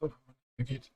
doch nicht mehr geht.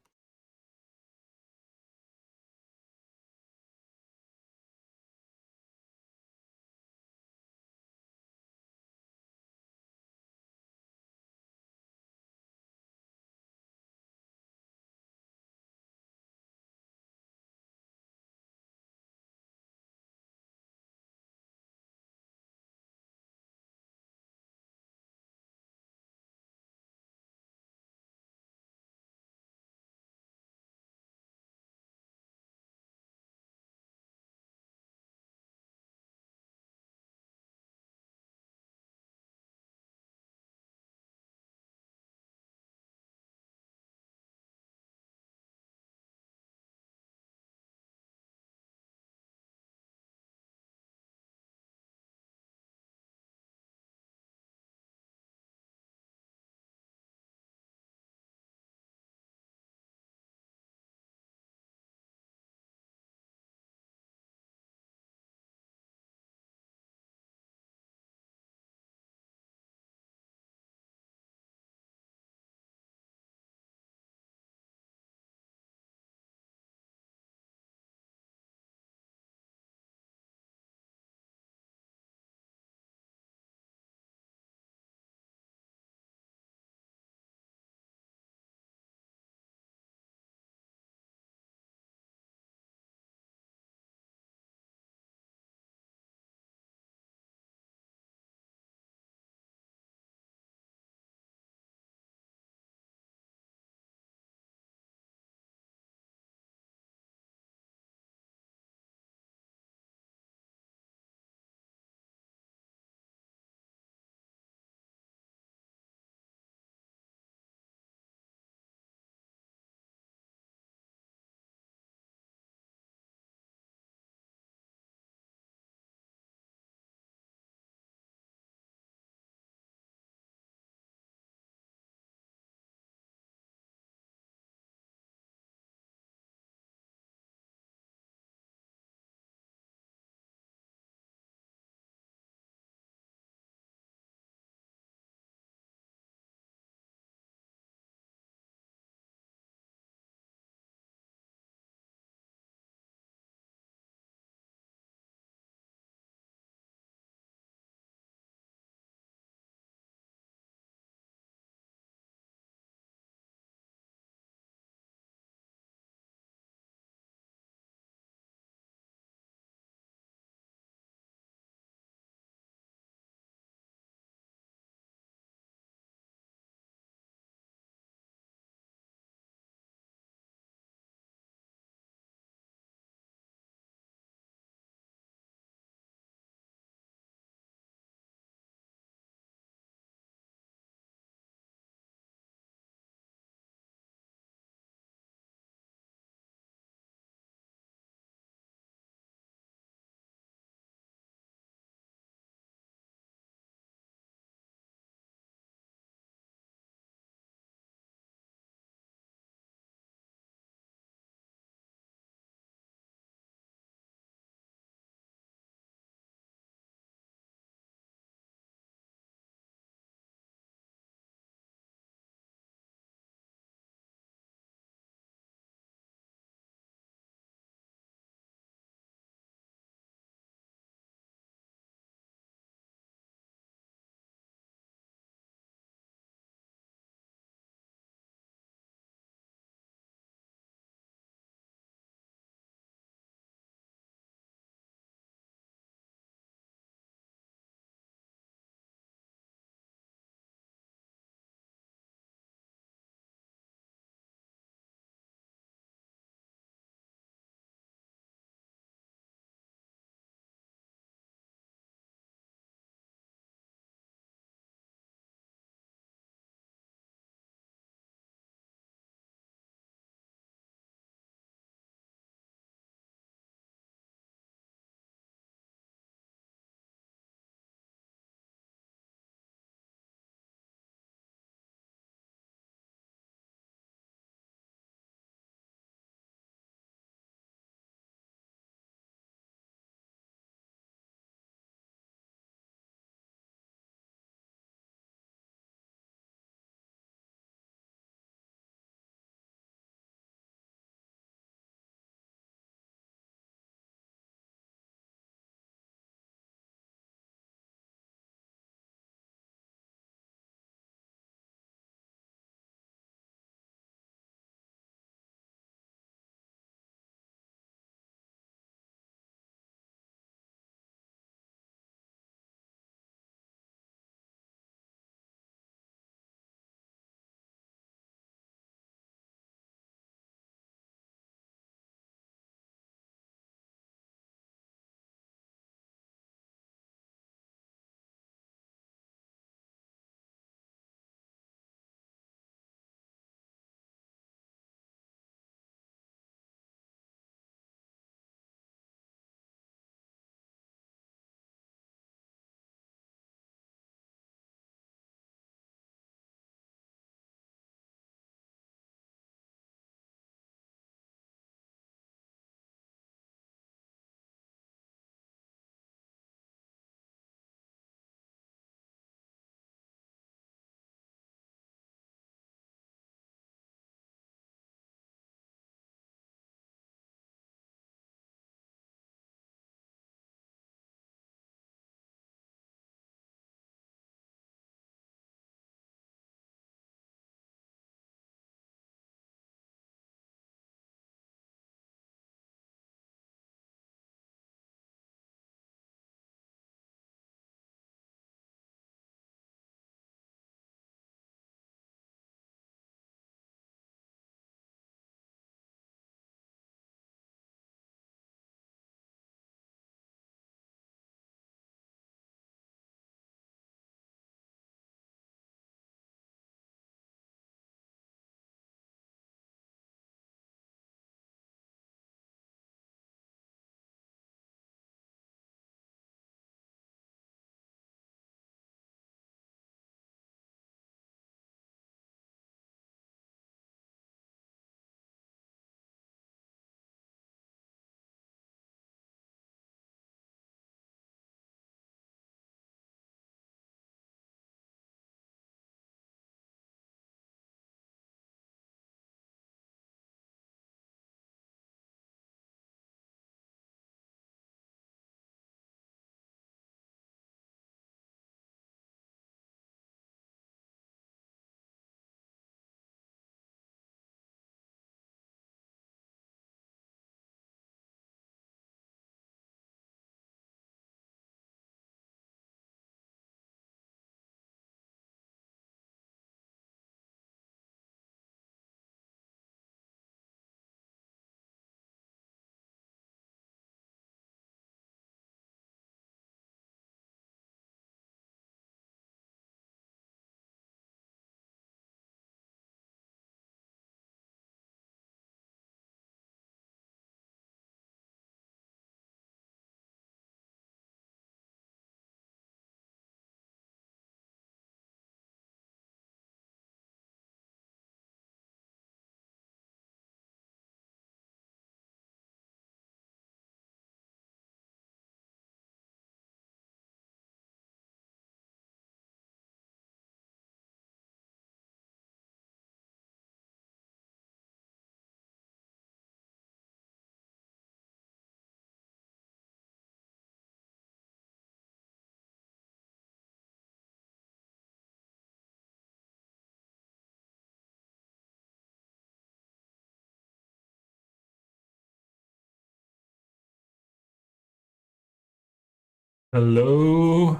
Hello,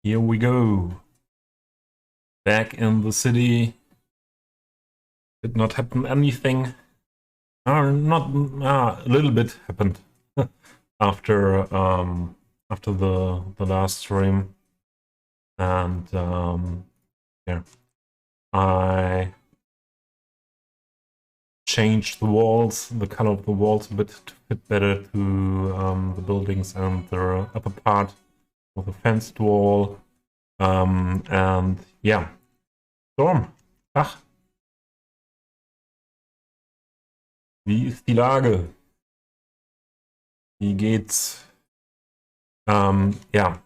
here we go. Back in the city. Did not happen anything. Not a little bit happened after after the last stream, and yeah, I changed the walls, the color of the walls a bit to fit better to the buildings and the upper part of the fenced wall. And yeah, Storm. Ach, wie ist die Lage? Wie geht's? Ja,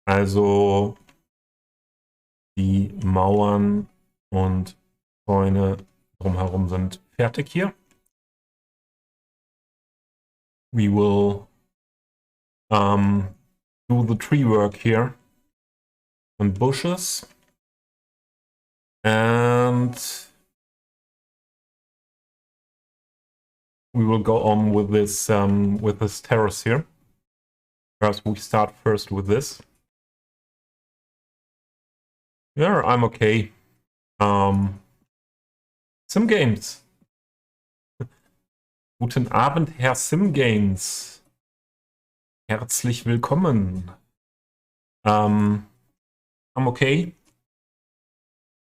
also die Mauern und Zäune drumherum sind fertig hier. We will do the tree work here and bushes, and we will go on with this terrace here. Perhaps we start first with this. Yeah, I'm okay. Sim Games. Guten Abend, Herr Sim Games. Herzlich willkommen. I'm okay.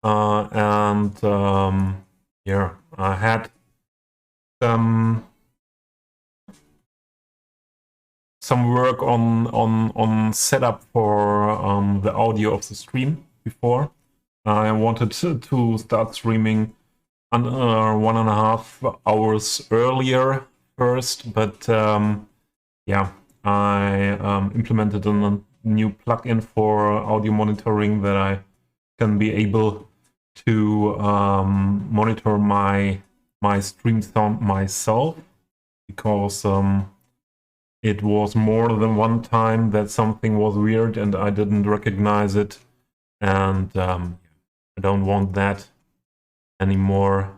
And yeah, I had some work on setup for the audio of the stream before. I wanted to start streaming 1.5 hours earlier first, but yeah, I implemented a new plugin for audio monitoring that I can be able to monitor my stream sound myself, because it was more than one time that something was weird and I didn't recognize it, and I don't want that anymore.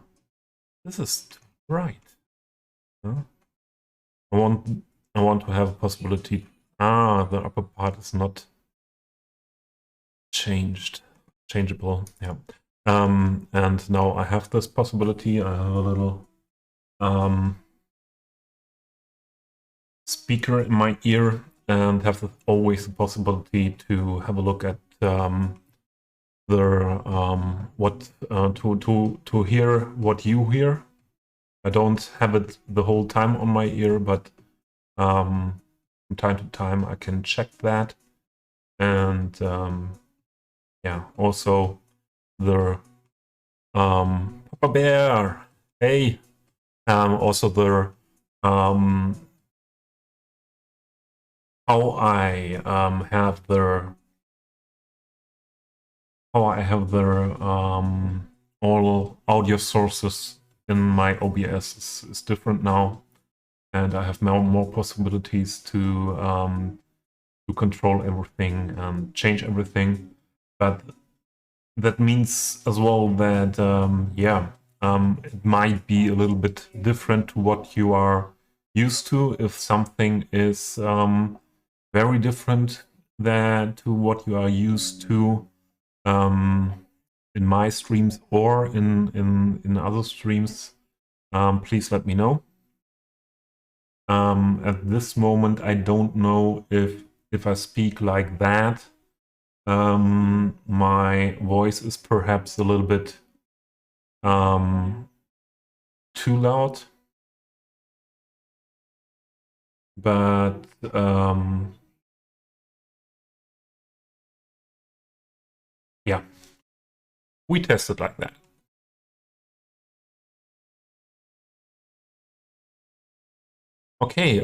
This is too bright. Huh? I want to have a possibility. The upper part is not changeable. Yeah. And now I have this possibility. I have a little speaker in my ear and have always the possibility to have a look at to hear what you hear. I don't have it the whole time on my ear, but from time to time I can check that. And yeah, also the Papa Bear, hey, also the how I have the all audio sources in my OBS is different now, and I have now more possibilities to control everything and change everything. But that means as well that yeah, it might be a little bit different to what you are used to. If something is very different to what you are used to in my streams or in other streams, please let me know. At this moment, I don't know if I speak like that, my voice is perhaps a little bit too loud, but yeah, we test it like that. Okay,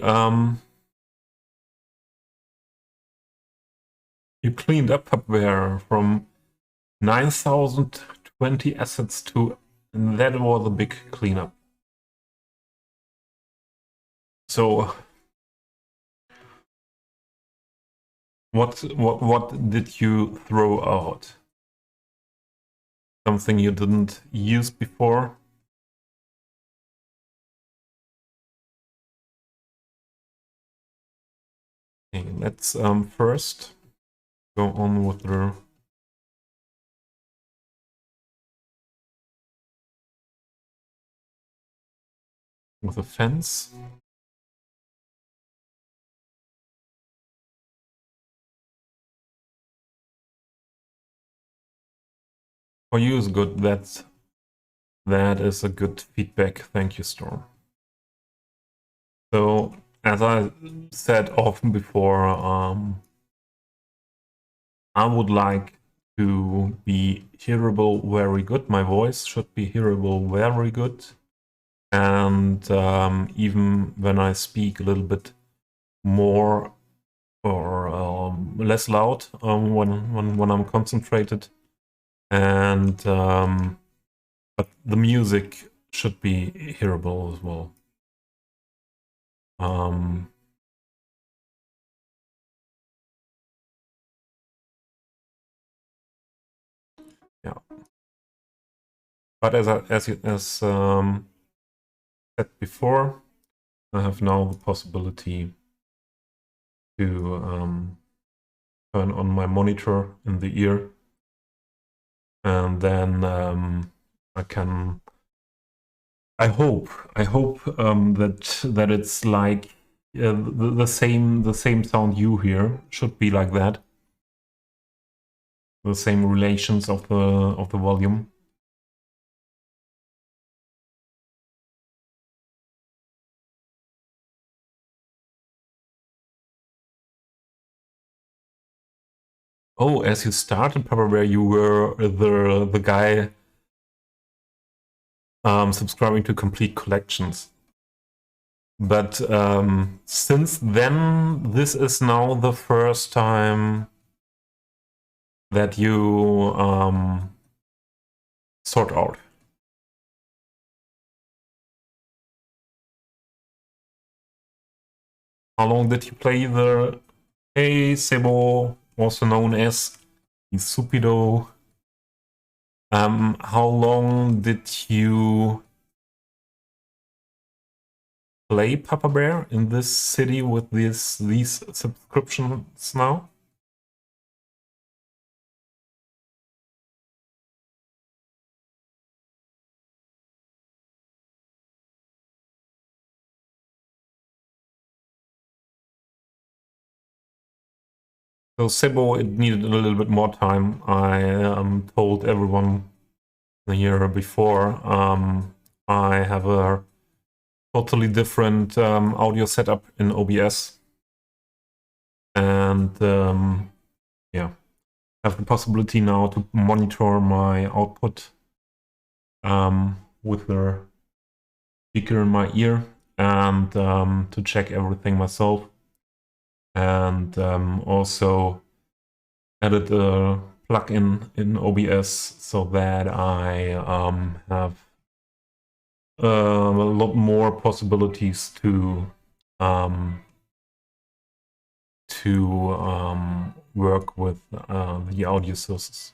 you cleaned up Pupware from 9,020 assets to, and that was a big cleanup. So what did you throw out? Something you didn't use before? Okay, let's first go on with the fence. For you is good. That is a good feedback. Thank you, Storm. So, as I said often before, I would like to be hearable very good. My voice should be hearable very good. And even when I speak a little bit more or less loud when I'm concentrated, and but the music should be hearable as well. Yeah, but as said before, I have now the possibility to turn on my monitor in the ear, and then I can. I hope that it's like the same sound you hear should be like that. The same relations of the volume. Oh, as you started, probably you were the guy subscribing to complete collections. But since then, this is now the first time that you sort out. How long did you play the Hey Sebo, also known as Isupido? How long did you play Papa Bear in this city with these subscriptions now? So Sebo, it needed a little bit more time. I told everyone the year before. I have a totally different audio setup in OBS, and yeah, have the possibility now to monitor my output with the speaker in my ear, and to check everything myself, and also added a plugin in OBS so that I have a lot more possibilities to work with the audio sources.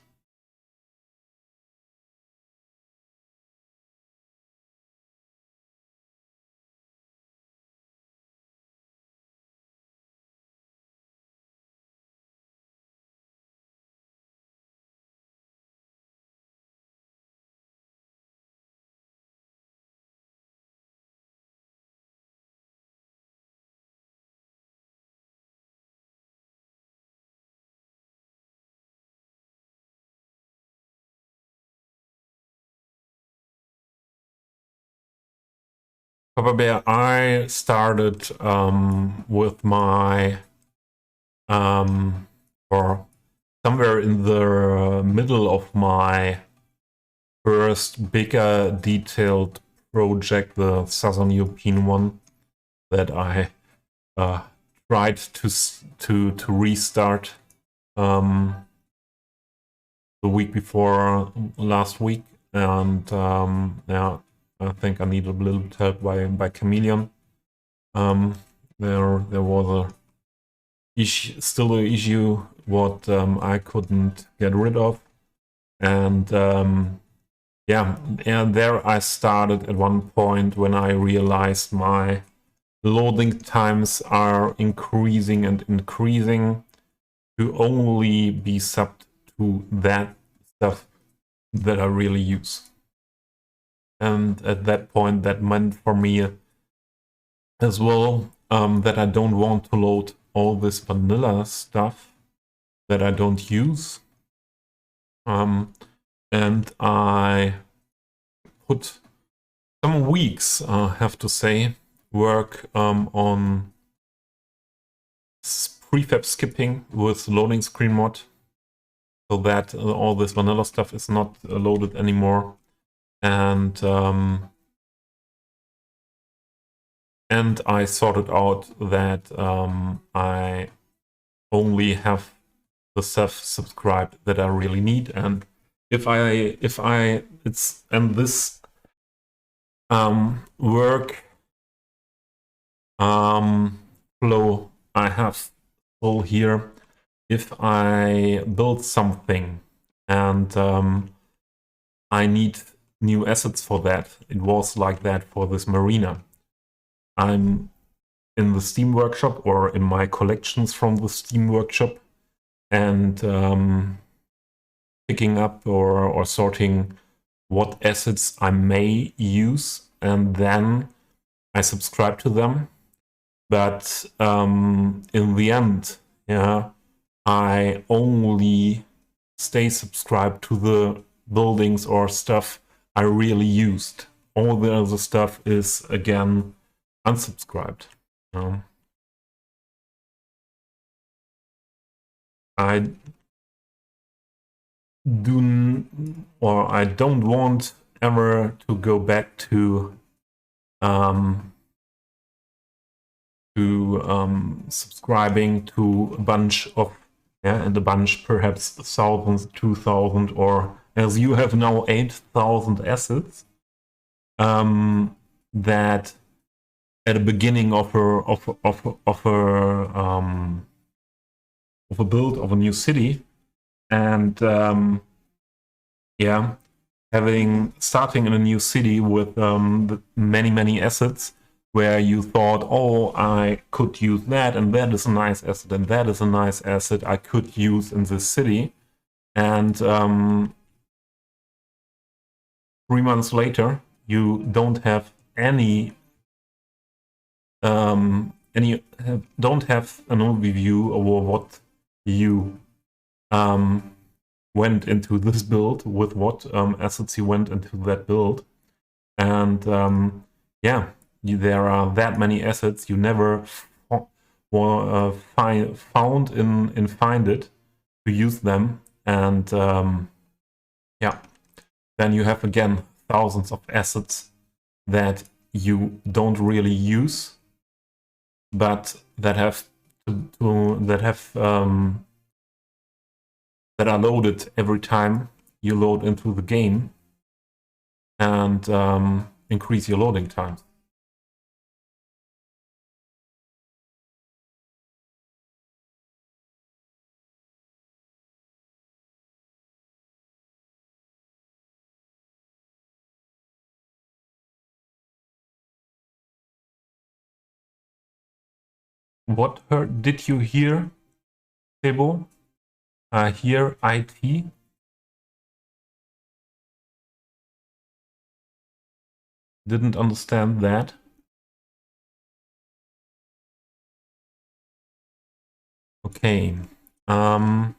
Probably I started with my or somewhere in the middle of my first bigger detailed project, the Southern European one that I tried to restart the week before last week, and yeah, I think I need a little bit help by Chameleon. There was still an issue what I couldn't get rid of, and yeah, and there I started at one point when I realized my loading times are increasing and increasing to only be subbed to that stuff that I really use. And at that point, that meant for me as well that I don't want to load all this vanilla stuff that I don't use. And I put some weeks, I have to say, work on prefab skipping with loading screen mod, so that all this vanilla stuff is not loaded anymore. And I sorted out that I only have the stuff subscribed that I really need. And this work flow I have full here. If I build something and I need new assets for that, it was like that for this marina. I'm in the Steam workshop or in my collections from the Steam workshop, and picking up or sorting what assets I may use, and then I subscribe to them. But in the end, yeah, I only stay subscribed to the buildings or stuff I really used. All the other stuff is, again, unsubscribed. I don't want ever to go back to subscribing to a bunch of, and a bunch, perhaps 1,000, 2,000, or as you have now 8,000 assets, that at the beginning of a build of a new city, and starting in a new city with many assets, where you thought, oh, I could use that, and that is a nice asset, and that is a nice asset I could use in this city. And 3 months later, you don't have don't have an overview over what you went into this build, with what assets you went into that build. And there are that many assets you never found in Find It to use them. And then you have, again, thousands of assets that you don't really use, but that are loaded every time you load into the game, and increase your loading times. What did you hear, Tebo? Hear IT? Didn't understand that. Okay. Why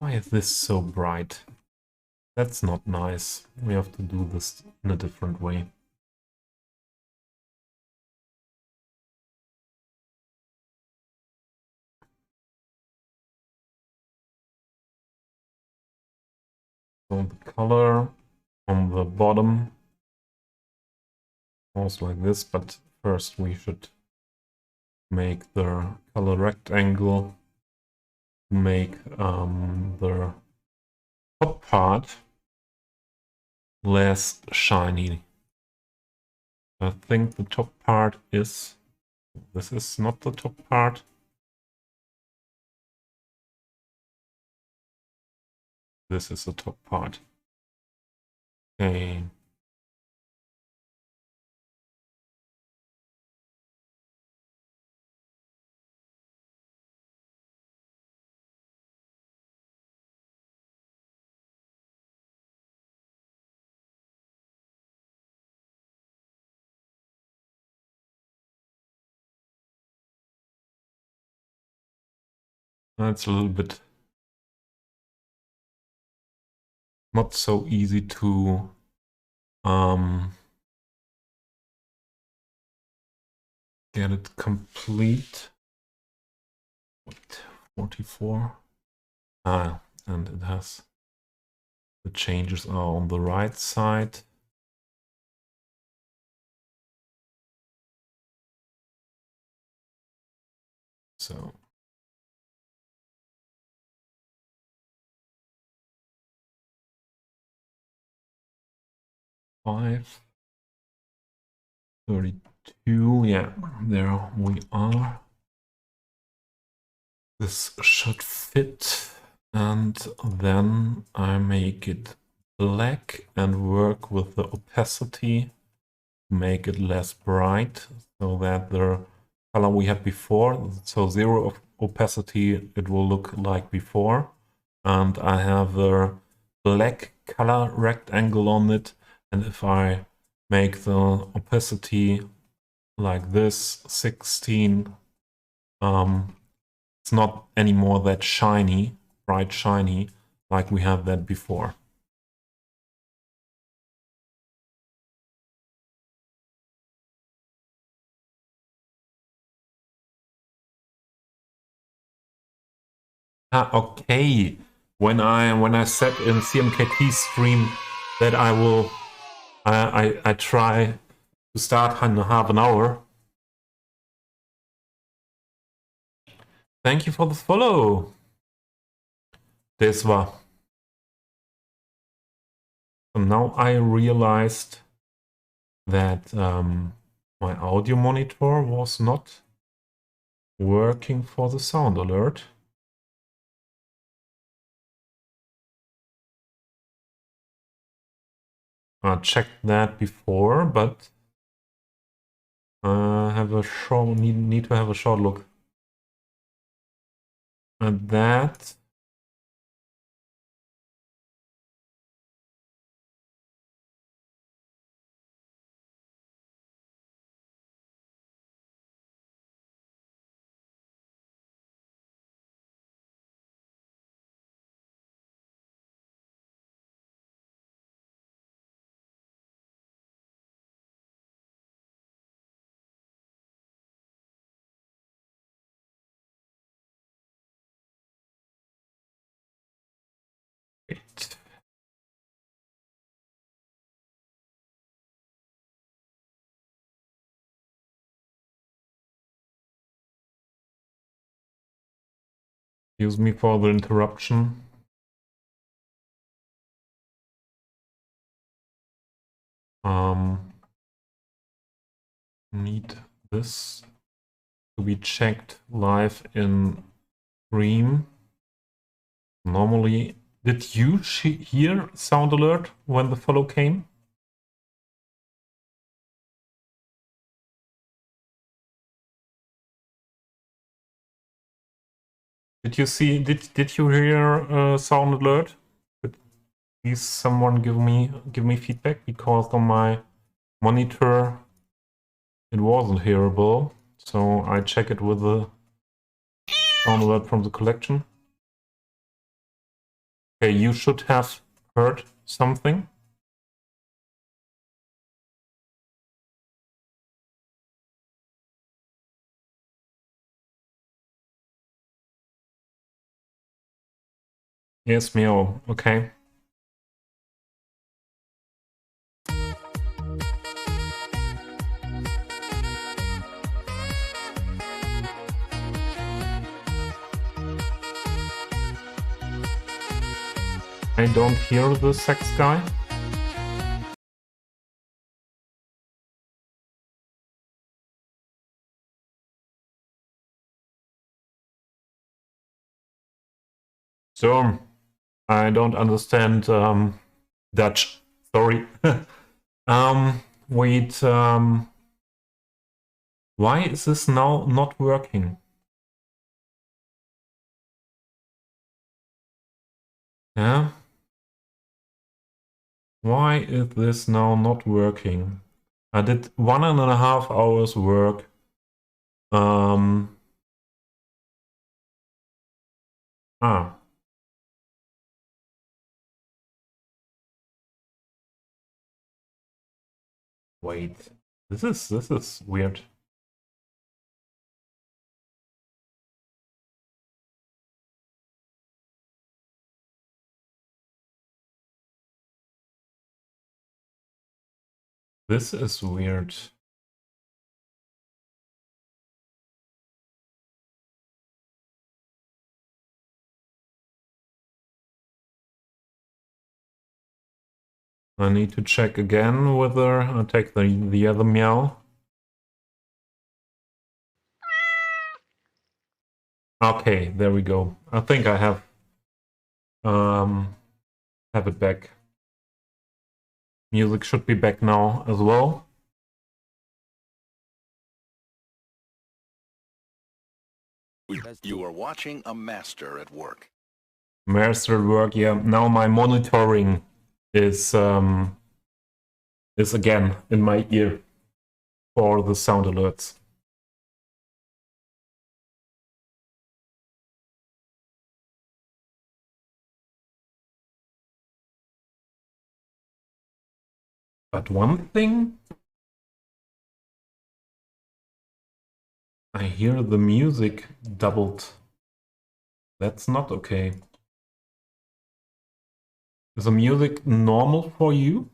is this so bright? That's not nice. We have to do this in a different way. So the color on the bottom goes like this, but first we should make the color rectangle, make the top part less shiny. I think the top part is... This is not the top part. This is the top part. Okay. It's a little bit not so easy to get it complete. Wait, 44. And it has the changes are on the right side. So five 32. Yeah, there we are. This should fit, and then I make it black and work with the opacity, make it less bright, so that the color we had before, so 0 of opacity, it will look like before. And I have a black color rectangle on it, and if I make the opacity like this, 16, it's not anymore that shiny, bright shiny, like we had that before. Okay. When I said in CMKT stream that I try to start in half an hour. Thank you for the follow. Deswa. So now I realized that my audio monitor was not working for the sound alert. I checked that before, but have a short need to have a short look at that. Wait. Excuse me for the interruption. Need this to be checked live in stream. Normally, did you hear sound alert when the follow came? Did you see? Did you hear sound alert? Could please someone give me feedback, because on my monitor it wasn't hearable. So I check it with the sound alert from the collection. Okay, you should have heard something. Yes, meow. Okay. I don't hear the sex guy. So, I don't understand Dutch. Sorry. Wait. Why is this now not working? Yeah. Why is this now not working? I did 1.5 hours work. Ah. Wait. This is weird. This is weird. I need to check again whether I take the other meow. Okay, there we go. I think I have it back. Music should be back now as well. You are watching a master at work. Master at work, yeah. Now my monitoring is again in my ear for the sound alerts. But one thing, I hear the music doubled. That's not okay. Is the music normal for you?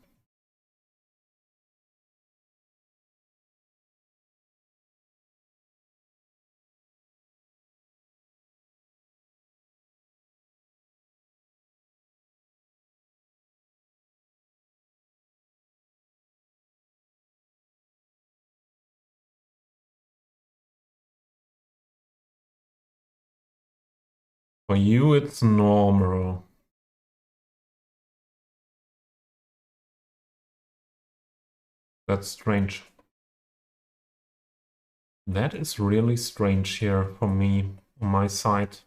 For you, it's normal. That's strange. That is really strange here for me, on my side.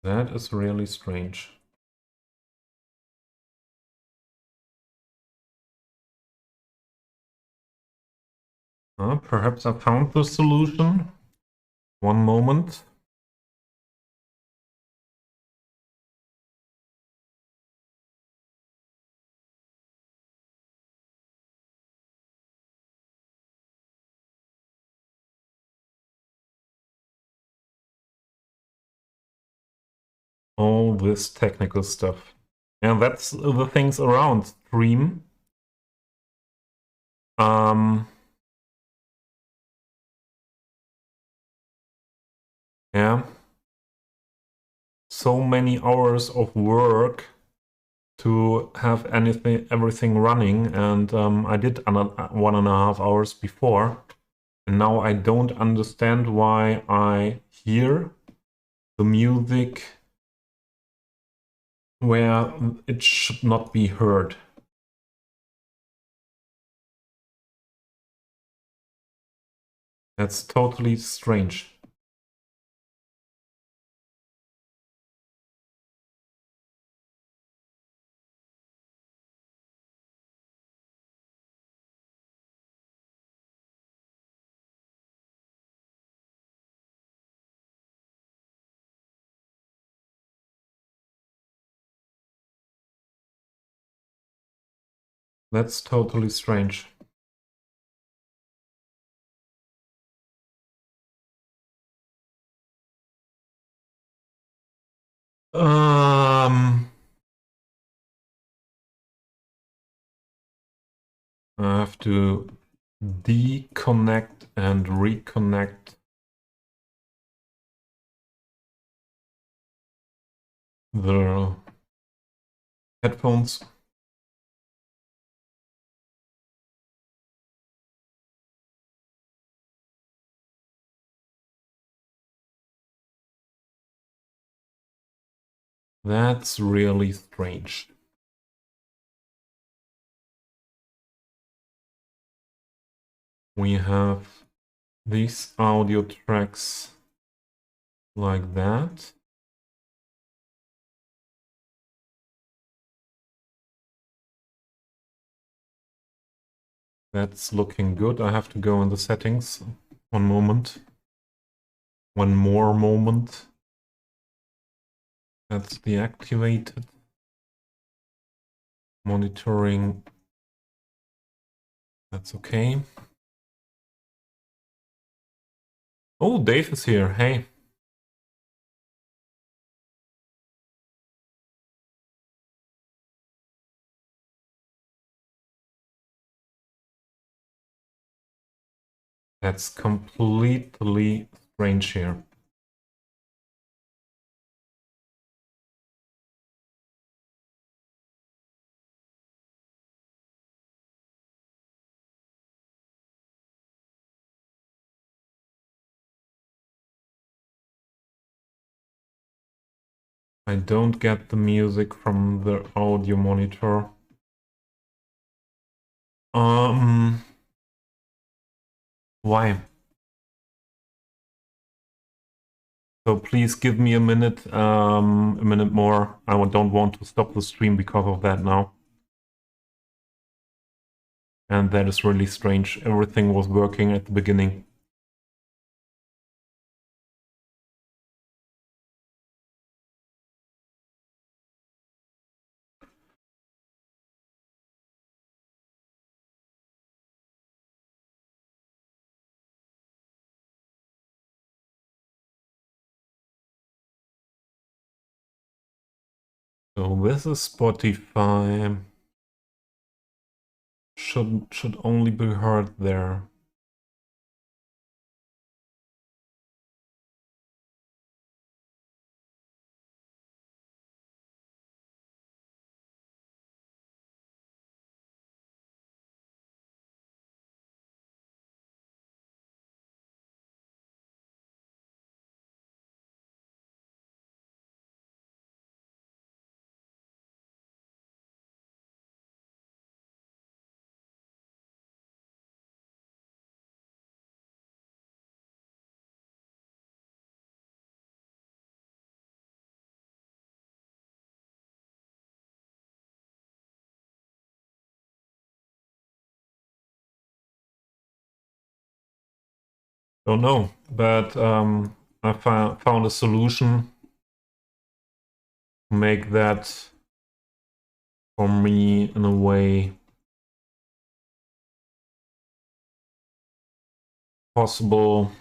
That is really strange. Perhaps I found the solution. One moment. All this technical stuff. And that's the things around Stream. Yeah. So many hours of work to have everything running, and I did 1.5 hours before, and now I don't understand why I hear the music where it should not be heard. That's totally strange. That's totally strange. I have to deconnect and reconnect the headphones. That's really strange. We have these audio tracks like that. That's looking good. I have to go in the settings. One moment. One more moment. That's deactivated. Monitoring. That's okay. Oh, Dave is here. Hey. That's completely strange here. I don't get the music from the audio monitor. Why? So please give me a minute more. I don't want to stop the stream because of that now. And that is really strange. Everything was working at the beginning. So this is Spotify. Should only be heard there. Don't know, but I found a solution to make that for me in a way possible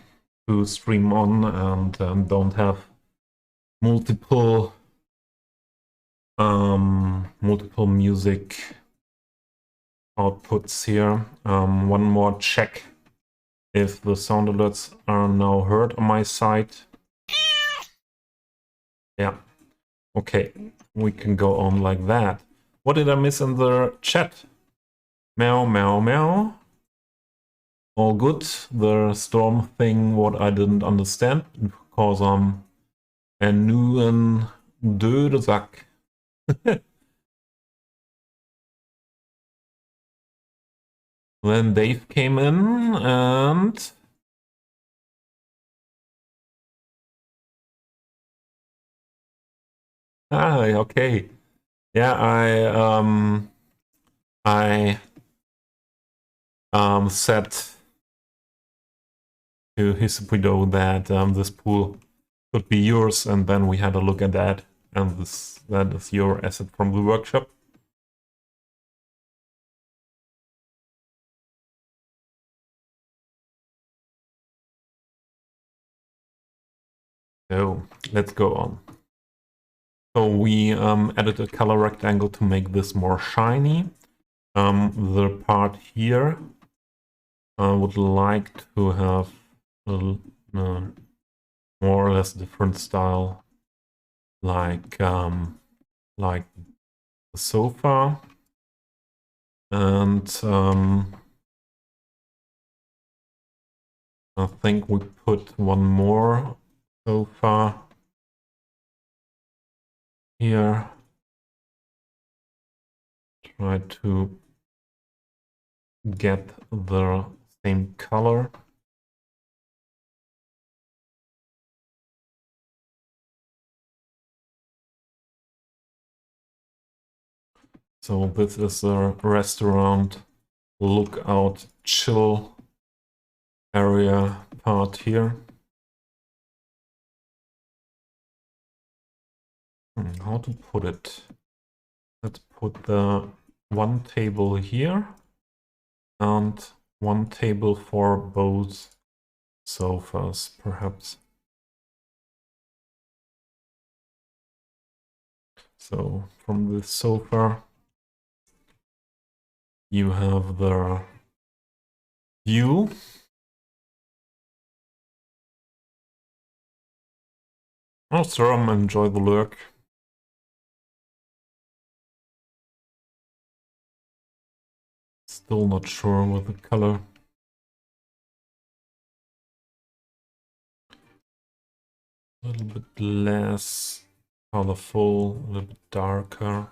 to stream on and don't have multiple multiple music outputs here. One more check if the sound alerts are now heard on my side. Yeah, okay, we can go on like that. What did I miss in the chat? Meow, meow, meow. All good. The storm thing, what I didn't understand, because I'm a new and döde Sack. Then Dave came in and okay. Yeah, I said to his widow that this pool could be yours, and then we had a look at that, and that is your asset from the workshop. So let's go on. So we added a color rectangle to make this more shiny. The part here I would like to have a more or less different style, like the sofa, and I think we put one more sofa here. Try to get the same color. So this is a restaurant lookout chill area part here. How to put it? Let's put the one table here and one table for both sofas, perhaps. So from the sofa, you have the view. Oh, sir, enjoy the lurk. Still not sure with the color. A little bit less colorful, a little bit darker.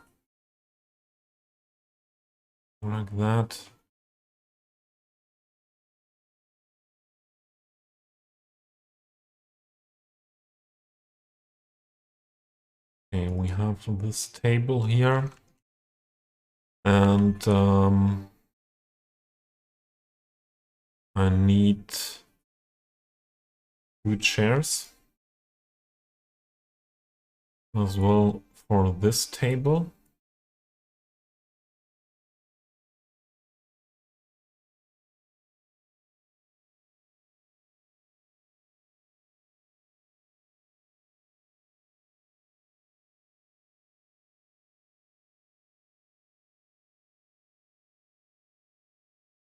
Like that. Okay, we have this table here. And I need 2 chairs as well for this table.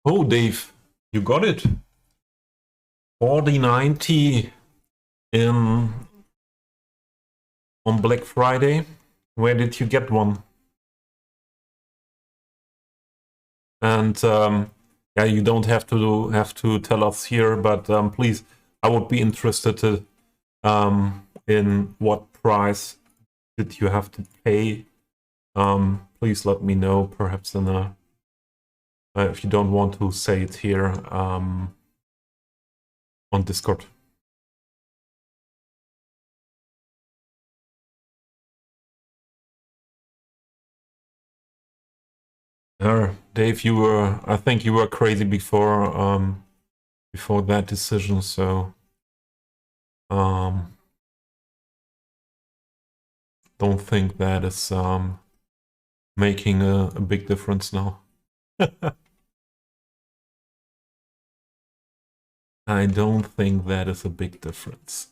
Oh, Dave, you got it. 4090 in on Black Friday. Where did you get one? And yeah, you don't have to tell us here, but please, I would be interested to, in what price did you have to pay. Please let me know, perhaps in a if you don't want to say it here on Discord. Dave, I think you were crazy before that decision, so don't think that is making a big difference now. I don't think that is a big difference.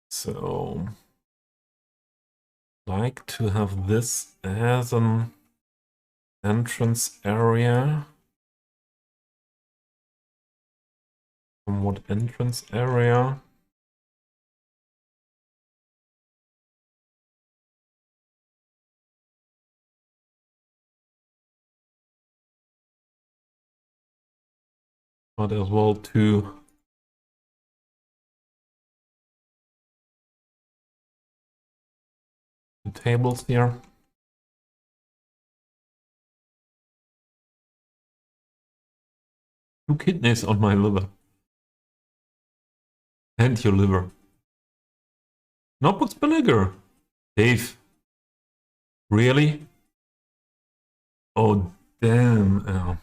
So, like to have this as an entrance area. From what entrance area? But as well to the tables here. 2 kidneys on my liver. And your liver. Notebook's bigger. Dave. Really? Oh, damn.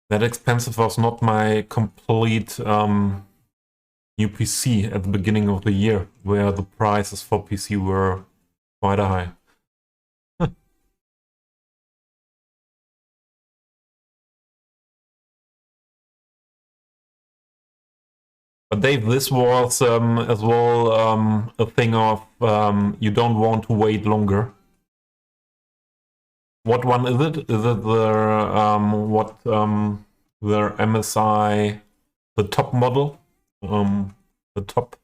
That expensive was not my complete new PC at the beginning of the year, where the prices for PC were quite high. But Dave, this was as well a thing of you don't want to wait longer. What one is it? Is it their MSI, the top model, the top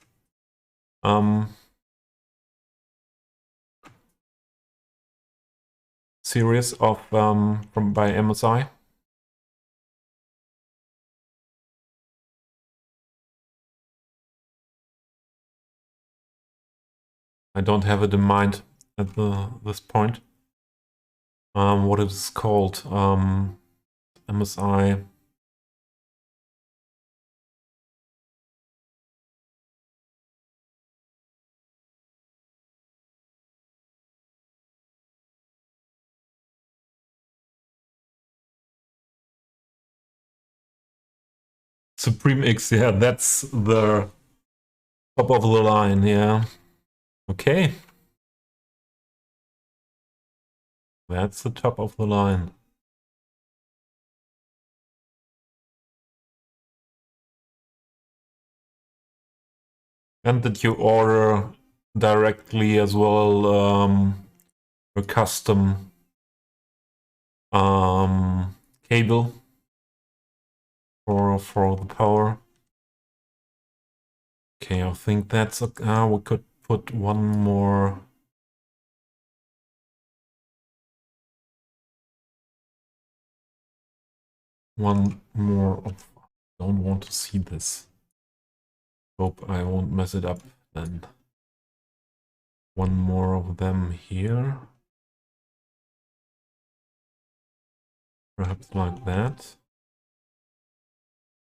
series of from by MSI? I don't have it in mind at this point. What it is called? MSI. Supreme X, yeah, that's the top of the line, yeah. Okay. That's the top of the line. And did you order directly as well a custom cable for the power? Okay, I think that's we could put one more. One more of, I don't want to see this. Hope I won't mess it up then. One more of them here. Perhaps like that.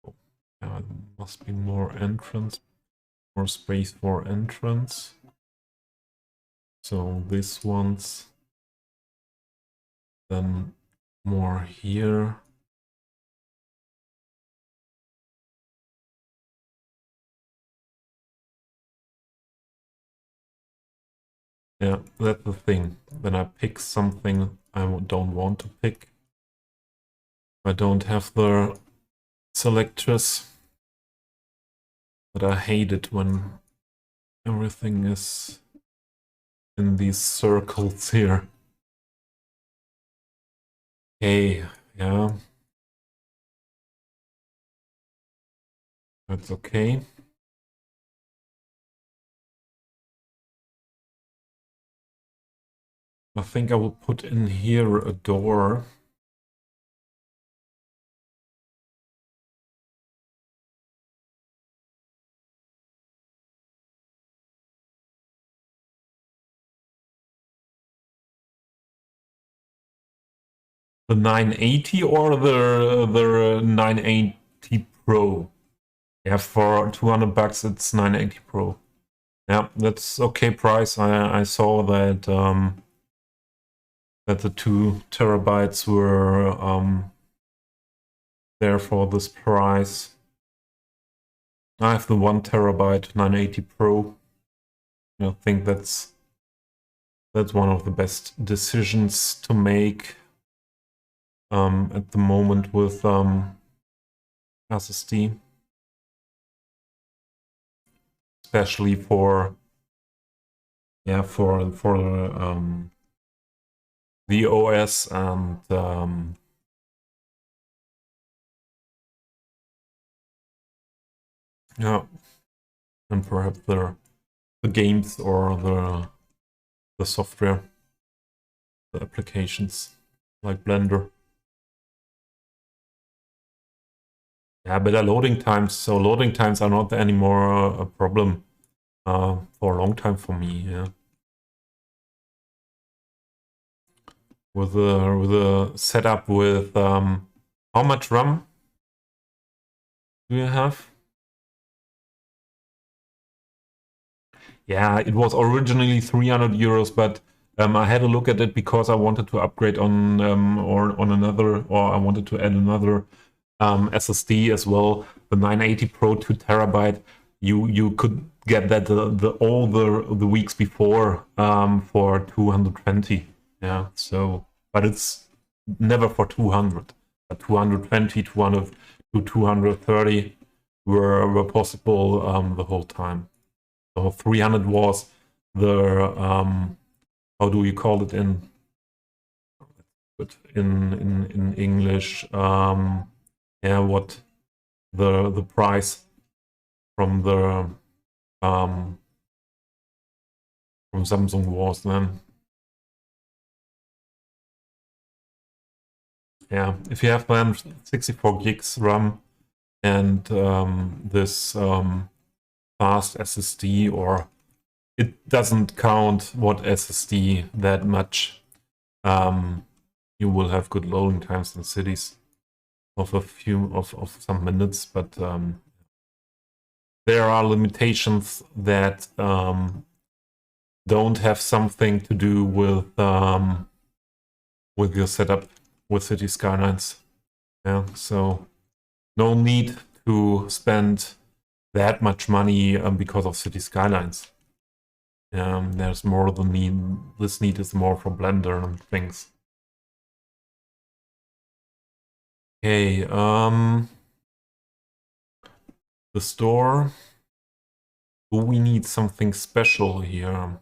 Oh, there must be more entrance, more space for entrance. So this one's then more here. Yeah, that's the thing. Then I pick something I don't want to pick. I don't have the selectors. But I hate it when everything is in these circles here. Hey, yeah. That's okay. I think I will put in here a door. The 980 or the 980 Pro? Yeah, for 200 bucks it's 980 Pro. Yeah, that's okay price. I saw that that the 2 terabytes were there for this price. I have the 1 terabyte 980 Pro. I think that's one of the best decisions to make at the moment with SSD, especially for the OS and yeah, and perhaps the games or the software, the applications like Blender. Yeah, better loading times. So loading times are not anymore a problem for a long time for me. Yeah, with a setup with how much RAM do you have? Yeah, it was originally 300 euros, but I had a look at it because I wanted to upgrade on I wanted to add another SSD as well. The 980 Pro 2 terabyte. You could get that all the weeks before for 220. Yeah, so but it's never for 200. But 220, 200 to 230 were possible the whole time. So 300 was the how do you call it in English? Yeah, what the price from the from Samsung was then. Yeah, if you have then 64 gigs RAM and this fast SSD, or it doesn't count what SSD that much, you will have good loading times in cities of a few of some minutes, but there are limitations that don't have something to do with your setup with Cities Skylines. Yeah, so no need to spend that much money because of Cities Skylines. There's more the need. This need is more for Blender and things. Okay, the store. Do we need something special here?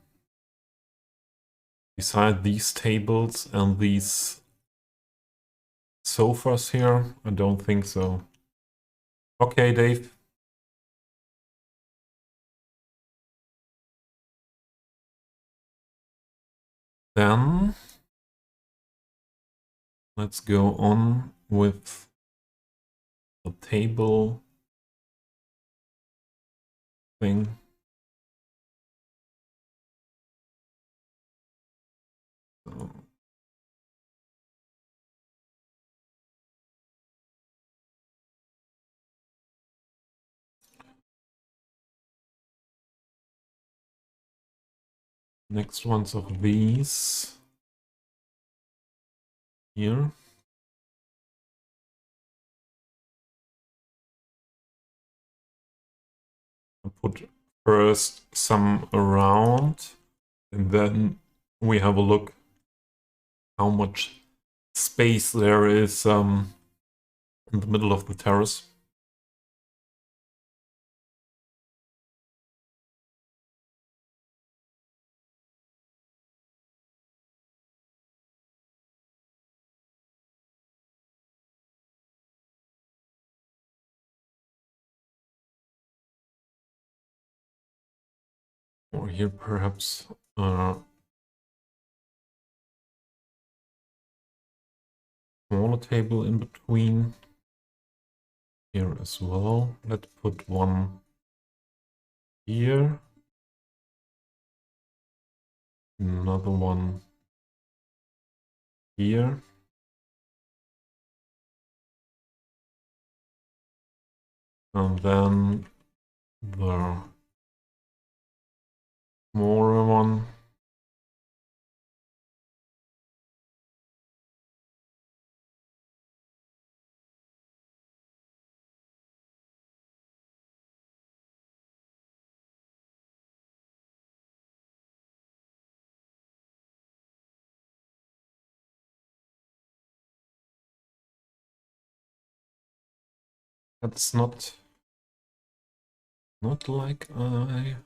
Beside these tables and these sofas here? I don't think so. Okay, Dave. Then let's go on with the table thing. So, next ones of these here. I'll put first some around, and then we have a look how much space there is in the middle of the terrace. Or here perhaps smaller table in between. Here as well. Let's put one here. Another one here. And then the smaller one. That's not like I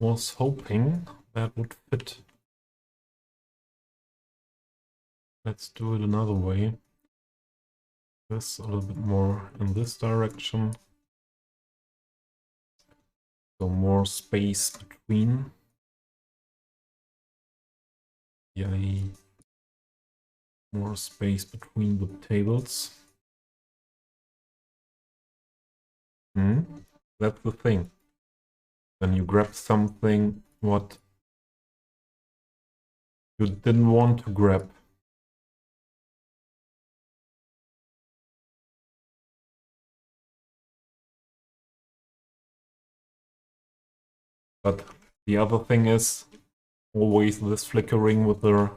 was hoping that would fit. Let's do it another way. This a little bit more in this direction. So more space between. Yay. More space between the tables. That's the thing. Then you grab something what you didn't want to grab. But the other thing is always this flickering with the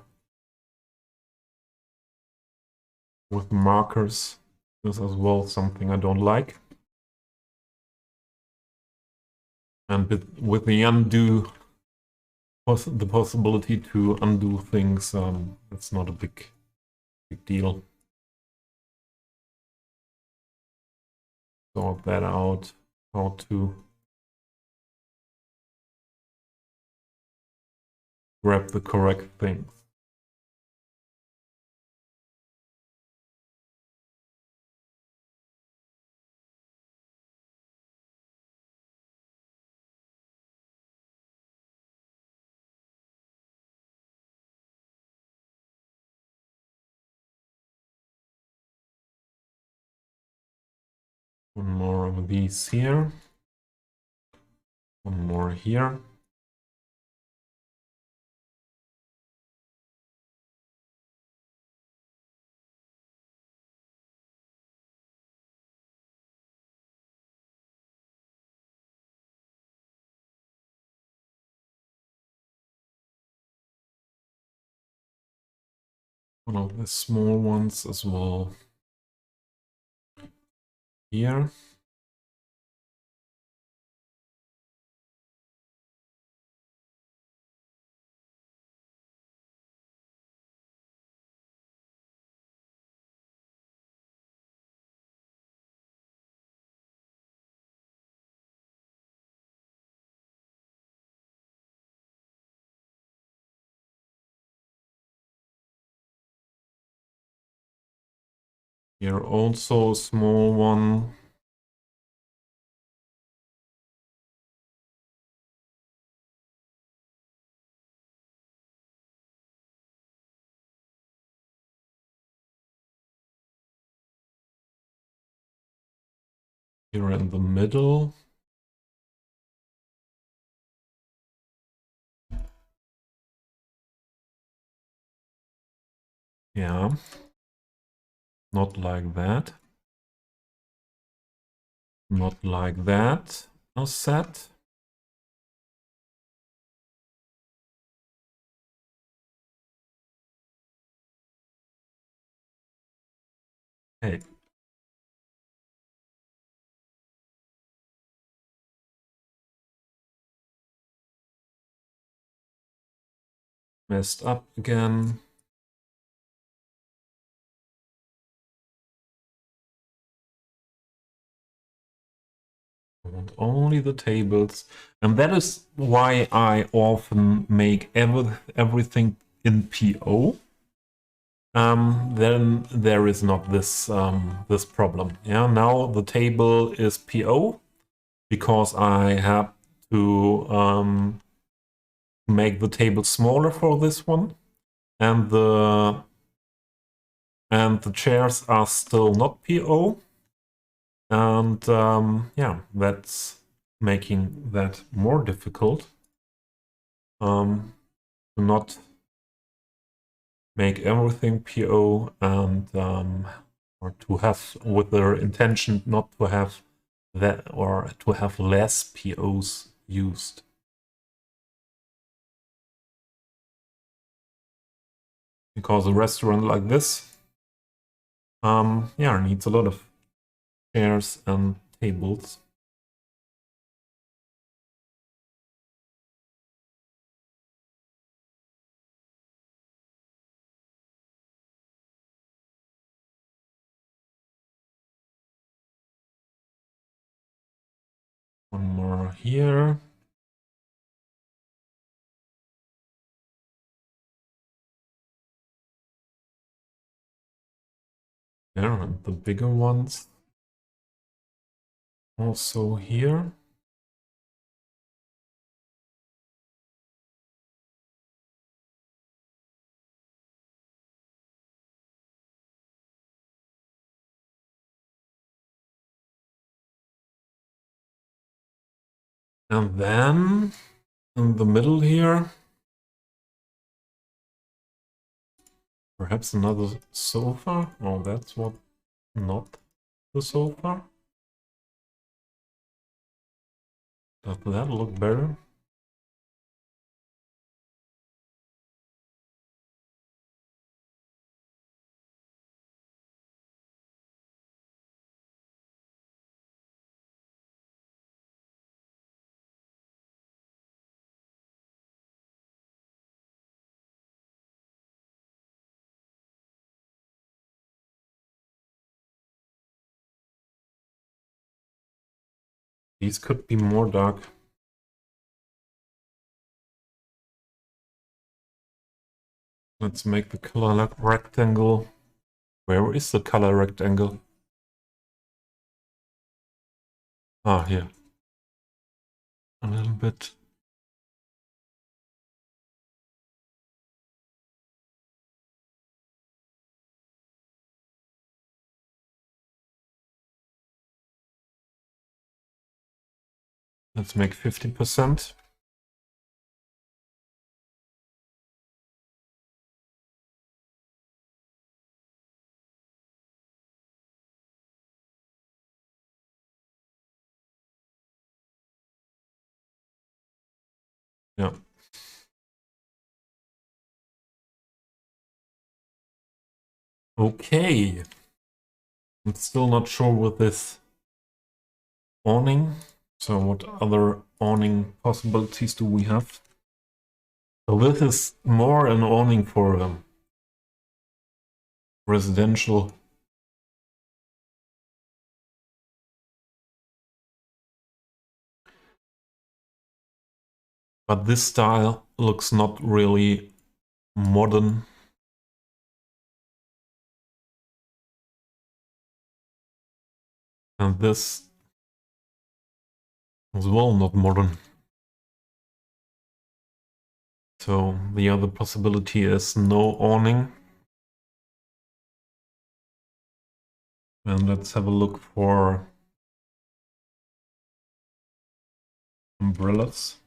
markers. This as well something I don't like. And with the undo, the possibility to undo things, it's not a big deal. Sort that out. How to grab the correct things. One more of these here. One more here. One of the small ones as well. here. Here also a small one. Here in the middle. Yeah. Not like that. Not like that. A set. Hey. Messed up again. I want only the tables. And that is why I often make everything in PO. Then there is not this this problem. Yeah, now the table is PO because I have to make the table smaller for this one, and the chairs are still not PO, and yeah, that's making that more difficult to not make everything PO and or to have with the intention not to have that or to have less POs used. Because a restaurant like this yeah, needs a lot of chairs and tables. One more here. There, and the bigger ones also here. And then in the middle here, perhaps another sofa. Oh, that's what, not the sofa. Does that look better? These could be more dark. Let's make the color rectangle. Where is the color rectangle? Ah, here. A little bit. Let's make 50%. Yeah. Okay. I'm still not sure with this awning. So what other awning possibilities do we have? So this is more an awning for residential. But this style looks not really modern. And this as well not modern. So the other possibility is no awning. And let's have a look for umbrellas.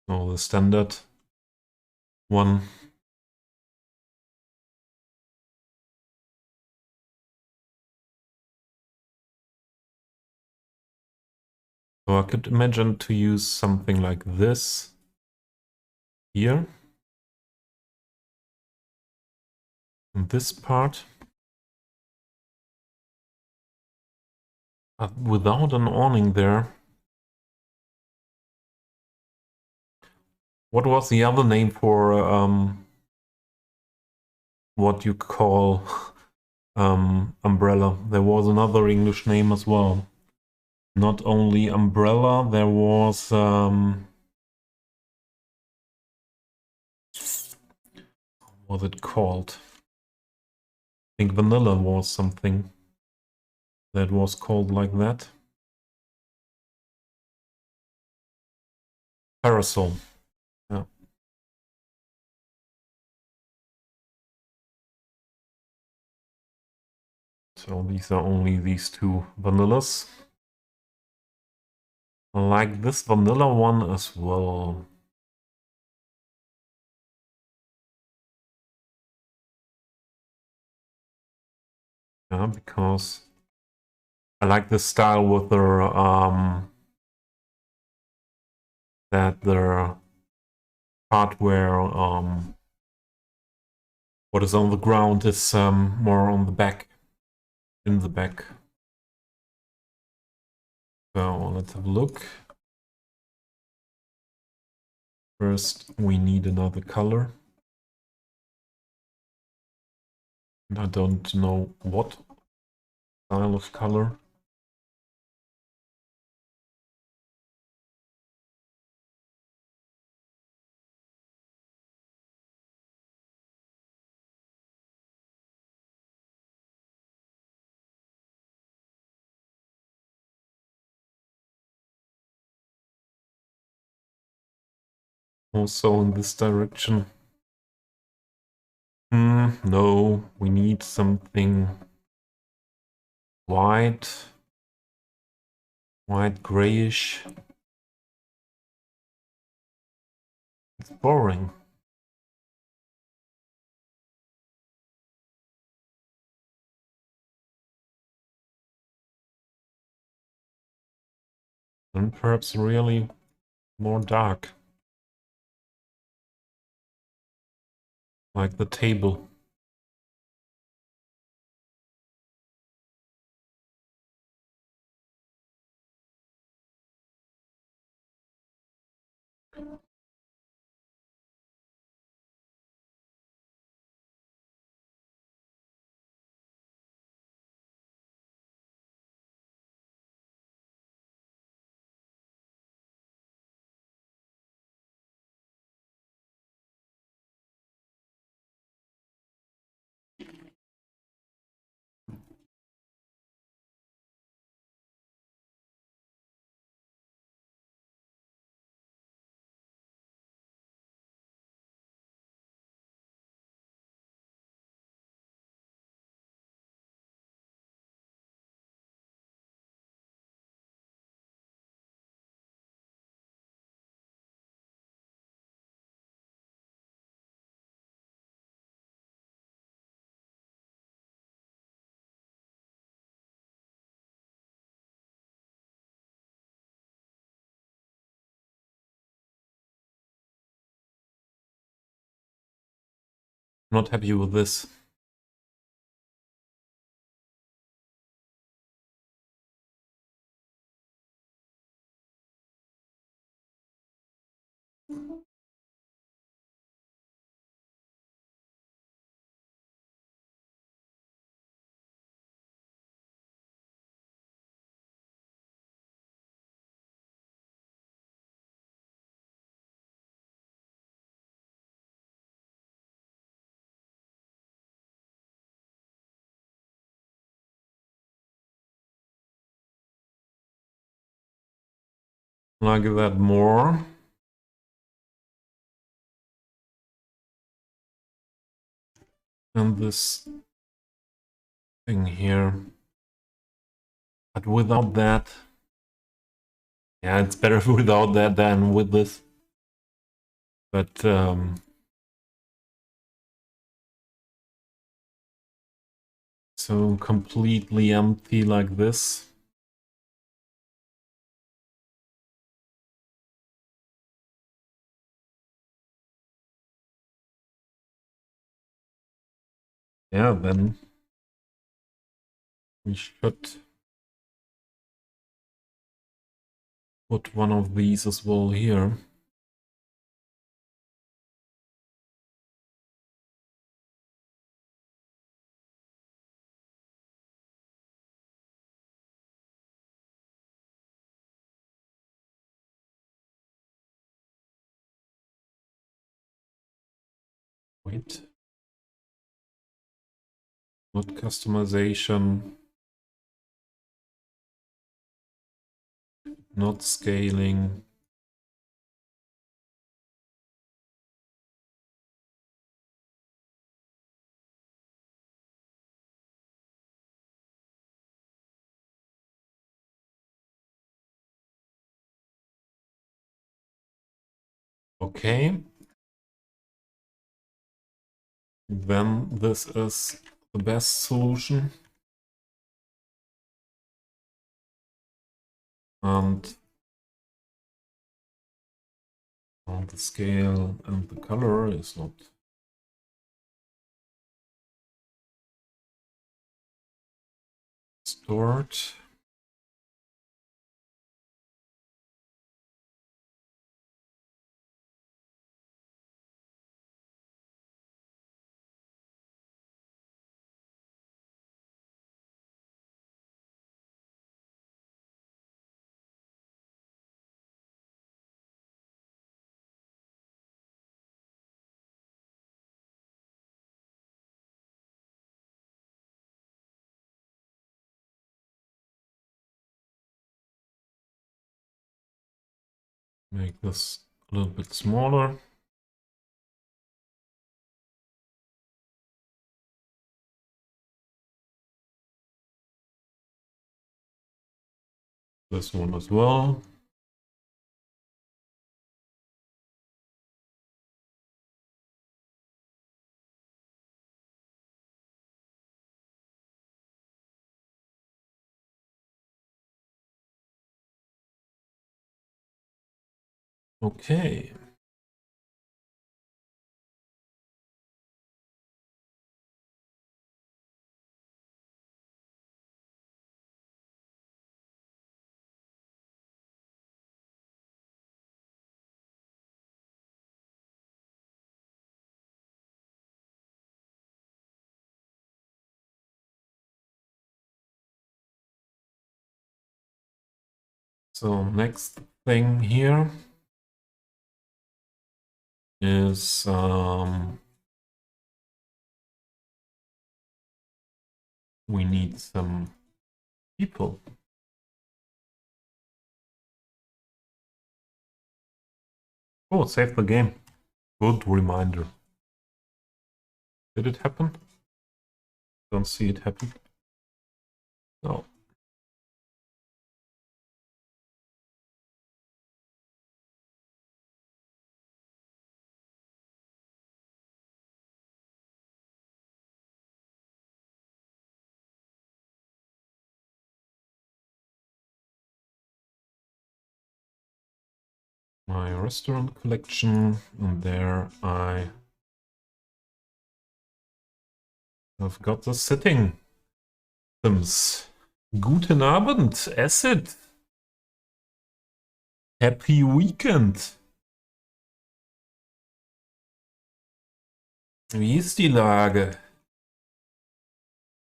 So the standard one. So I could imagine to use something like this here. And this part. But without an awning there. What was the other name for what you call umbrella? There was another English name as well. Not only umbrella, there was what was it called? I think vanilla was something that was called like that. Parasol. Yeah. So these are only these two vanillas. I like this vanilla one as well. Yeah, because I like this style with their that their part where what is on the ground is more on the back, in the back. So let's have a look. First, we need another color. And I don't know what style of color. Also in this direction. No, we need something white, grayish. It's boring. And perhaps really more dark. Like the table. Not happy with this. like that more. And this thing here. But without that, yeah, it's better without that than with this. But so completely empty like this. Yeah, then we should put one of these as well here. Wait. Not customization. Not scaling. Okay. Then this is the best solution. And the scale and the color is not stored. Make this a little bit smaller. This one as well. Okay. So next thing here is we need some people. Oh, save the game. Good reminder. Did it happen? Don't see it happen. No. My restaurant collection, and there I have got the setting. Guten Abend, Acid. Happy Weekend. Wie ist die Lage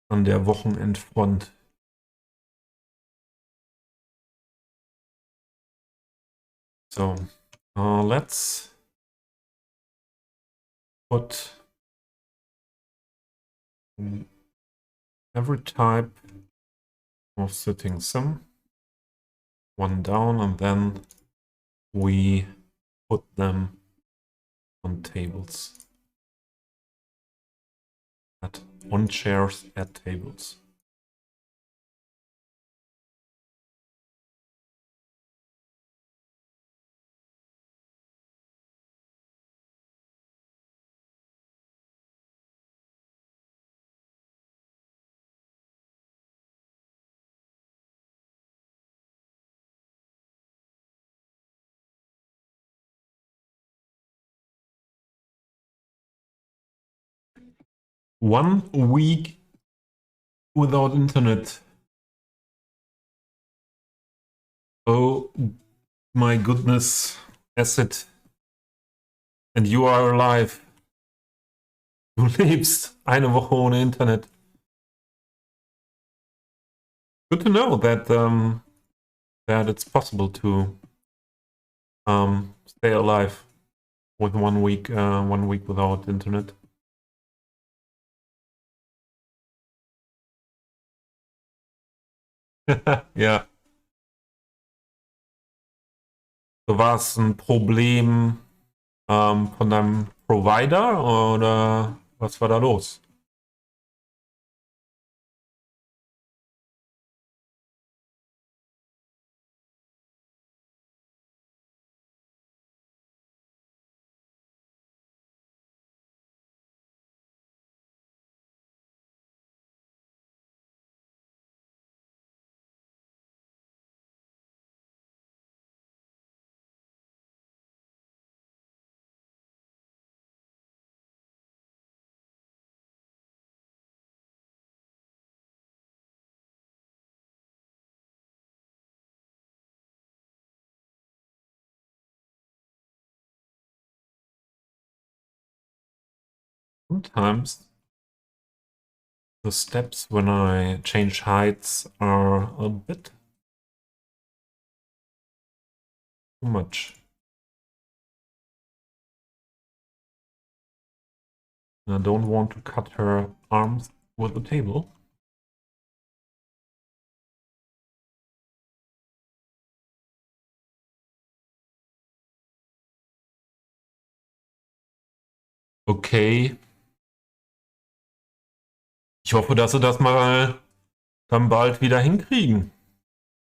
an der Wochenendfront? So, let's put every type of setting sim one down, and then we put them on tables. On chairs at tables. One week without internet. Oh my goodness, Acid. And you are alive. Du lebst eine Woche ohne Internet. Good to know that that it's possible to stay alive with 1 week without internet. Ja. So, war es ein Problem von deinem Provider oder was war da los? Sometimes the steps when I change heights are a bit too much. I don't want to cut her arms with the table. Okay. Ich hoffe, dass sie das mal dann bald wieder hinkriegen.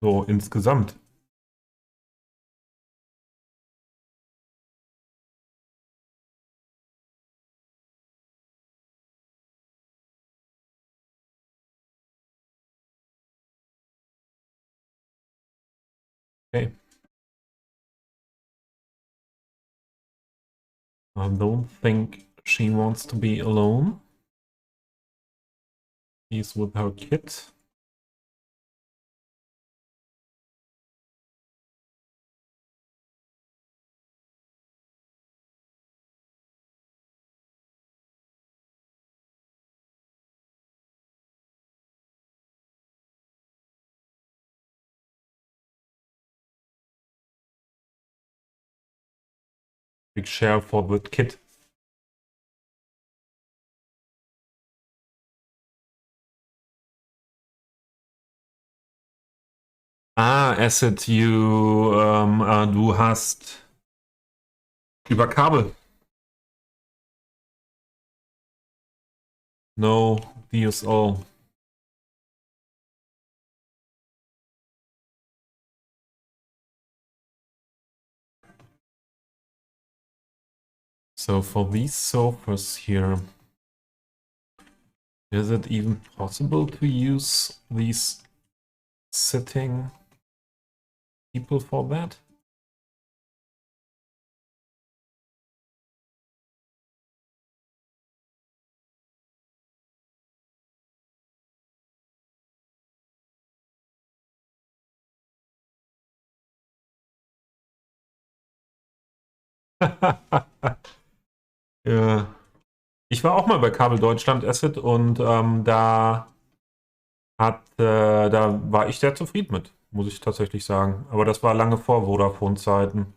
So insgesamt. Okay. I don't think she wants to be alone. She's with her kid. Big share for the kid. Acid, du hast über Kabel. No DSO. So for these sofas here, is it even possible to use these sitting people for that? Ja. Ich war auch mal bei Kabel Deutschland Asset und da war ich sehr zufrieden mit, muss ich tatsächlich sagen. Aber das war lange vor Vodafone-Zeiten.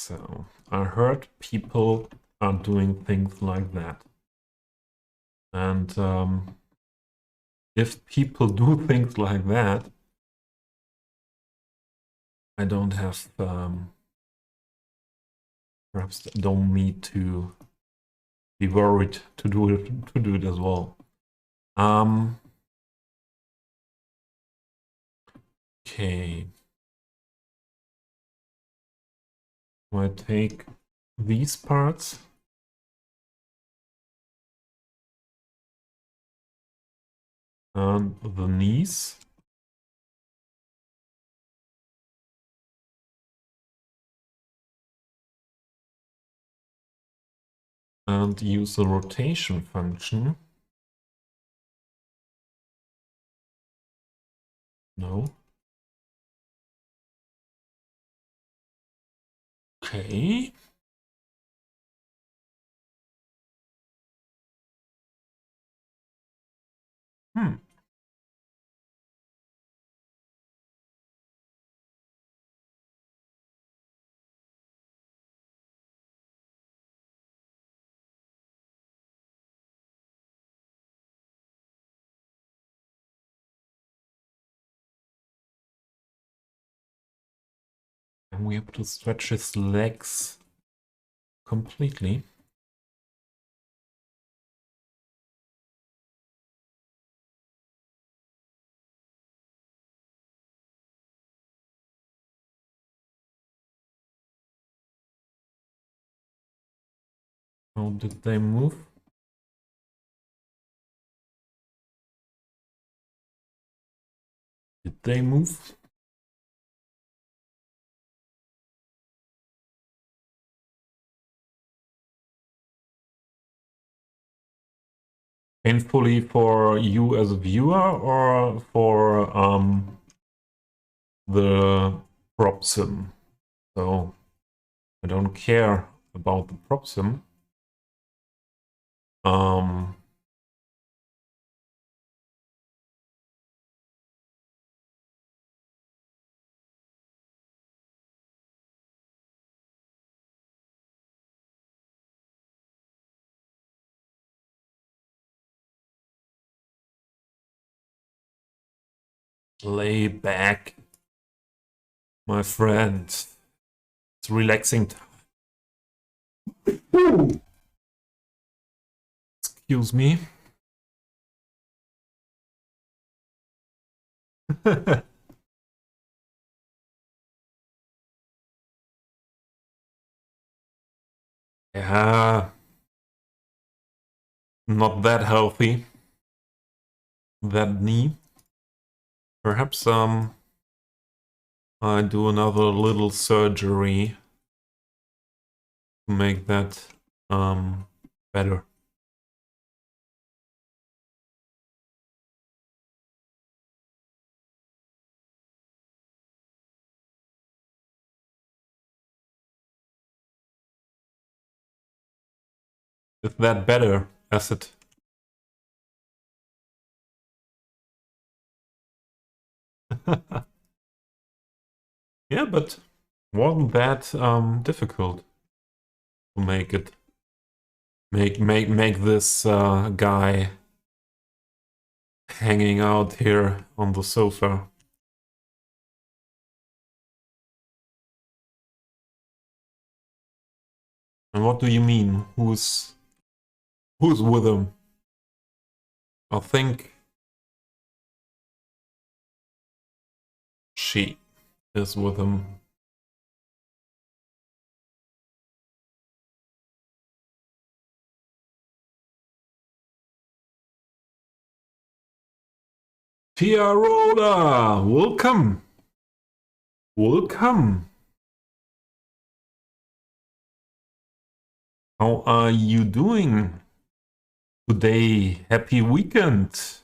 So I heard people are doing things like that. And if people do things like that, I don't have, perhaps don't need to be worried to do it as well. Okay. I take these parts. And the knees. And use the rotation function. No. Okay. And we have to stretch his legs completely. How did they move? Did they move? Painfully for you as a viewer or for the prop sim? So I don't care about the prop sim. Lay back, my friend. It's relaxing time. Excuse me. Yeah, not that healthy. That knee. Perhaps I do another little surgery to make that better. Is that better, Acid? Yeah, but wasn't that difficult to make it? Make this guy hanging out here on the sofa. And what do you mean? Who's with him? I think she is with him. Tiarola, welcome. Welcome. How are you doing today? Happy weekend.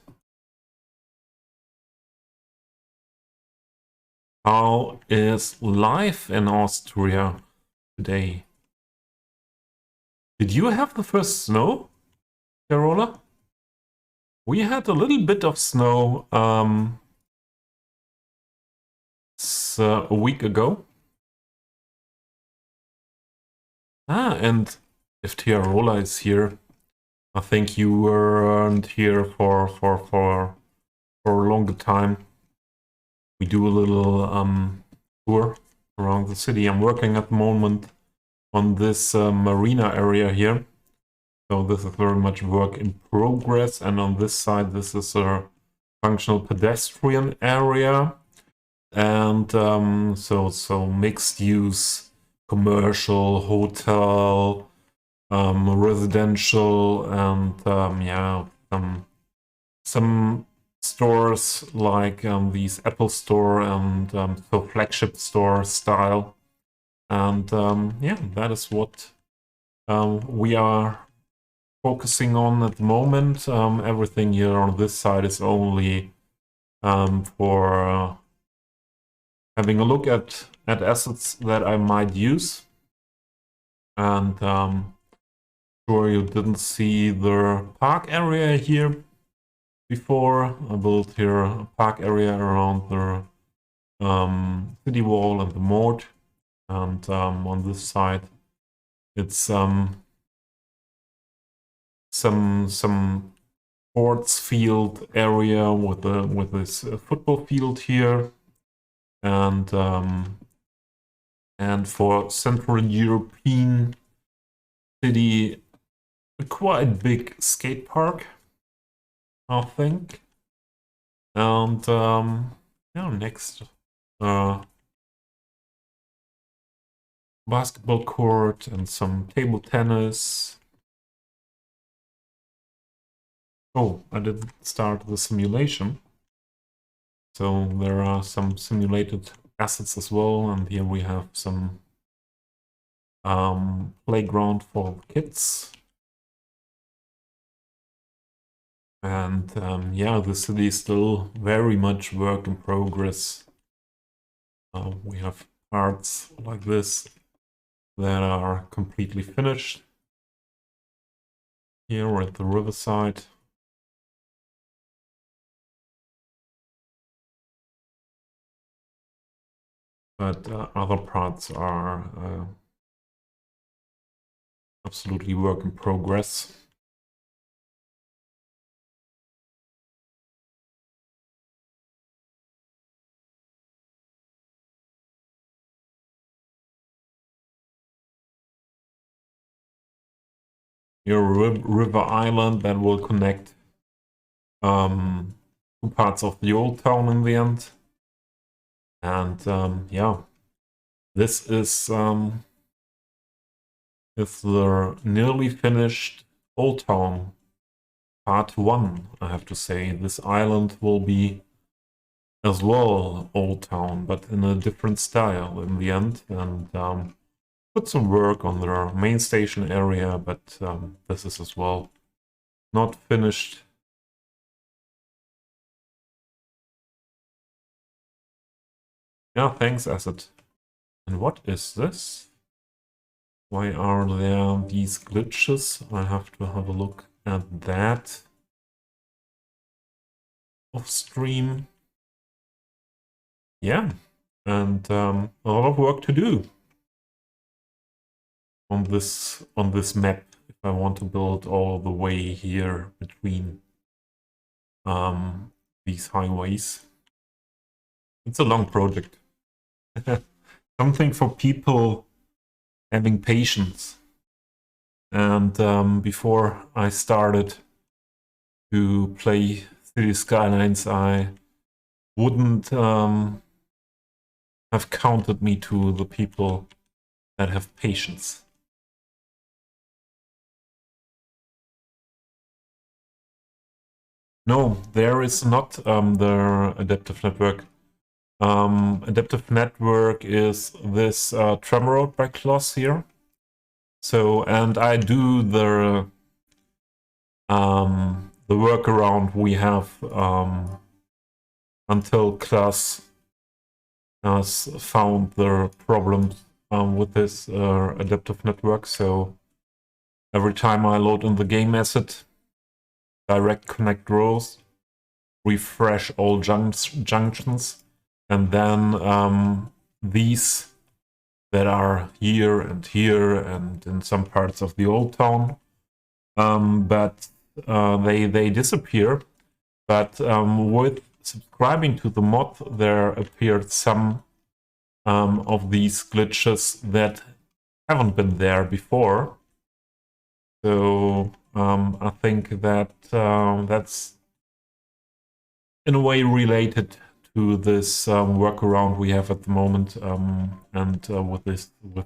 How is life in Austria today? Did you have the first snow, Carola? We had a little bit of snow a week ago. And if Tiarola is here, I think you weren't here for a longer time. We do a little tour around the city. I'm working at the moment on this marina area here. So this is very much work in progress. And on this side, this is a functional pedestrian area. And so mixed use, commercial, hotel, residential, and yeah, some stores like these Apple Store and so flagship store style. And yeah, that is what we are focusing on at the moment. Everything here on this side is only for having a look at assets that I might use. And sure you didn't see the park area here before. I built here a park area around the city wall and the moat. And on this side, it's some sports field area with this football field here, and for Central European city, a quite big skate park, I think. And yeah, next basketball court and some table tennis. Oh, I didn't start the simulation. So there are some simulated assets as well, and here we have some playground for kids. And yeah, the city is still very much work in progress. We have parts like this that are completely finished here at the riverside. But other parts are absolutely work in progress. Your river island that will connect two parts of the old town in the end. And yeah, this is the nearly finished Old Town Part 1, I have to say. This island will be as well Old Town, but in a different style in the end. And put some work on the main station area, but this is as well not finished. Yeah, thanks, Asset. And what is this? Why are there these glitches? I have to have a look at that off stream. Yeah, and a lot of work to do on this map if I want to build all the way here between these highways. It's a long project. Something for people having patience. And before I started to play Cities Skylines, I wouldn't have counted me to the people that have patience. No, there is not the adaptive network. Adaptive network is this Tremor by class here. So, and I do the workaround we have until class has found the problems with this adaptive network. So every time I load in the game asset, direct connect rows, refresh all junctions, and then these that are here and in some parts of the old town. But they disappear. But with subscribing to the mod, there appeared some of these glitches that haven't been there before. So I think that that's in a way related to this workaround we have at the moment, and with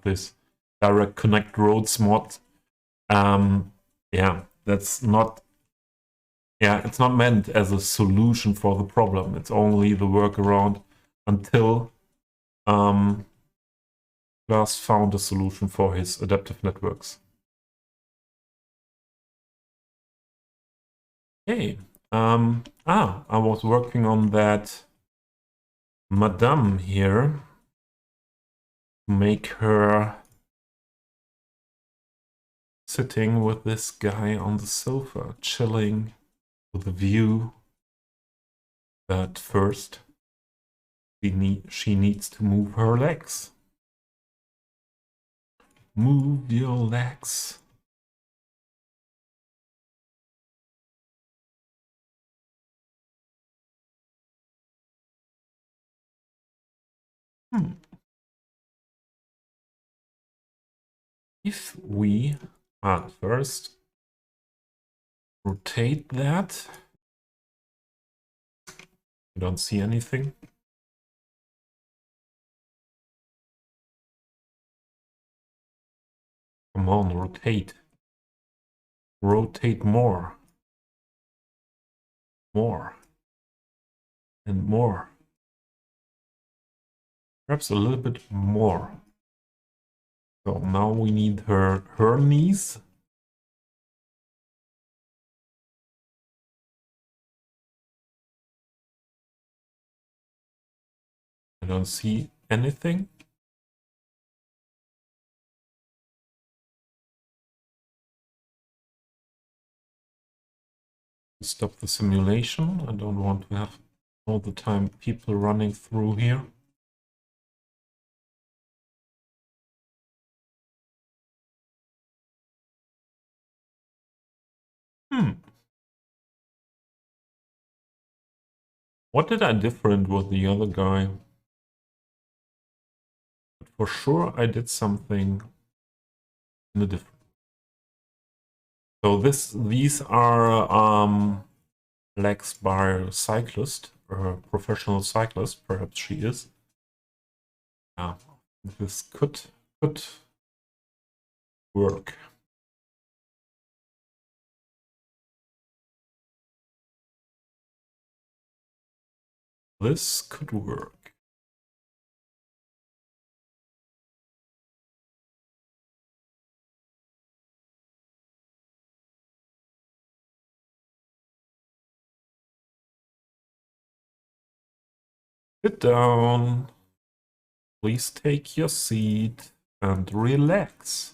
this direct connect roads mod. Yeah, that's not. Yeah, it's not meant as a solution for the problem. It's only the workaround until Lars found a solution for his adaptive networks. Hey, I was working on that Madame here to make her sitting with this guy on the sofa, chilling with a view. But first, she needs to move her legs. Move your legs. If we first rotate that, I don't see anything. Come on, rotate. Rotate more. More. And more. Perhaps a little bit more. So now we need her knees. I don't see anything. Stop the simulation. I don't want to have all the time people running through here. What did I different with the other guy? But for sure I did something in a different. So these are legs by a cyclist or a professional cyclist, perhaps she is. Yeah, this could work. This could work. Sit down. Please take your seat and relax.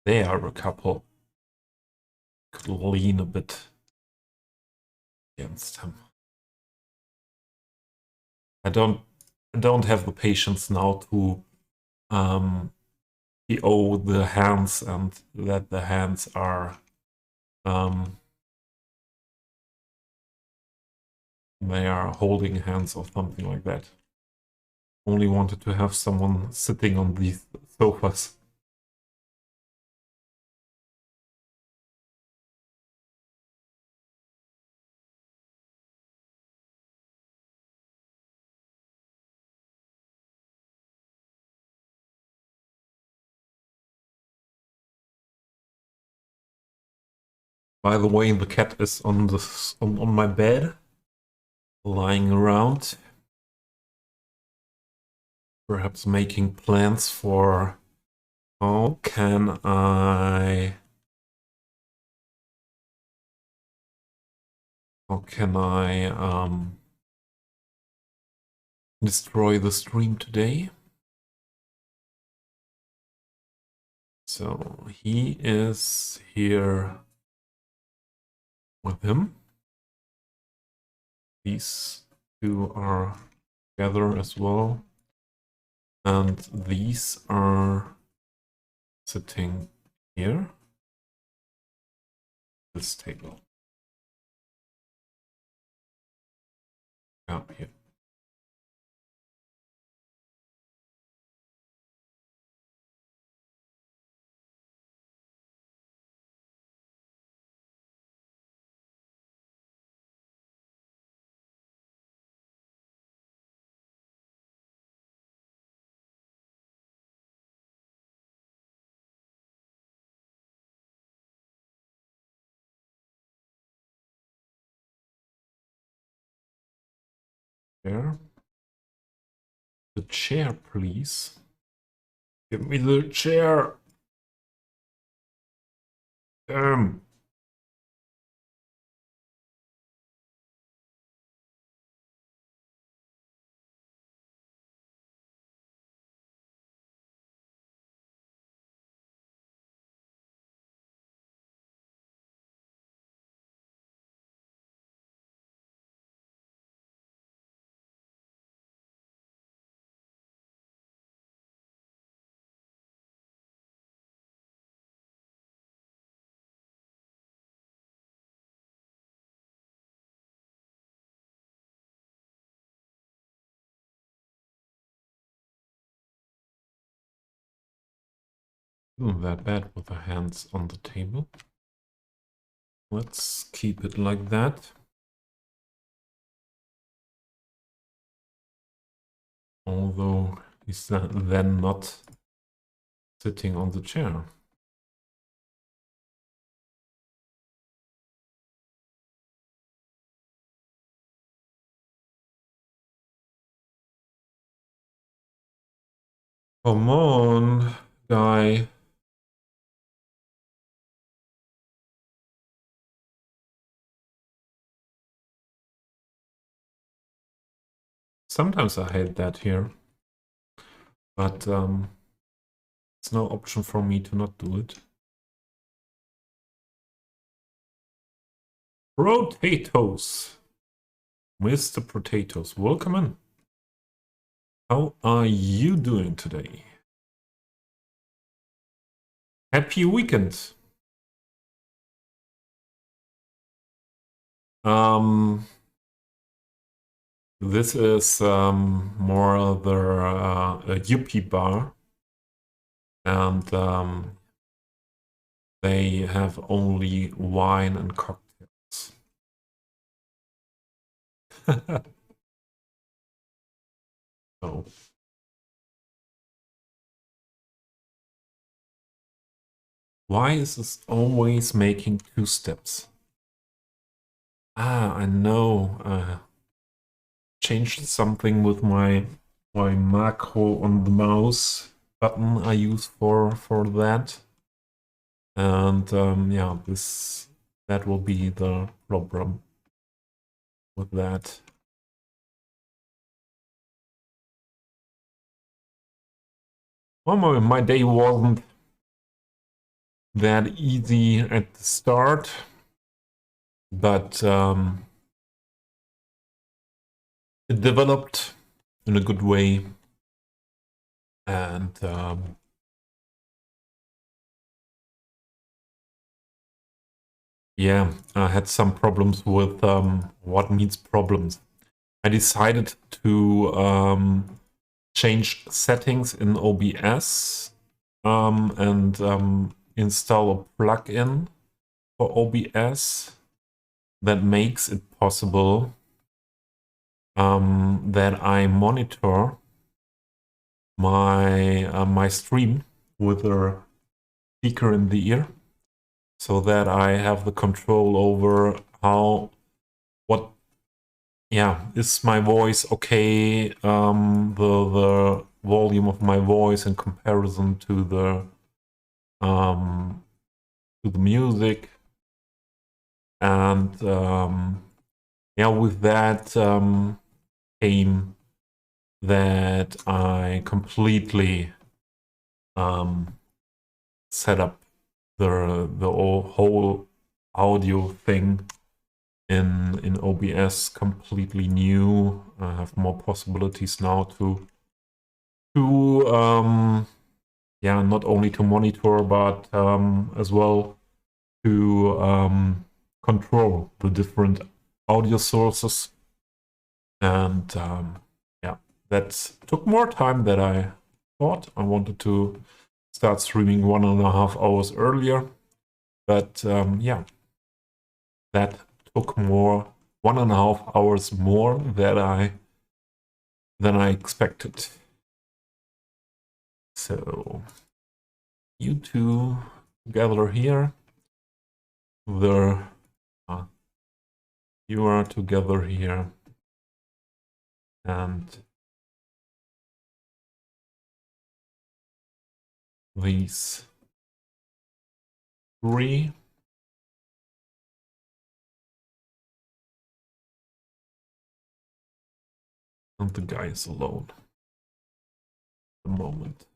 They are a couple. Could lean a bit against him. I don't have the patience now to PO the hands and that the hands are they are holding hands or something like that. Only wanted to have someone sitting on these sofas. By the way, the cat is on my bed, lying around, perhaps making plans for how can I destroy the stream today. So he is here with him. These two are together as well. And these are sitting here. This table. Up here. There. The chair, please. Give me the chair. Not that bad with the hands on the table. Let's keep it like that. Although he's then not sitting on the chair. Come on, guy. Sometimes I hate that here. But it's no option for me to not do it. Potatoes. Mr. Potatoes, welcome in. How are you doing today? Happy weekend. This is more the a Yuppie bar, and they have only wine and cocktails. So. Why is this always making 2 steps? Ah, I know. Changed something with my macro on the mouse button I use for that, and yeah, that will be the problem with that. Well, my day wasn't that easy at the start, but it developed in a good way, and yeah, I had some problems with what means problems. I decided to change settings in OBS and install a plugin for OBS that makes it possible that I monitor my stream with a speaker in the ear, so that I have the control over is my voice okay, the volume of my voice in comparison to the music, and yeah, with that came that I completely set up the whole audio thing in OBS completely new. I have more possibilities now to yeah, not only to monitor but as well to control the different audio sources. And yeah, that took more time than I thought. I wanted to start streaming 1.5 hours earlier, but yeah, that took more 1.5 hours more than I expected. So you two together here, you are together here, and these three. And the guy is alone at the moment.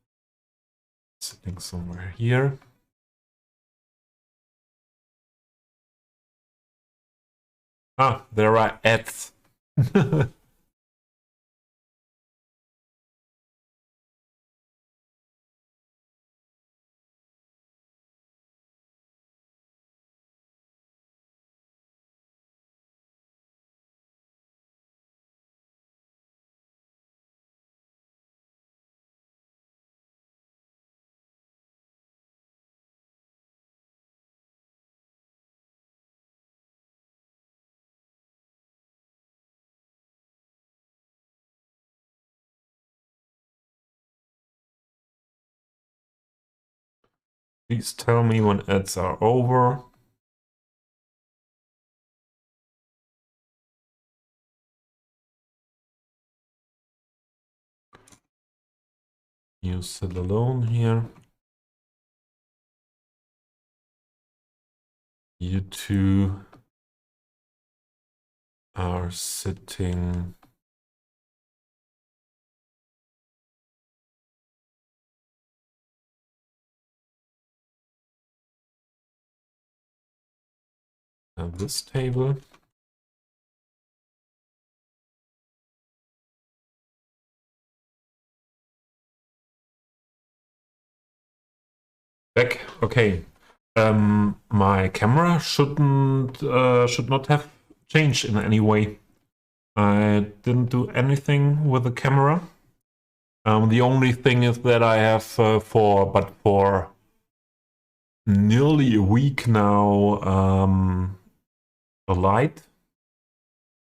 Sitting somewhere here. Ah, there are ads. Please tell me when ads are over. You sit alone here. You two are sitting at this table. Back. Okay. My camera should not have changed in any way. I didn't do anything with the camera. The only thing is that I have for nearly a week now a light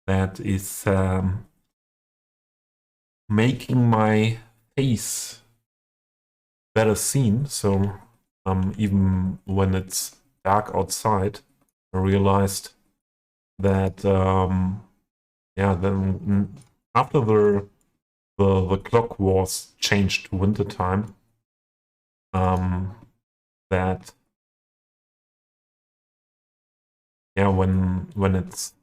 that is making my face better seen. So even when it's dark outside, I realized that yeah, then after the clock was changed to winter time, that yeah, when it's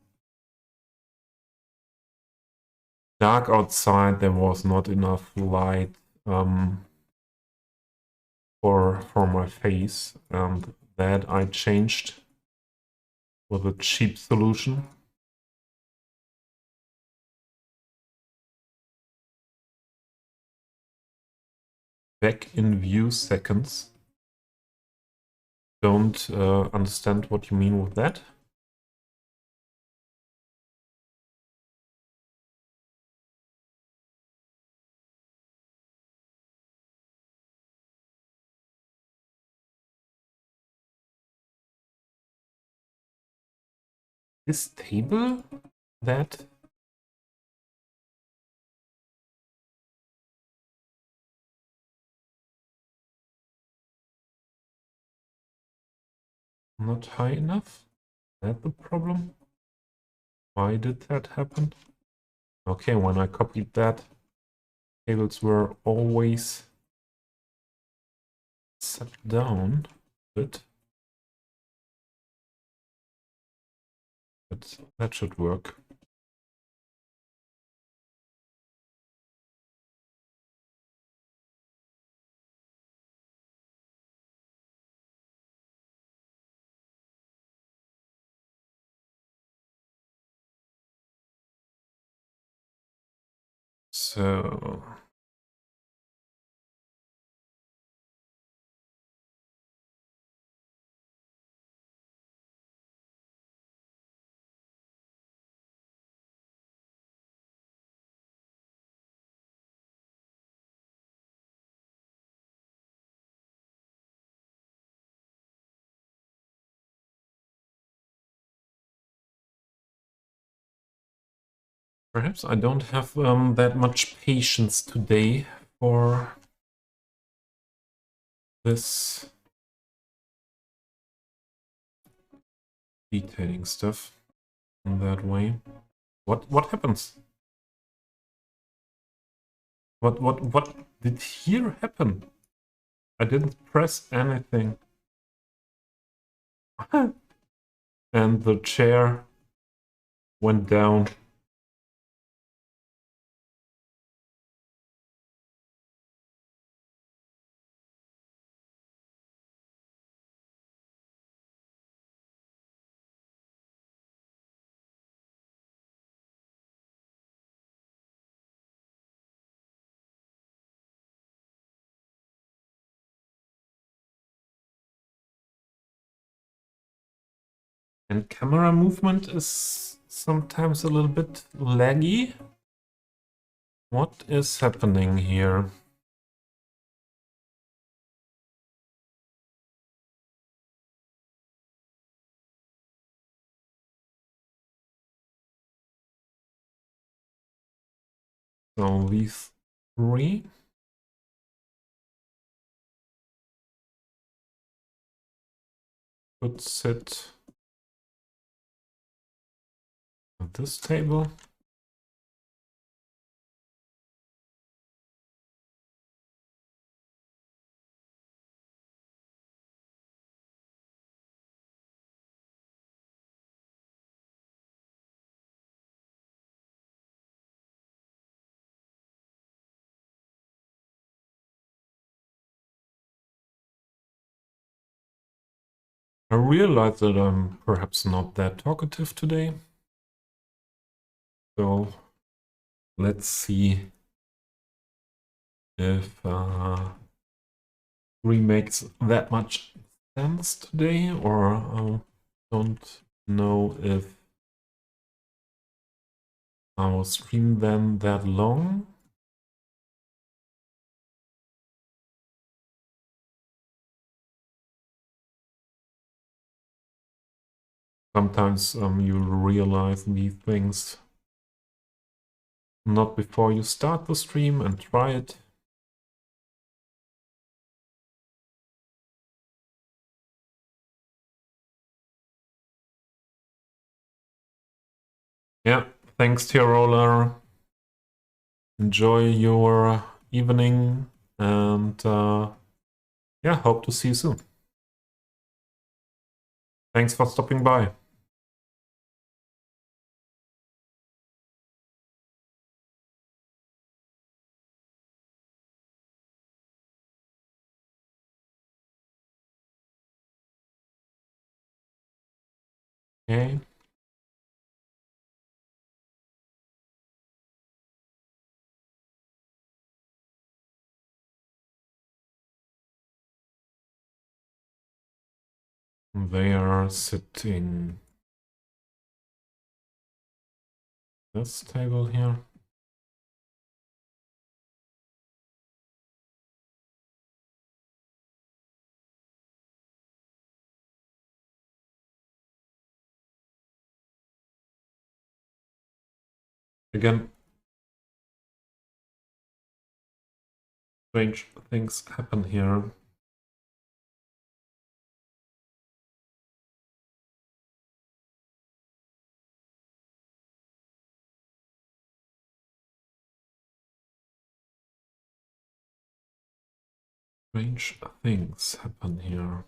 dark outside, there was not enough light for my face, and that I changed with a cheap solution. Back in view seconds. Don't understand what you mean with that. This table that not high enough? Is that the problem? Why did that happen? Okay, when I copied that, tables were always set down. But that should work. So perhaps I don't have that much patience today for this detailing stuff in that way. What happens? What did here happen? I didn't press anything. And the chair went down. And camera movement is sometimes a little bit laggy. What is happening here? So these three. Could sit at this table. I realize that I'm perhaps not that talkative today. So let's see if makes that much sense today, or I don't know if I'll stream them that long. Sometimes you realize these things not before you start the stream and try it. Yeah, thanks, Tier Roller. Enjoy your evening, and yeah, hope to see you soon. Thanks for stopping by. Okay. They are sitting this table here. Again, strange things happen here. Strange things happen here.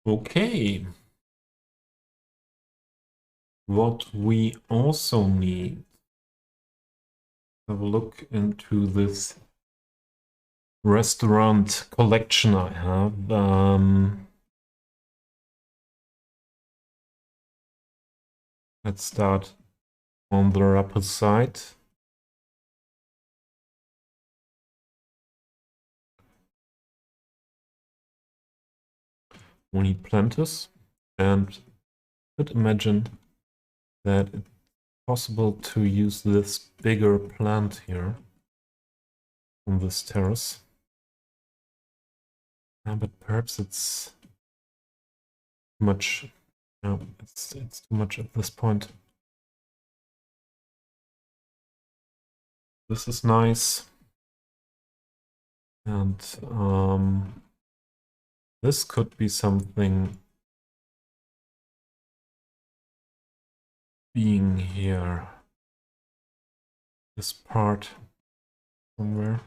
Okay. What we also need, have a look into this restaurant collection I have. Let's start on the upper side. We need planters, and could imagine that it's possible to use this bigger plant here on this terrace. But perhaps it's too much. No, it's too much at this point. This is nice. And this could be something being here. This part somewhere.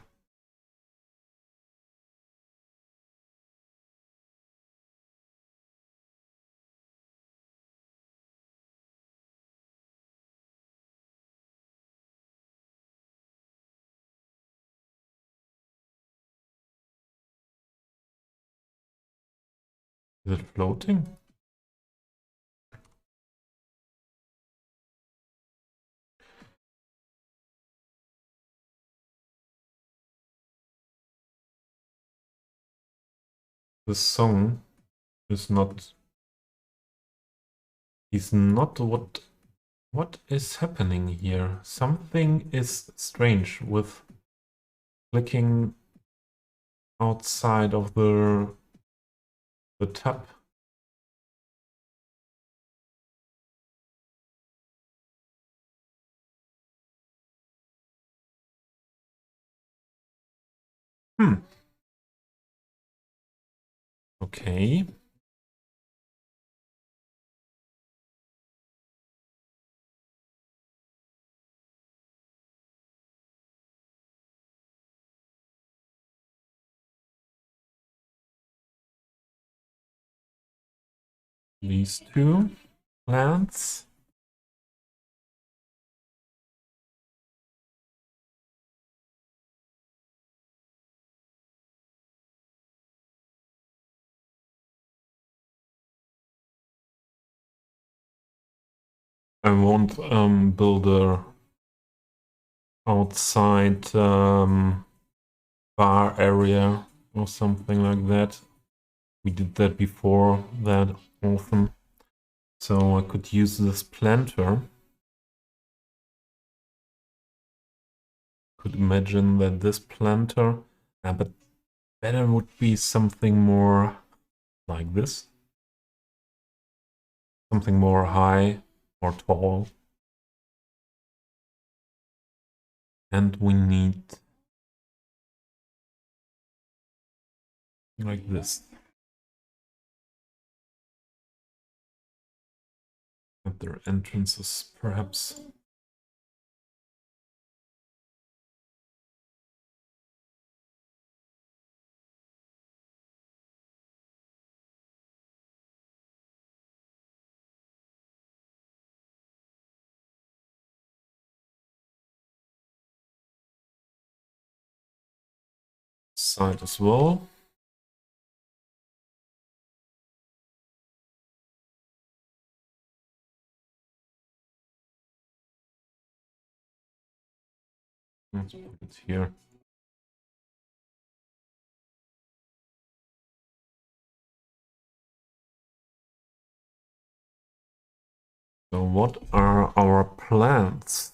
Is it floating? This song is not. He's not what is happening here? Something is strange with clicking outside of the tab. Okay. These two plants. I won't build a outside bar area or something like that. We did that before that often. So I could use this planter. Could imagine that this planter, but better would be something more like this. Something more high or tall. And we need like this. At their entrances, perhaps. Side as well. Let's put it here. So what are our plants?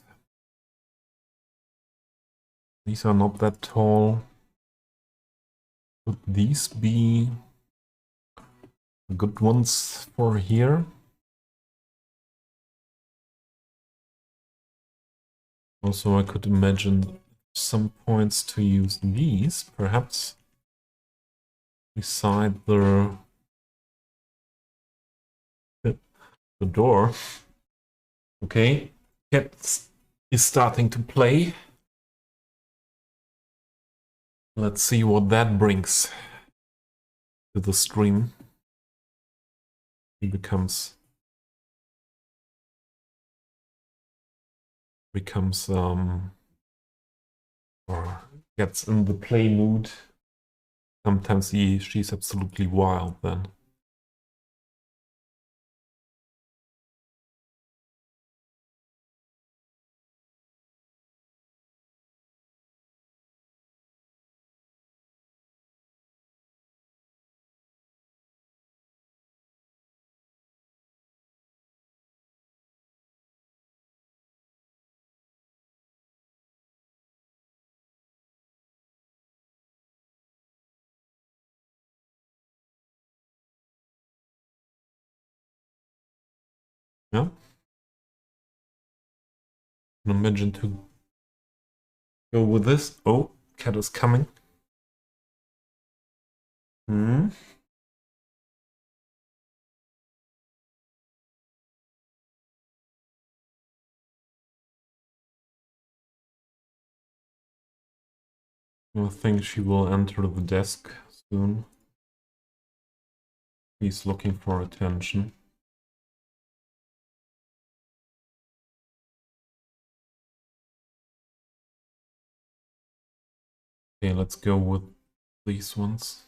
These are not that tall. Could these be good ones for here? Also, I could imagine some points to use these, perhaps beside the door. Okay, cat is starting to play. Let's see what that brings to the stream. She becomes or gets in the play mood. Sometimes she's absolutely wild then. Yeah. Imagine to go with this. Oh, cat is coming. Hmm. I think she will enter the desk soon. He's looking for attention. Okay, let's go with these ones.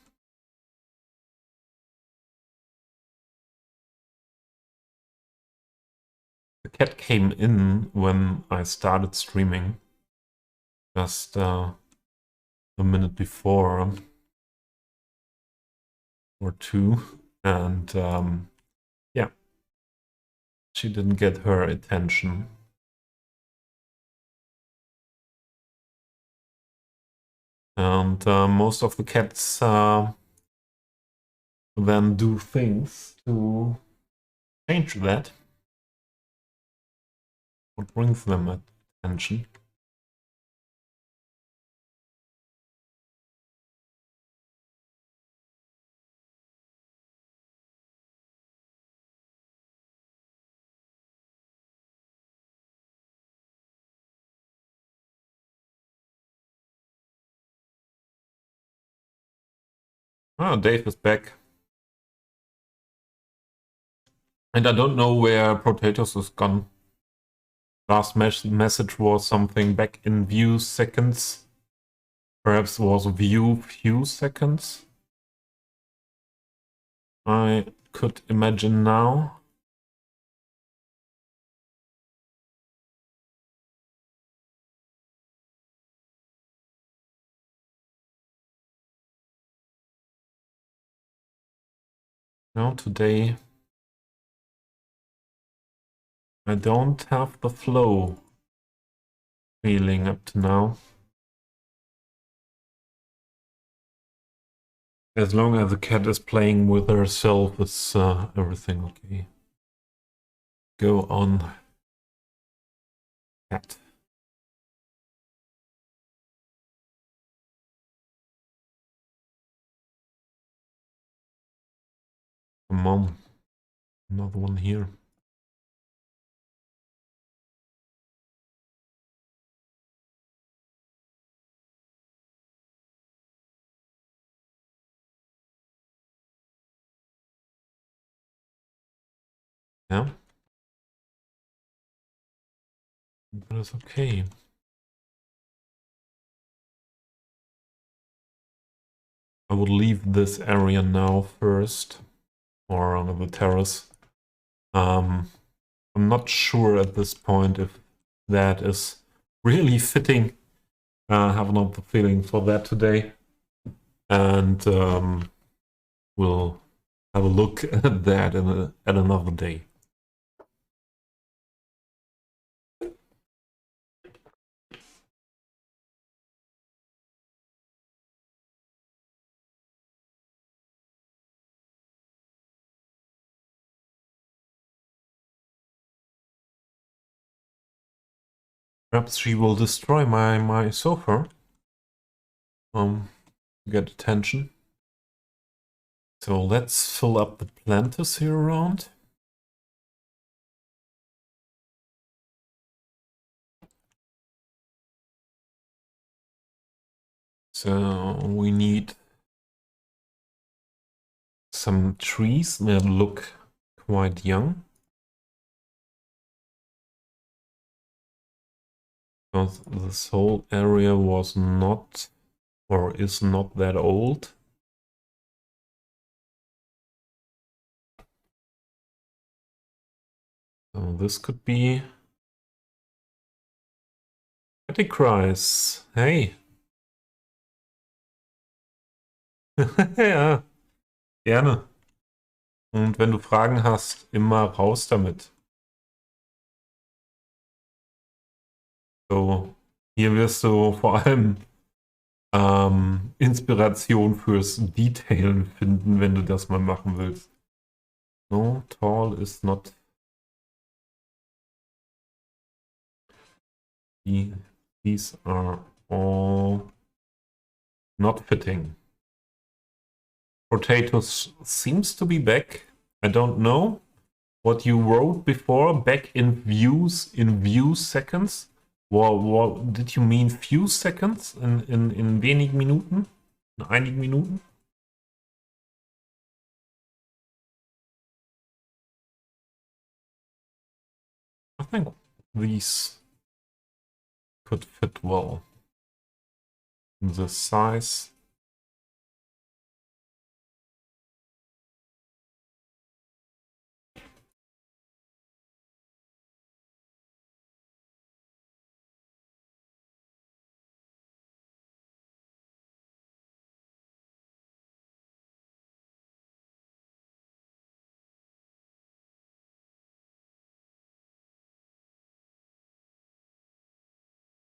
The cat came in when I started streaming, just a minute before or two, and yeah, she didn't get her attention. And most of the cats then do things to change that. What brings them attention? Oh, Dave is back. And I don't know where Potatoes is gone. Last message was something back in view seconds. Perhaps was view few seconds. I could imagine now. No, today I don't have the flow feeling up to now. As long as the cat is playing with herself, is everything okay. Go on, cat. Come on, another one here. Yeah, that is okay. I would leave this area now first, or on the terrace. I'm not sure at this point if that is really fitting. I have not the feeling for that today. And we'll have a look at that at another day. Perhaps she will destroy my sofa. Get attention. So let's fill up the planters here around. So we need some trees that look quite young. Because this whole area was not, or is not that old. So this could be Antichrist. Hey. Ja, gerne. Und wenn du Fragen hast, immer raus damit. So, hier wirst du vor allem Inspiration fürs Detailen finden, wenn du das mal machen willst. No, tall is not. These are all not fitting. Potatoes seems to be back. I don't know what you wrote before. Back in view seconds. What did you mean? Few seconds? In wenigen Minuten? In einigen Minuten? I think these could fit well. The size.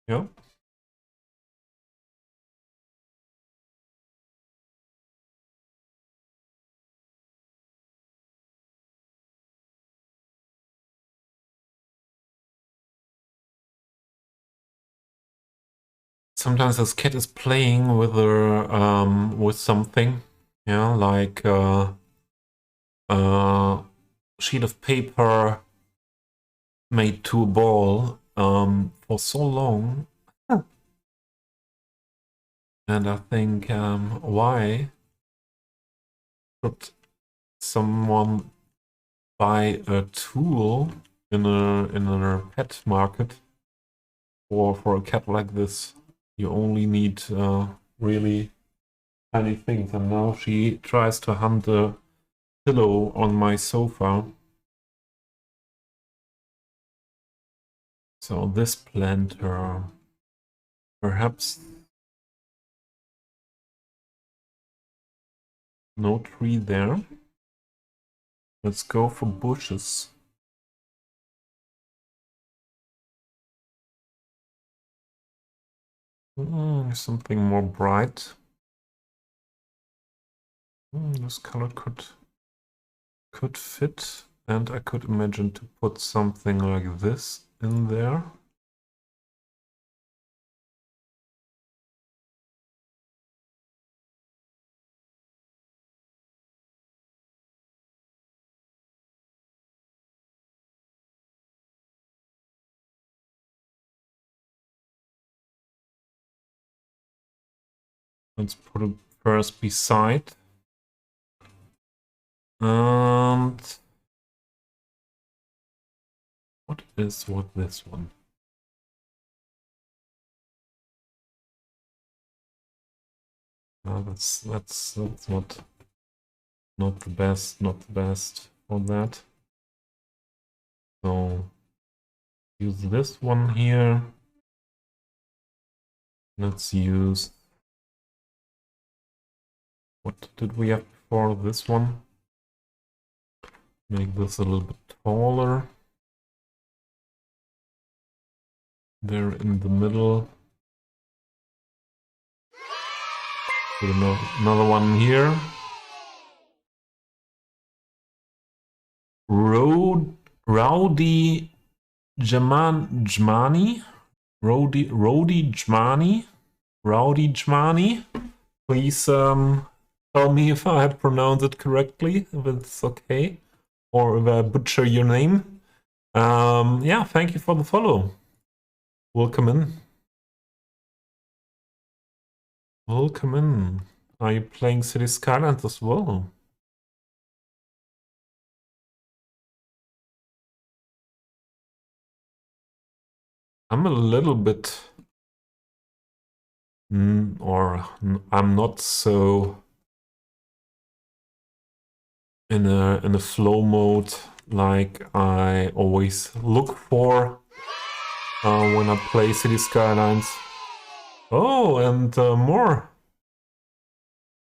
Yeah. Sometimes this cat is playing with her with something. Yeah, like sheet of paper made to a ball for so long. And I think why should someone buy a tool in a pet market for a cat like this? You only need really tiny things. And now she tries to hunt a pillow on my sofa. So this planter, perhaps no tree there. Let's go for bushes. Something more bright. This color could fit, and I could imagine to put something like this in there. Let's put it first beside. And what is with this one? That's not the best for that. So use this one here. Let's use, what did we have before? This one. Make this a little bit taller. There in the middle. Put another one here. Rowdy Jmani. Rowdy Jmani. Please tell me if I pronounced it correctly, if it's okay, or if I butcher your name. Yeah, thank you for the follow. Welcome in. Welcome in. Are you playing Cities Skylines as well? I'm a little bit, I'm not so in a flow mode like I always look for when I play Cities Skylines. Oh, and more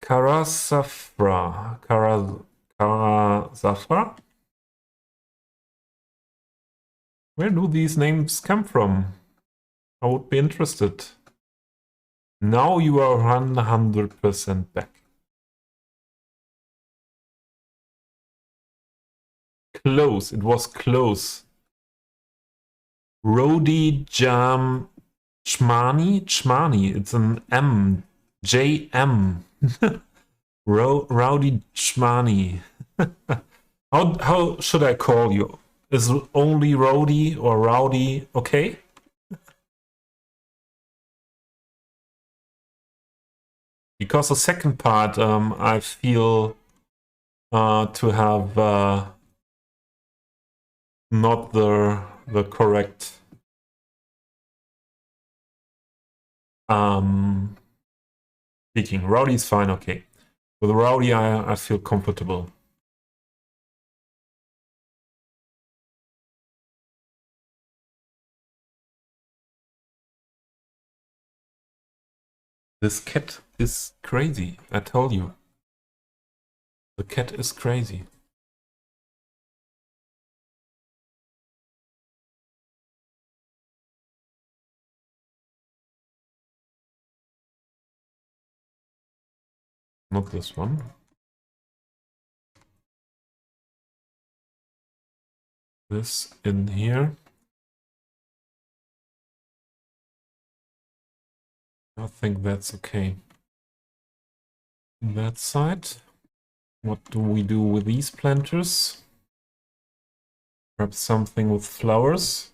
Karasafra. Karasafra? Where do these names come from? I would be interested. Now you are 100% back. Close. It was close. Rodi Jam Chmani. It's an M. JM. Rowdy Chmani. How should I call you? Is only Rowdy or Rowdy okay? Because the second part, I feel to have not the correct speaking. Rowdy is fine, okay. With Rowdy, I feel comfortable. This cat is crazy, I told you. The cat is crazy. Not this one. This in here. I think that's okay. That side. What do we do with these planters? Perhaps something with flowers.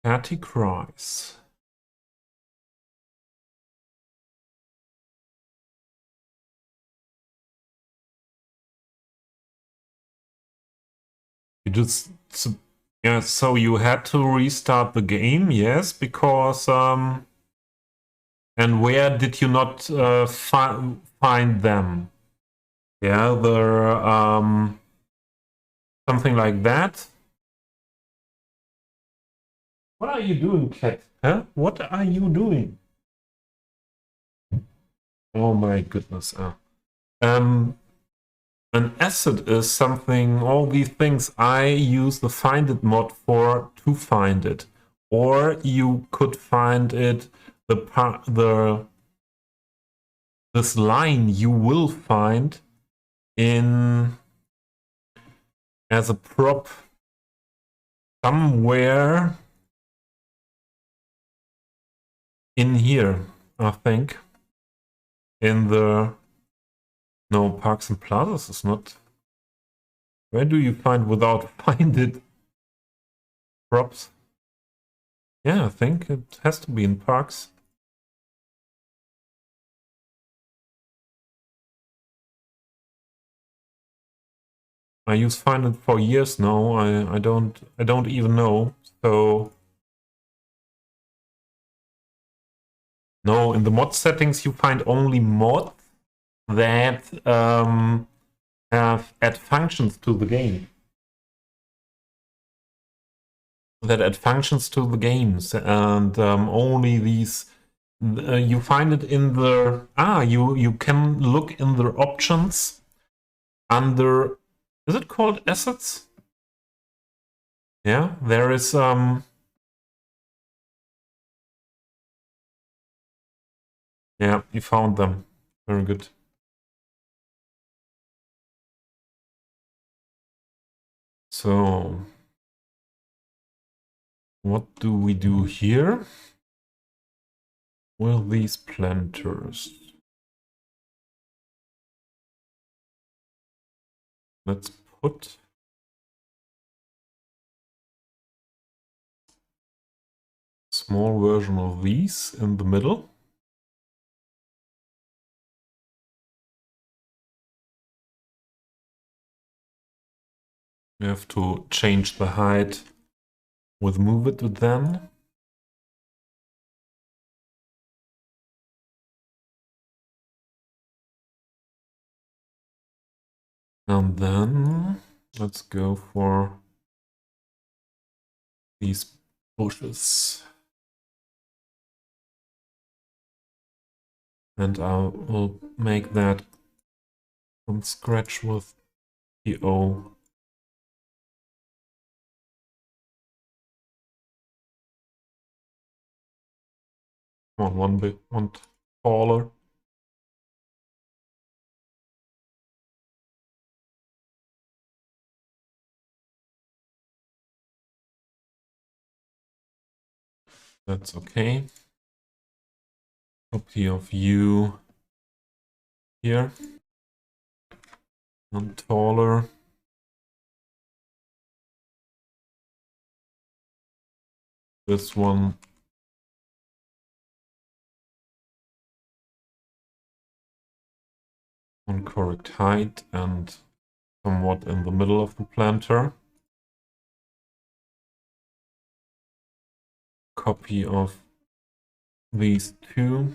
Patty cries. You just, yeah, so you had to restart the game, yes, because and where did you not find them? Yeah, they're something like that. What are you doing, cat? Huh? What are you doing? Oh my goodness. An asset is something, all these things I use the find it mod for to find it. Or you could find it, this line you will find in as a prop somewhere in here, I think. In the no, Parks and Plazas is not. Where do you find without find it props? Yeah, I think it has to be in Parks. I use find it for years now. I don't even know. So no, in the mod settings you find only mods that have add functions to the game. That add functions to the games, and only these. You find it in the you can look in the options under. Is it called assets? Yeah, there is yeah, you found them. Very good. So what do we do here? Well, these planters. Let's put a small version of these in the middle. We have to change the height with move it then. And then let's go for these bushes. And I will make that from scratch with PO. Come on, one bit, one taller. That's okay. Copy of you here. And taller. This one. On correct height and somewhat in the middle of the planter. Copy of these two.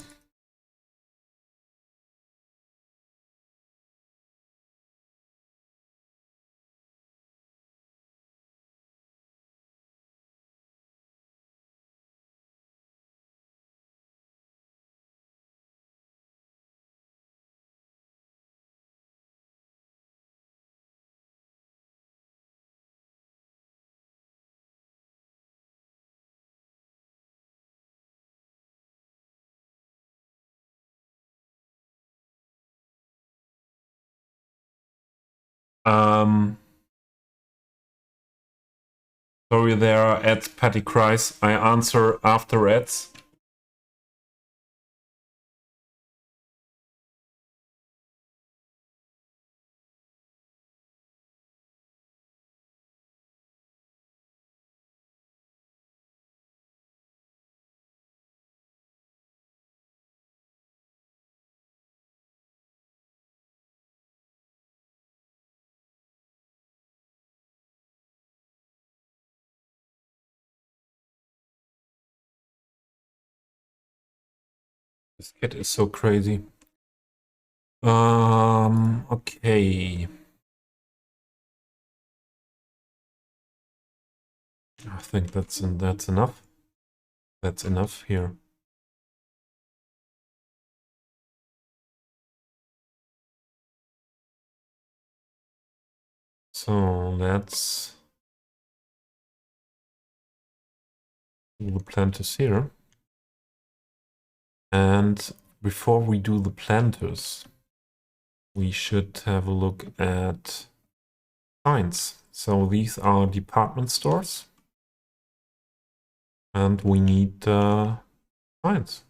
Sorry, there are ads, Patty cries. I answer after ads. This kid is so crazy. Okay. I think that's enough. That's enough here. So let's do the planters here. And before we do the planters, we should have a look at signs. So these are department stores. And we need signs.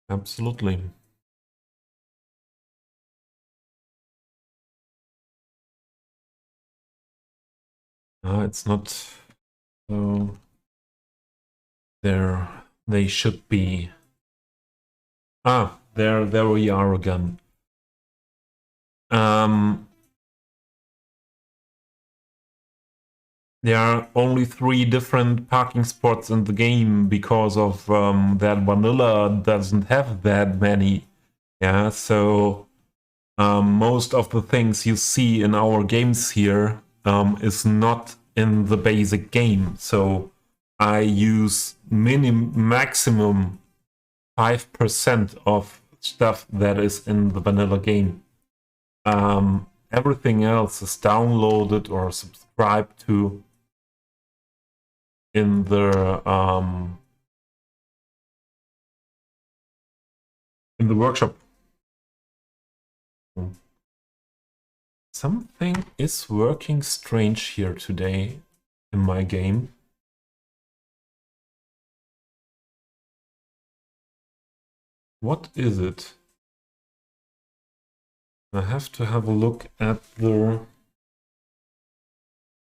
Absolutely. It's not so there. They should be. There we are again. There are only 3 different parking spots in the game because of that vanilla doesn't have that many. Yeah, so most of the things you see in our games here is not in the basic game. So I use maximum 5% of stuff that is in the vanilla game. Everything else is downloaded or subscribed to in the workshop. Something is working strange here today in my game. What is it? I have to have a look at the...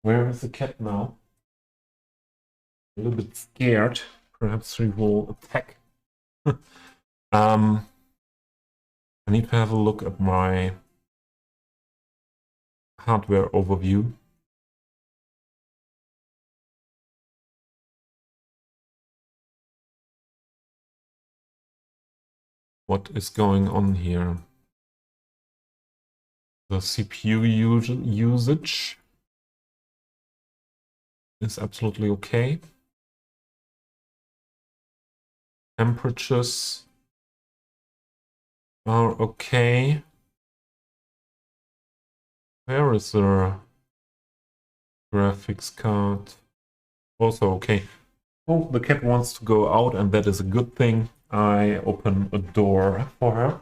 Where is the cat now? A little bit scared. Perhaps he will attack. I need to have a look at my hardware overview. What is going on here? The CPU usage is absolutely okay. Temperatures are okay. Where is the graphics card? Also okay. Oh, the cat wants to go out, and that is a good thing. I open a door for her.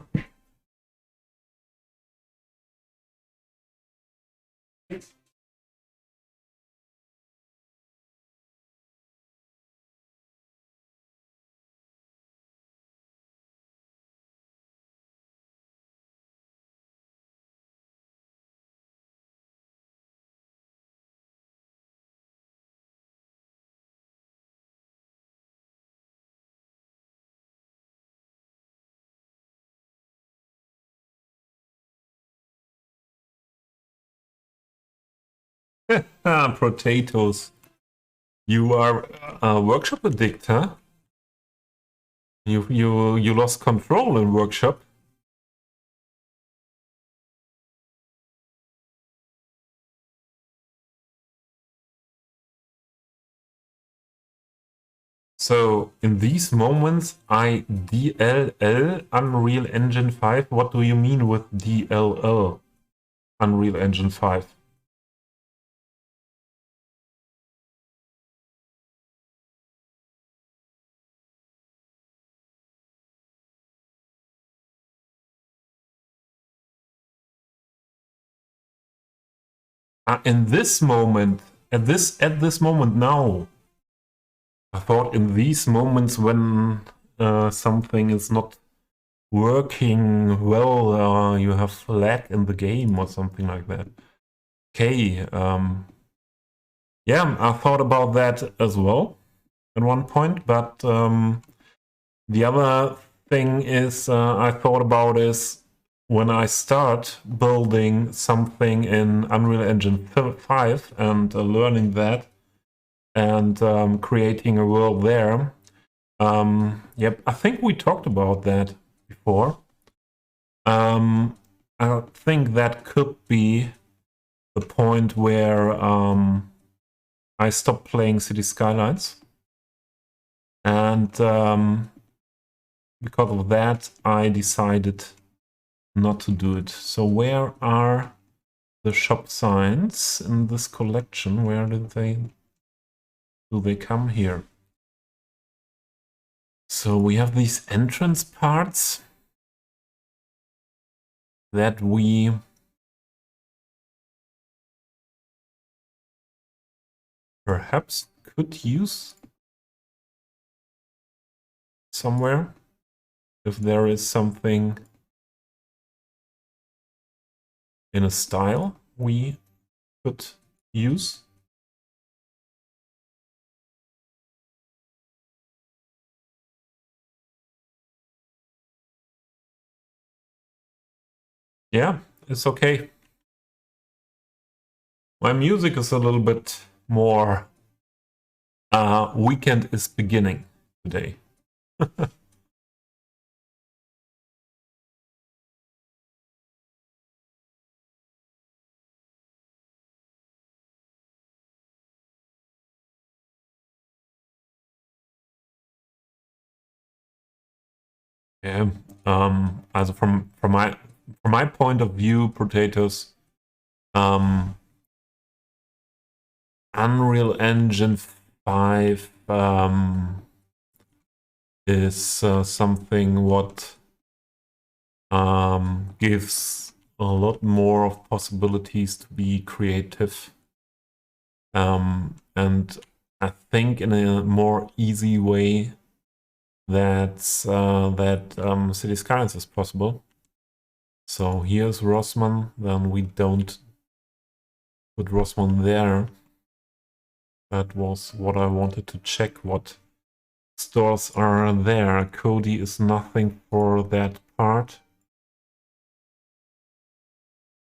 Ah, potatoes. You are a workshop addict, huh? You lost control in workshop. So in these moments, I DLL Unreal Engine 5. What do you mean with DLL Unreal Engine 5? In this moment, at this moment now, I thought in these moments when something is not working well, you have lag in the game or something like that. Okay, yeah, I thought about that as well at one point, but the other thing is I thought about is when I start building something in Unreal Engine 5 and learning that and creating a world there. Yep, I think we talked about that before. I think that could be the point where I stopped playing Cities Skylines. And because of that, I decided not to do it. So where are the shop signs in this collection? Where do they come here? So we have these entrance parts that we perhaps could use somewhere if there is something in a style we could use. Yeah, it's okay. My music is a little bit more weekend is beginning today. Yeah, also from my point of view, potatoes, Unreal Engine 5 is something what gives a lot more of possibilities to be creative, and I think in a more easy way that Cities Skylines is possible. So here's Rossmann, then we don't put Rossmann there. That was what I wanted to check, what stores are there. Cody is nothing for that part.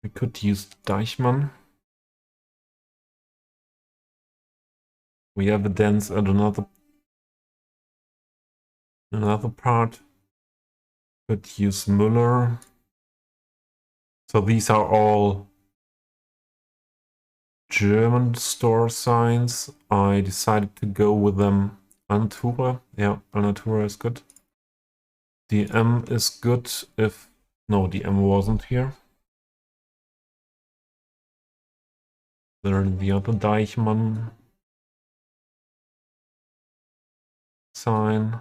We could use Deichmann. We have a dance at another part. Could use Müller. So these are all German store signs. I decided to go with them. Alnatura. Yeah, Alnatura is good. DM is good if... No, DM wasn't here. There's the other Deichmann sign.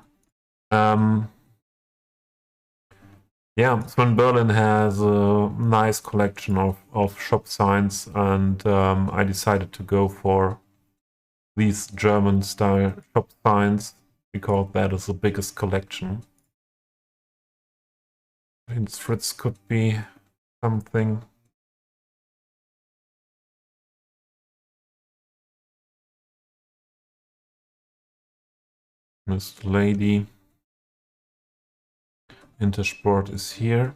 Yeah, Sven Berlin has a nice collection of shop signs, and I decided to go for these German style shop signs because that is the biggest collection. And Fritz could be something. This lady. Intersport is here.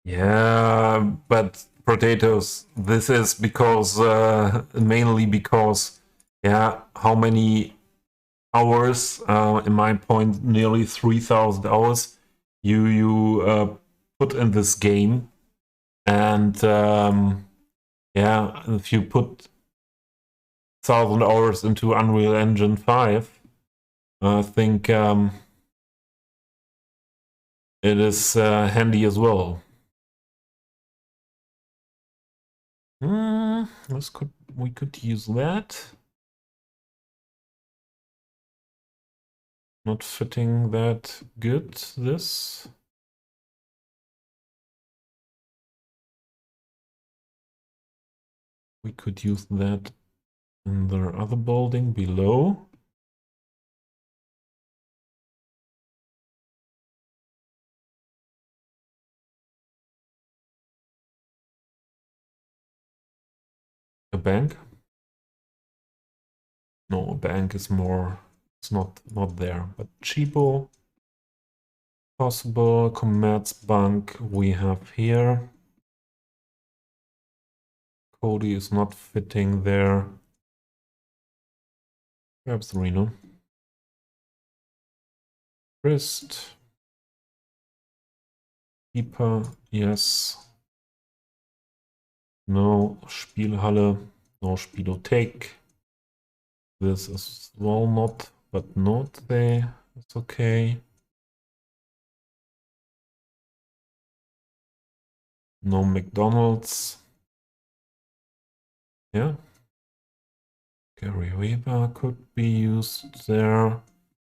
Yeah, but potatoes. This is because mainly because, yeah, how many hours? In my point, nearly 3,000 hours. You put in this game, and yeah, if you put 1,000 hours into Unreal Engine 5, I think it is handy as well. We could use that. Not fitting that good, this. We could use that in the other building below. A bank? No, a bank is more... It's not there. But cheapo. Possible. Commerzbank we have here. Cody is not fitting there. Perhaps Reno. Wrist. Keeper, yes. No Spielhalle. No Spielothek. This is well not, but not there. It's okay. No McDonald's. Yeah. Gary Weber could be used there.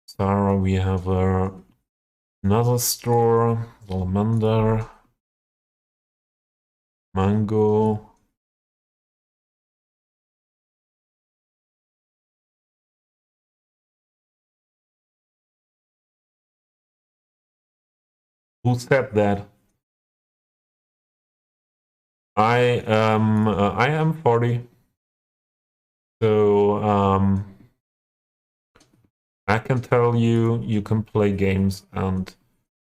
Sarah, we have another store. Salamander. Mango. Who said that? I am 40. So I can tell you, you can play games, and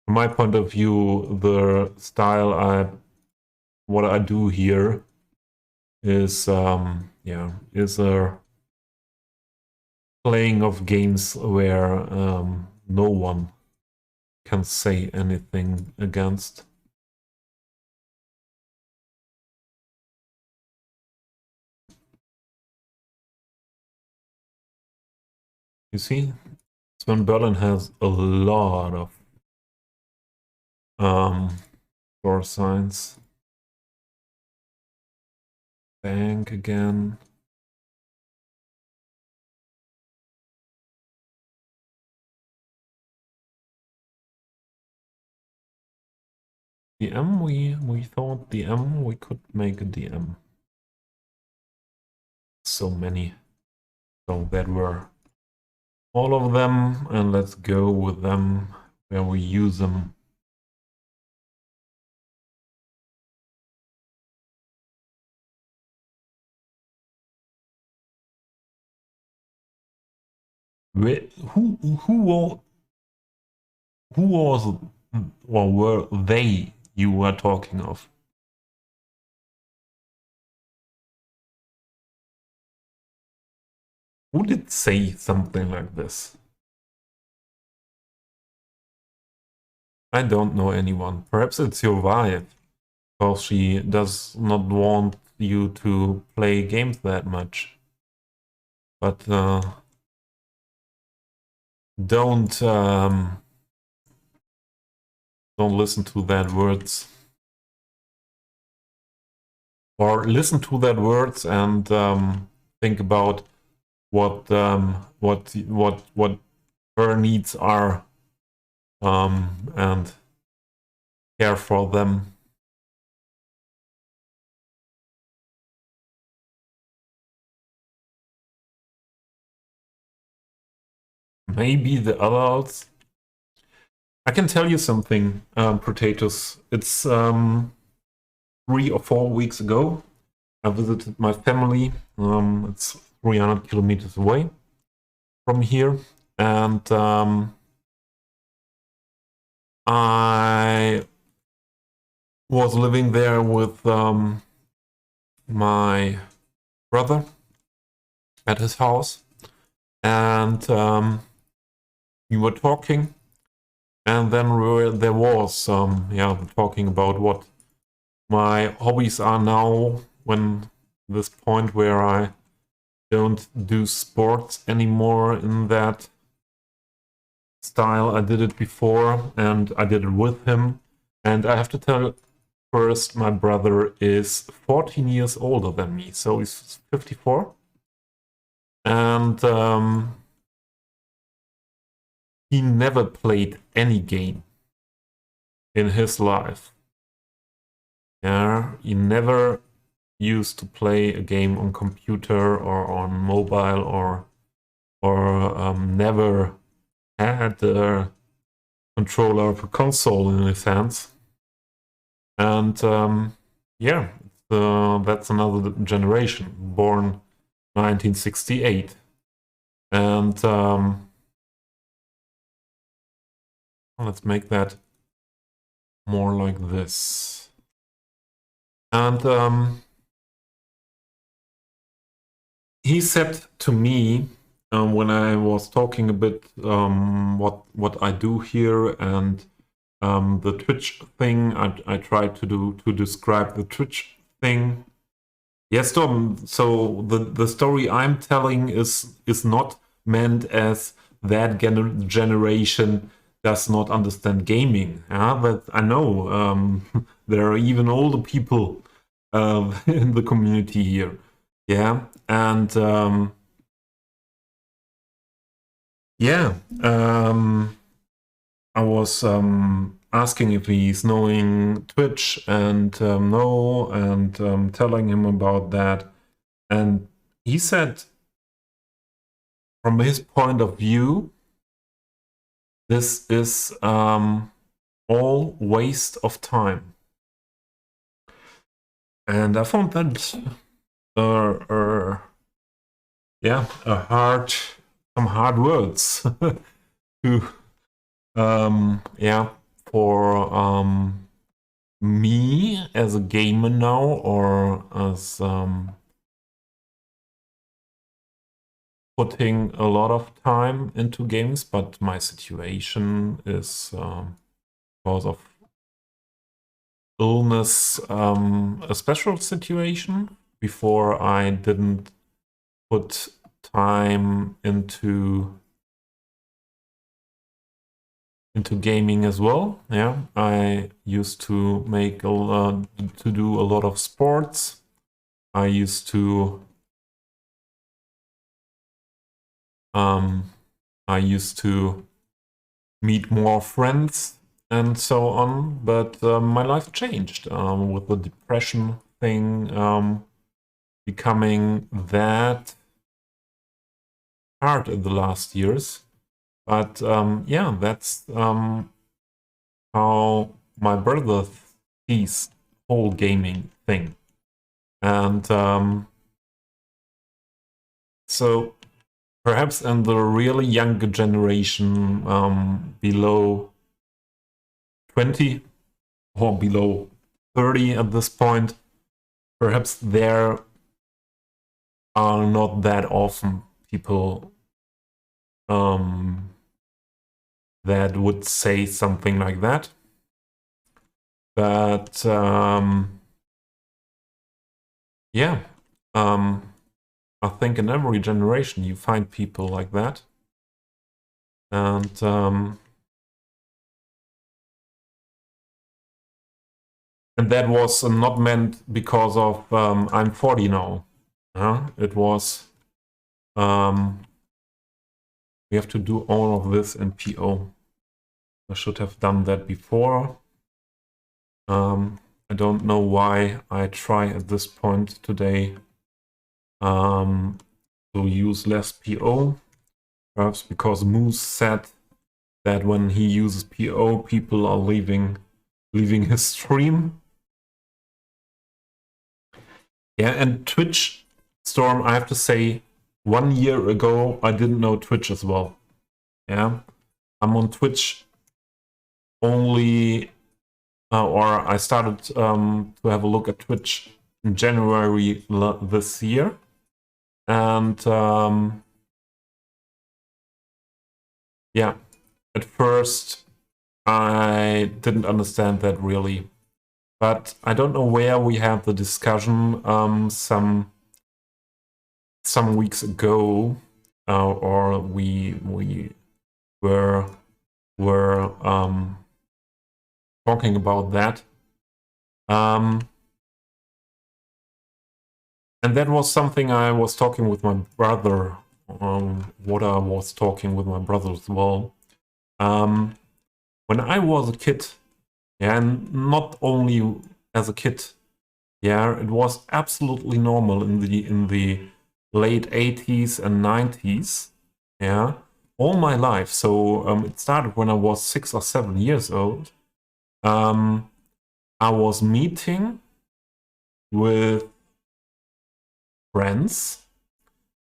from my point of view, the style what I do here is yeah, is a playing of games where no one can say anything against. You see, Sven Berlin has a lot of store signs. Bank again. DM, we thought DM, we could make a DM. So many. So that were all of them, and let's go with them where we use them. Who was or were they you were talking of? Who did say something like this? I don't know anyone. Perhaps it's your wife, because she does not want you to play games that much. But don't listen to that words. Or listen to that words and think about what her needs are, and care for them. Maybe the adults. I can tell you something, potatoes. It's 3 or 4 weeks ago. I visited my family. It's 300 kilometers away from here, and I was living there with my brother at his house, and we were talking, and then there was talking about what my hobbies are now, when this point where I don't do sports anymore in that style. I did it before, and I did it with him. And I have to tell first, my brother is 14 years older than me, so he's 54. And he never played any game in his life. Yeah, he never used to play a game on computer or on mobile, or never had a controller of a console in his hands. And that's another generation, born 1968. And let's make that more like this. And he said to me, when I was talking a bit what I do here, and the Twitch thing, I tried to describe the Twitch thing. Yes, Tom. So the story I'm telling is not meant as that generation does not understand gaming. Yeah, but I know there are even older people in the community here. Yeah, and I was asking if he's knowing Twitch, and no, and telling him about that. And he said, from his point of view, this is all waste of time. And I found that some hard words to for me as a gamer now, or as putting a lot of time into games, but my situation is because of illness a special situation. Before, I didn't put time into gaming as well. Yeah, I used to do a lot of sports. I used to meet more friends and so on, but my life changed with the depression thing becoming that hard in the last years. But that's how my brother sees whole gaming thing. And so perhaps in the really younger generation, below 20 or below 30 at this point, perhaps there are not that often people that would say something like that. But yeah, I think in every generation you find people like that. And that was not meant because of I'm 40 now. It was we have to do all of this in PO. I should have done that before. I don't know why I try at this point today to use less PO. Perhaps because Moose said that when he uses PO, people are leaving his stream. Yeah, and Twitch, Storm, I have to say, 1 year ago, I didn't know Twitch as well. Yeah, I'm on Twitch only, or I started to have a look at Twitch in January this year. And yeah, at first I didn't understand that really. But I don't know where we had the discussion some weeks ago, or we were talking about that, and that was something I was talking with my brother. What I was talking with my brother as well. When I was a kid. Yeah, and not only as a kid. Yeah, it was absolutely normal in the late 80s and 90s. Yeah, all my life. So it started when I was 6 or 7 years old. I was meeting with friends,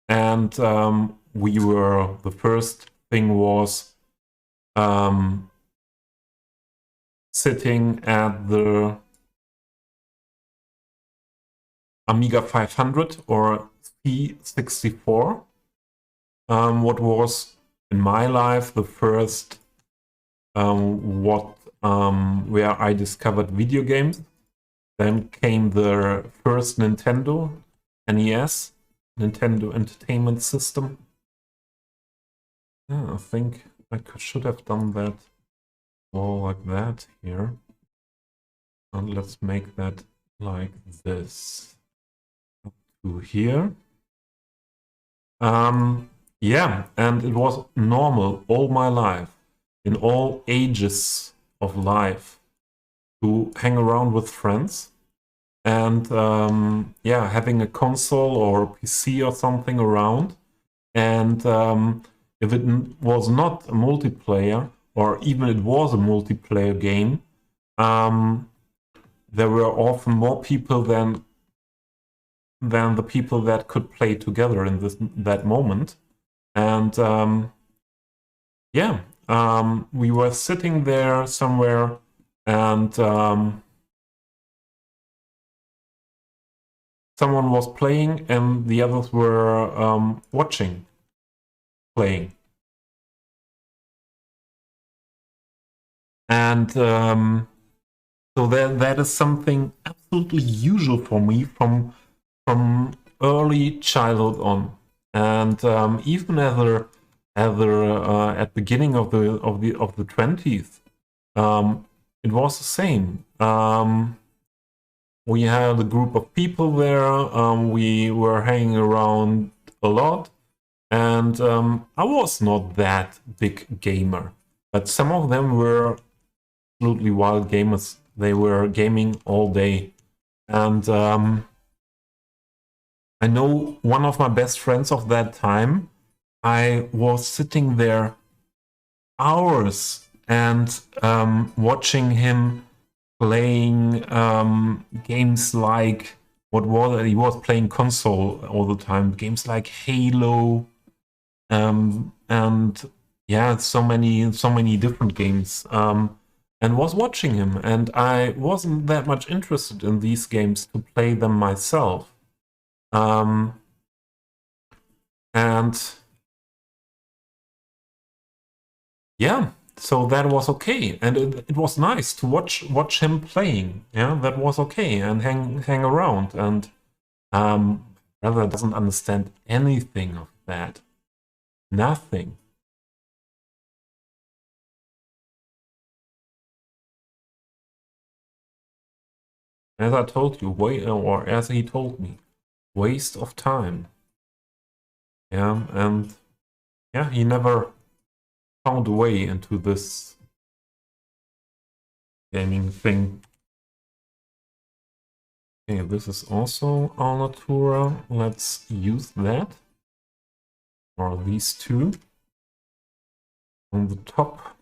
and the first thing was sitting at the Amiga 500 or C64, what was in my life the first where I discovered video games. Then came the first Nintendo NES, Nintendo Entertainment System. Yeah, I think I should have done that all like that here. And let's make that like this. Up to here. Yeah, and it was normal all my life, in all ages of life, to hang around with friends and yeah, having a console or a PC or something around. And if it was not a multiplayer, or even it was a multiplayer game, there were often more people than the people that could play together in that moment. And yeah, we were sitting there somewhere, and someone was playing and the others were watching playing. And so that is something absolutely usual for me from early childhood on. And even at beginning of the 20s, it was the same. We had a group of people there. We were hanging around a lot, and I was not that big gamer, but some of them were absolutely wild gamers. They were gaming all day, and I know one of my best friends of that time. I was sitting there hours and watching him playing games like, what was it? He was playing console all the time. Games like Halo and yeah, so many different games. And was watching him, and I wasn't that much interested in these games to play them myself. And yeah, so that was okay, and it was nice to watch him playing. Yeah, that was okay, and hang around. And brother doesn't understand anything of that, nothing. As I told you, or as he told me, waste of time. Yeah, and yeah, he never found a way into this gaming thing. Okay, this is also Alnatura. Let's use that. Or these two. On the top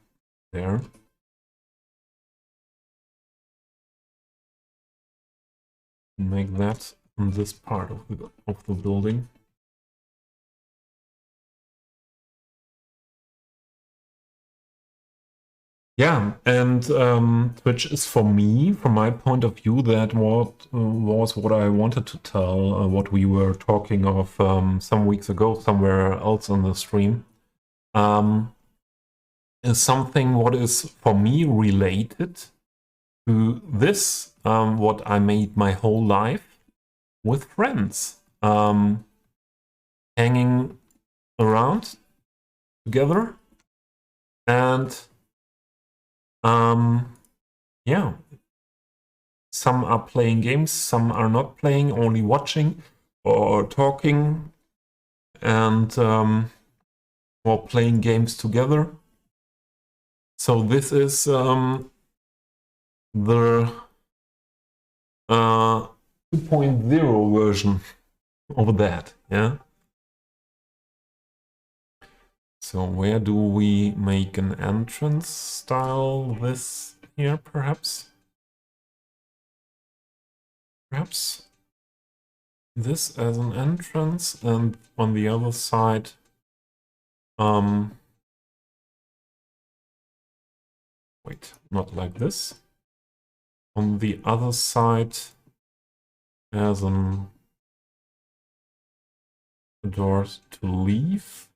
there. Make that on this part of the building. Yeah, and Twitch is for me, from my point of view, that was what I wanted to tell, what we were talking of some weeks ago, somewhere else on the stream. Is something what is for me related to this, what I made my whole life with friends, hanging around together, and yeah, some are playing games, some are not playing, only watching or talking, and or playing games together. So this is the 2.0 version of that, yeah. So where do we make an entrance style? This here, perhaps? Perhaps this as an entrance, and on the other side, wait, not like this. On the other side, as a door to leave.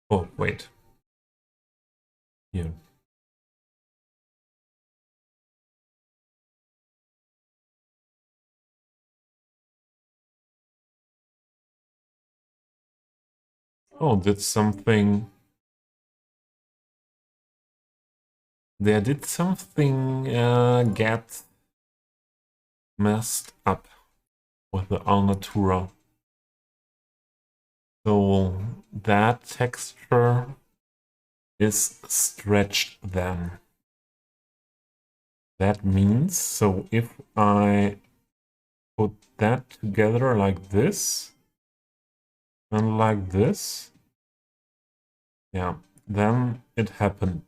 Oh, wait. Here. Oh, did something... There did something get messed up with the Alnatura. So that texture is stretched then. That means, so if I put that together like this and like this, yeah, then it happened.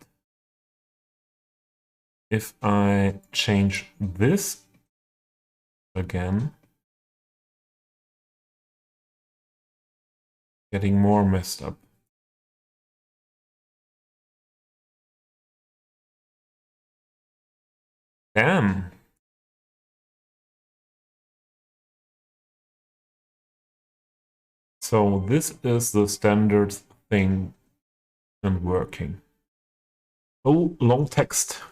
If I change this again, getting more messed up. Damn. So this is the standard thing and working. Oh, long text.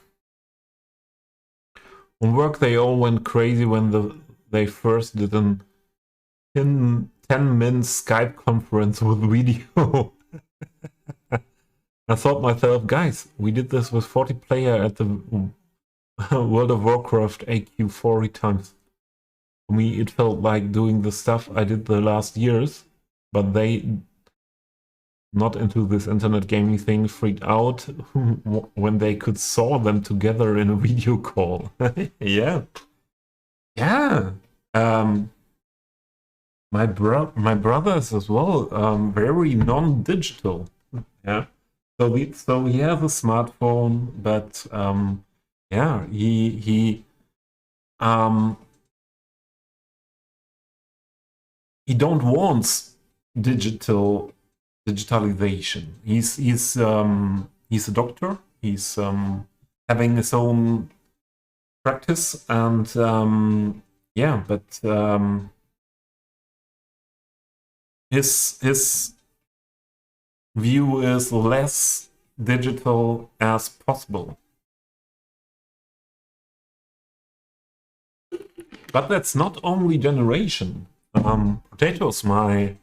On work, they all went crazy when they first did an 10-minute Skype conference with video. I thought myself, guys, we did this with 40 player at the World of Warcraft AQ 40 times. For me, it felt like doing the stuff I did the last years, but they, not into this internet gaming thing, freaked out when they could saw them together in a video call. Yeah. Yeah. my brother is as well very non-digital. Yeah. So he has a smartphone, but yeah, um he don't want digitalization. He's a doctor. He's having his own practice, and yeah, but his view is less digital as possible. But that's not only generation. Potatoes, my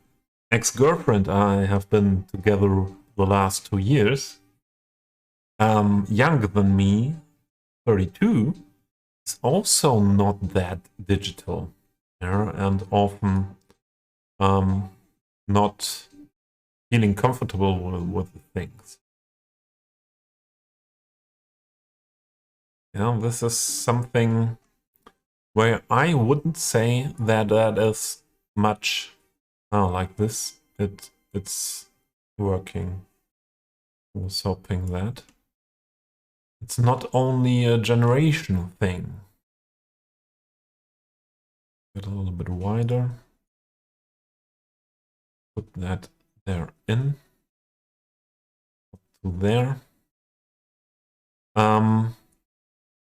ex-girlfriend, I have been together the last 2 years, younger than me, 32, is also not that digital, yeah, and often not feeling comfortable with the things. Yeah, this is something where I wouldn't say that that is much like this. It's working. I was hoping that. It's not only a generation thing. Get a little bit wider. Put that there in. Up to there.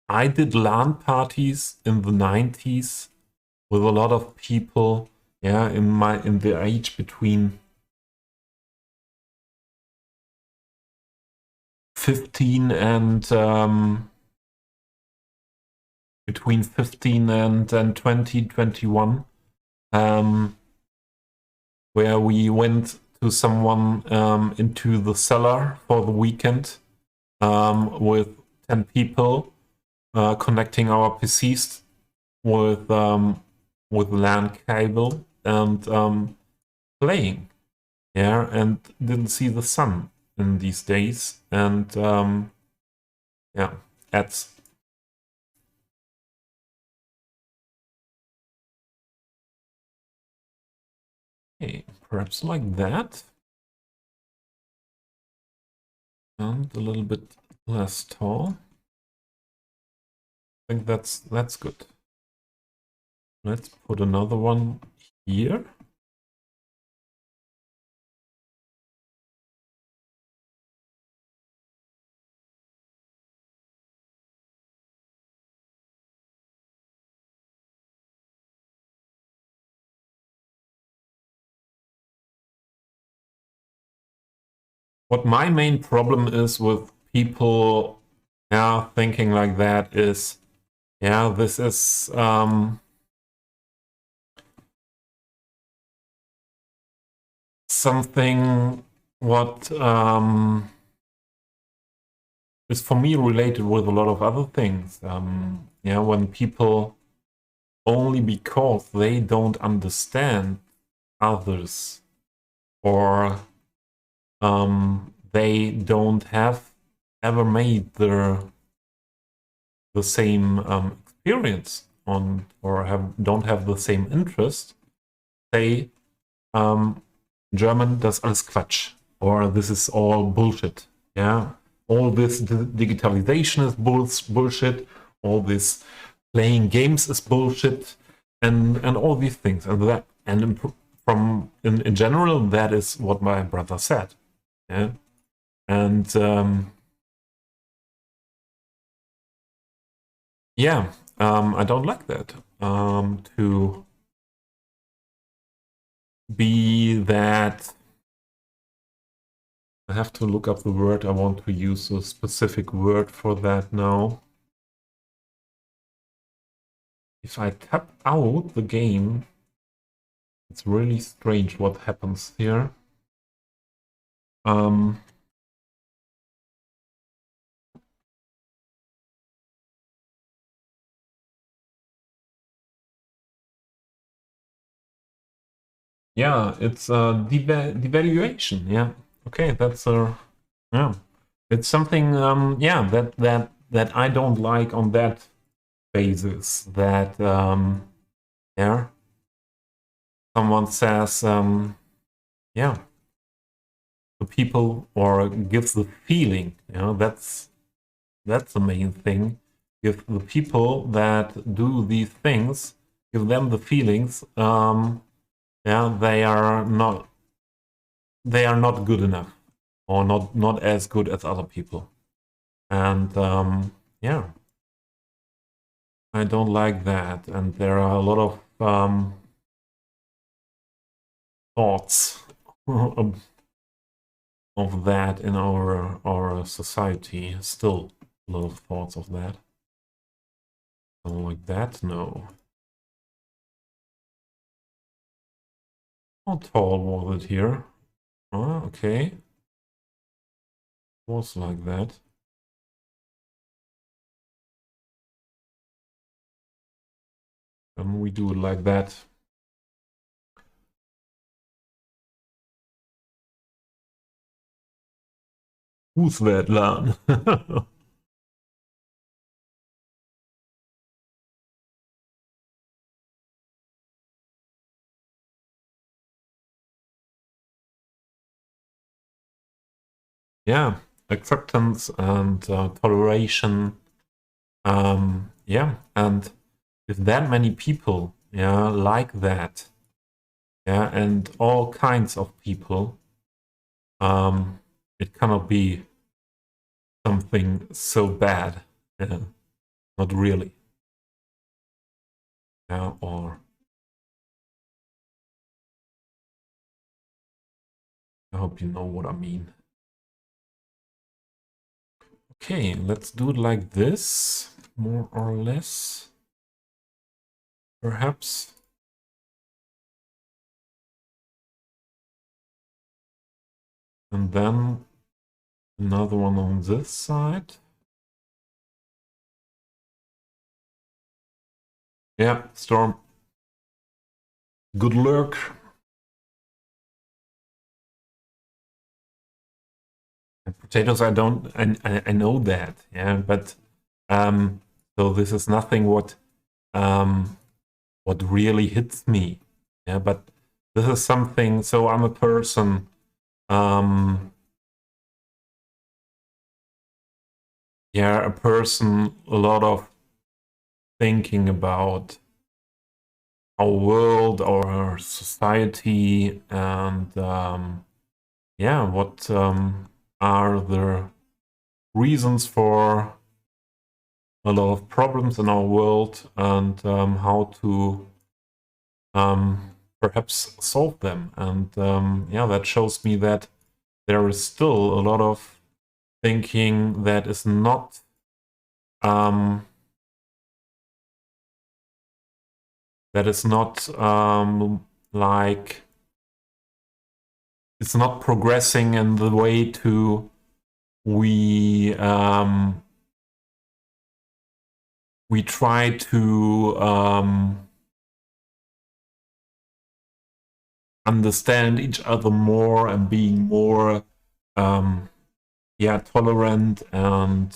I did LAN parties in the 90s with a lot of people, yeah, in the age between 15 and between 15 and 2021, where we went to someone into the cellar for the weekend with 10 people, connecting our PCs with LAN cable and playing. Yeah, and didn't see the sun in these days, and yeah, that's okay, perhaps like that, and a little bit less tall. I think that's good. Let's put another one here. What my main problem is with people, yeah, thinking like that is, yeah, this is something what is for me related with a lot of other things. Yeah, when people only because they don't understand others or they don't have ever made the same experience on or don't have the same interest, say German, das alles Quatsch, or this is all bullshit. Yeah, all this digitalization is bullshit. All this playing games is bullshit, and all these things, and that, and in general, that is what my brother said. Yeah, and yeah, I don't like that. To be that. I have to look up the word. I want to use a specific word for that now. If I tap out the game, it's really strange what happens here. Yeah, it's a devaluation. Yeah, okay, that's a yeah. It's something yeah that I don't like on that basis. That yeah, someone says, yeah, the people, or gives the feeling, that's the main thing. If the people that do these things, give them the feelings, yeah, they are not good enough, or not as good as other people. And yeah, I don't like that. And there are a lot of thoughts of that in our society. Still a lot of thoughts of that. Something like that, no. How tall was it here? Oh, okay. Was like that. And we do it like that. Who's that, Lan? Yeah, acceptance and toleration. Yeah, and if that many people, yeah, like that, yeah, and all kinds of people, it cannot be something so bad. Yeah, not really. Yeah, or I hope you know what I mean. Okay, let's do it like this, more or less, perhaps. And then another one on this side. Yeah, Storm. Good luck. And potatoes, I don't, I know that, yeah, but so this is nothing what really hits me, yeah, but this is something. So I'm a person, yeah, a person, a lot of thinking about our world, our society, and yeah, what are the reasons for a lot of problems in our world, and how to perhaps solve them. And yeah, that shows me that there is still a lot of thinking that is not like, it's not progressing in the way to we try to understand each other more, and being more yeah, tolerant. And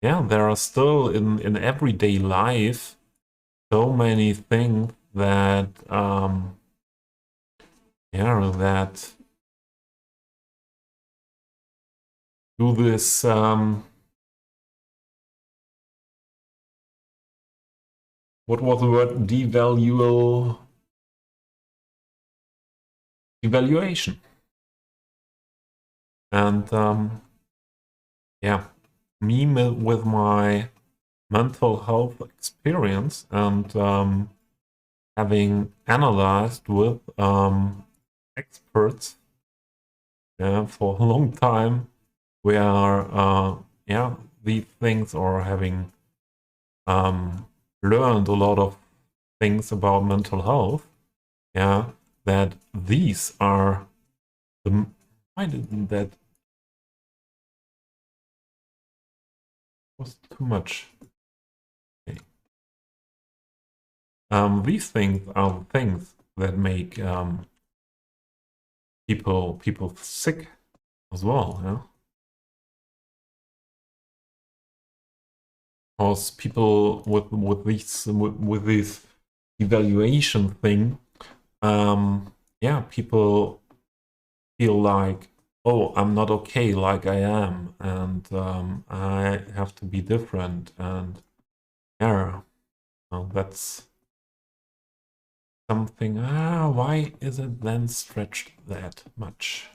yeah, there are still in everyday life so many things that yeah, that do this what was the word? Devaluation. And yeah, me with my mental health experience, and having analyzed with experts, yeah, for a long time, we are yeah, these things, or having learned a lot of things about mental health, yeah, that these are the, why didn't that was too much. Okay. These things are the things that make people sick as well, yeah. Because people with this evaluation thing, yeah, people feel like, oh, I'm not okay like I am, and I have to be different, and yeah, well, that's something. Why is it then stretched that much?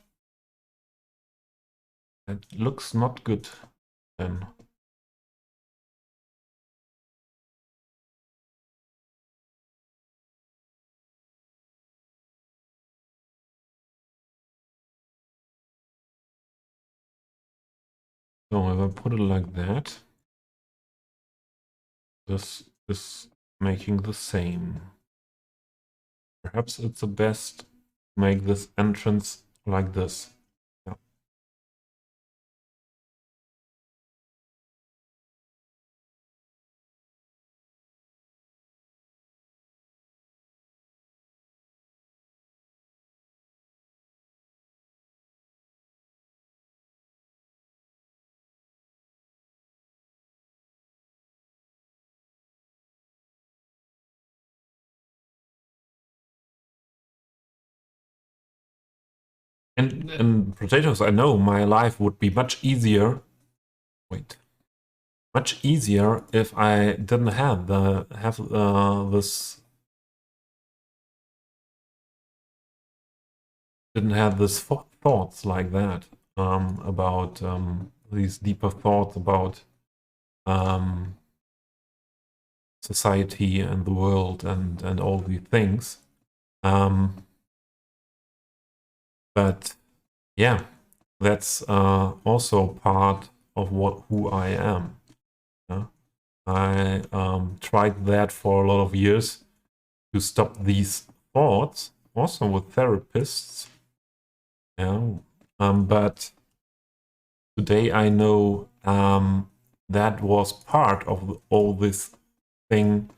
It looks not good then. So if I put it like that, this is making the same. Perhaps it's the best to make this entrance like this. Yeah. And potatoes, I know my life would be much easier. Wait, much easier if I didn't have this thoughts like that about these deeper thoughts about um, society and the world and all these things. But yeah, that's also part of who I am. Yeah? I tried that for a lot of years to stop these thoughts, also with therapists. Yeah, but today I know that was part of all this thing.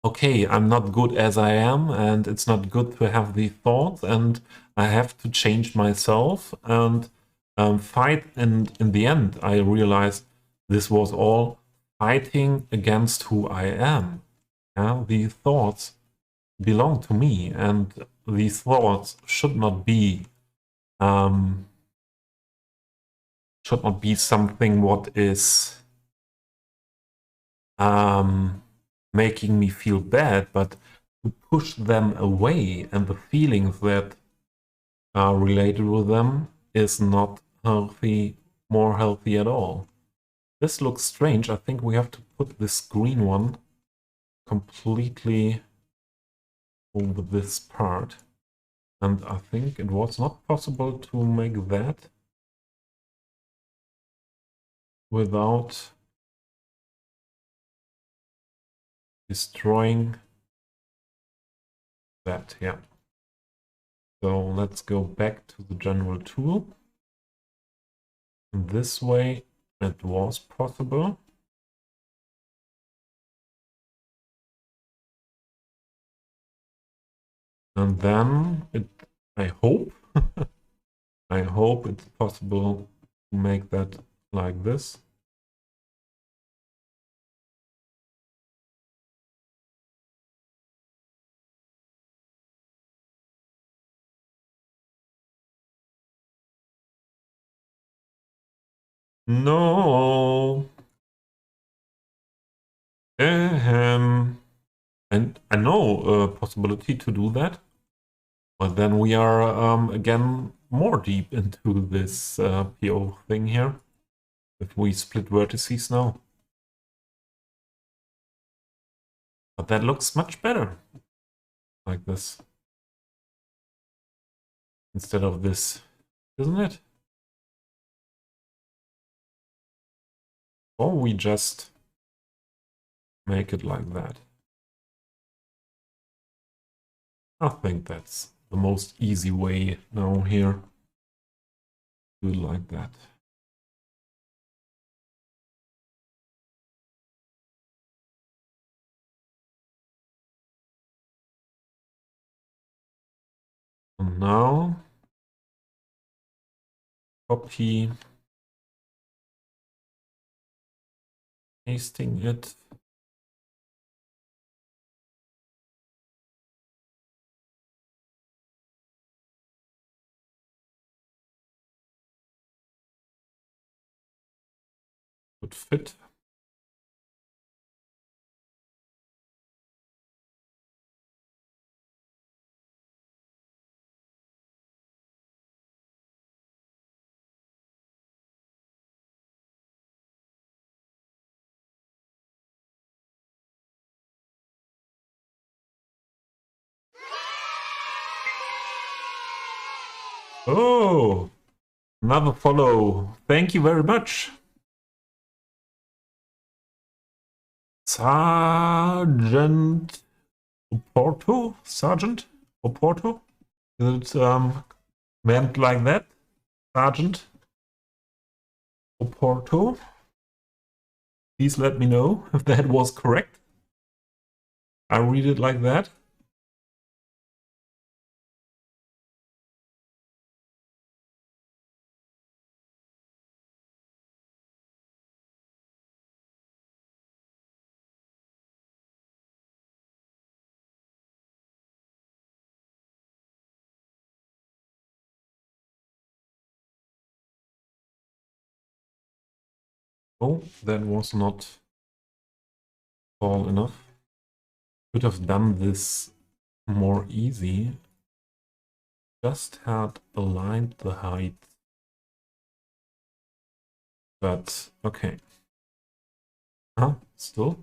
Okay, I'm not good as I am, and it's not good to have these thoughts, and I have to change myself and fight. And in the end, I realized this was all fighting against who I am. Yeah? These thoughts belong to me, and these thoughts um, should not be something what is making me feel bad, but to push them away, and the feelings that are related with them is not healthy, more healthy at all. This looks strange. I think we have to put this green one completely over this part. And I think it was not possible to make that without destroying that. Yeah. So let's go back to the general tool. And this way it was possible. And then I hope, I hope it's possible to make that like this. No. And I know a possibility to do that, but then we are again more deep into this PO thing here. If we split vertices now. But that looks much better. Like this. Instead of this, isn't it? Or we just make it like that. I think that's the most easy way now here. Do it like that. And now copy, pasting it. could fit. Oh, another follow. Thank you very much. Sergeant Oporto? Sergeant Oporto? Is it meant like that? Sergeant Oporto? Please let me know if that was correct. I read it like that. Oh, that was not tall enough. Could have done this more easy. Just had aligned the height. But, okay. Huh? Still?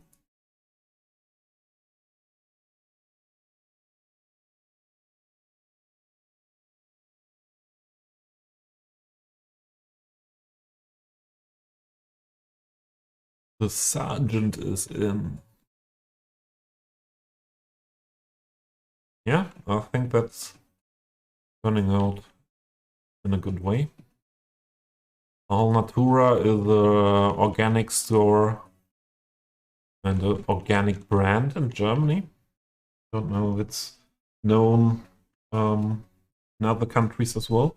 The sergeant is in. Yeah, I think that's turning out in a good way. Alnatura is an organic store and an organic brand in Germany. Don't know if it's known in other countries as well.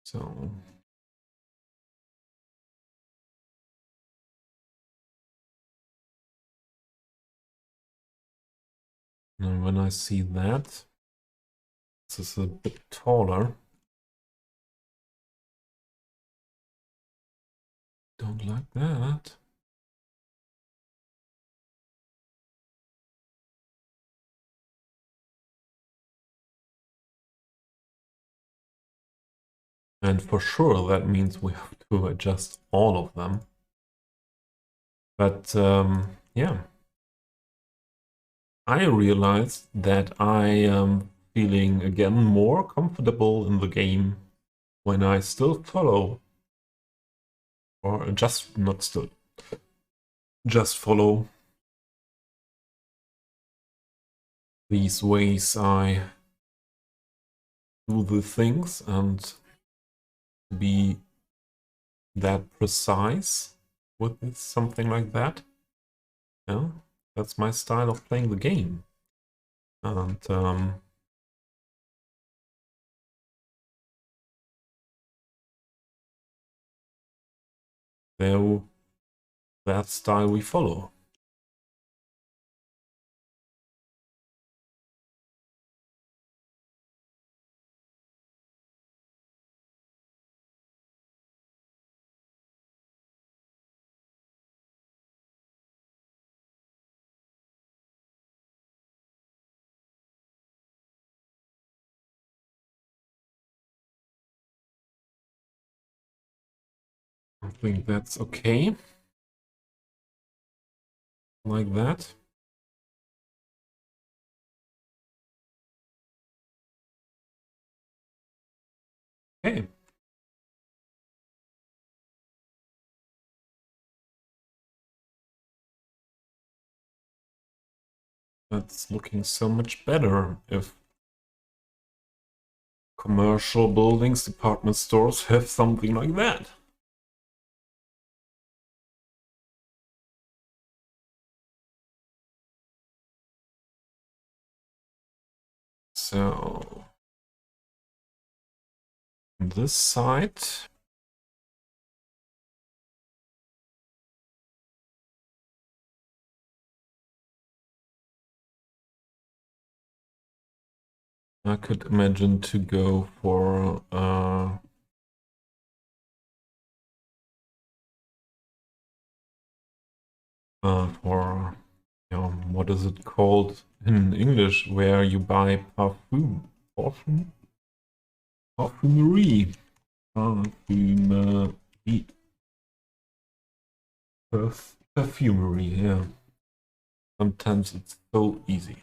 So and when I see that, this is a bit taller. Don't like that. And for sure, that means we have to adjust all of them. But yeah, I realized that I am feeling again more comfortable in the game when I still follow, or just not still, just follow these ways I do the things and be that precise with something like that. Yeah, that's my style of playing the game. And there, that style we follow. I think that's okay. Like that. Okay. That's looking so much better if commercial buildings, department stores have something like that. So this side, I could imagine to go for what is it called in English, where you buy perfumery, perfumery, perfumery. Yeah, sometimes it's so easy.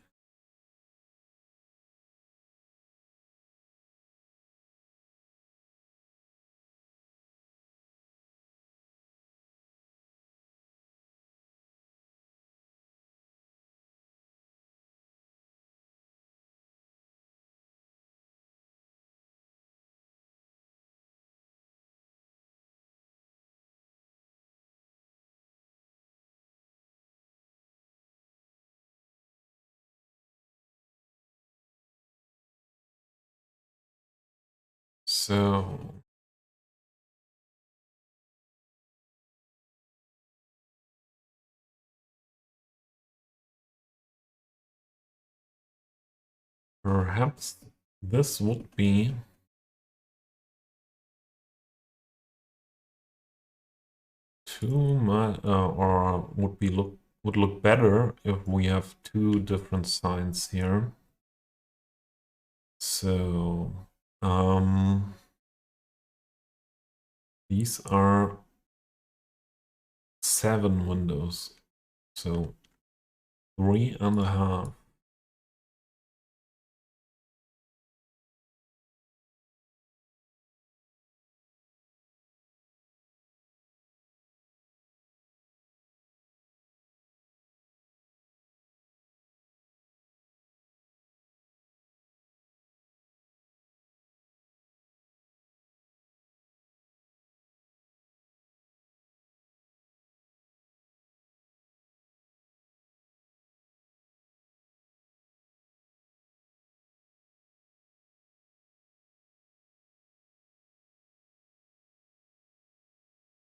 So perhaps this would be too much, or would look better if we have two different signs here. So these are 7 windows, so 3.5.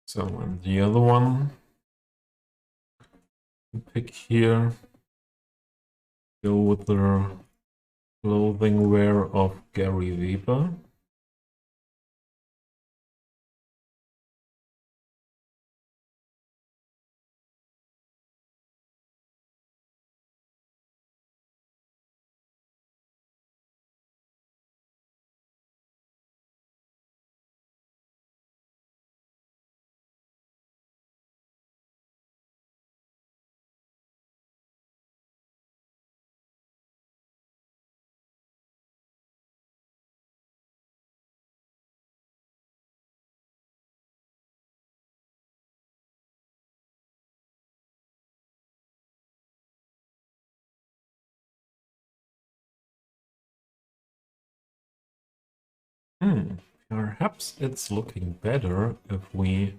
So and the other one to pick here, go with the clothing wear of Gary Weber. Perhaps it's looking better if we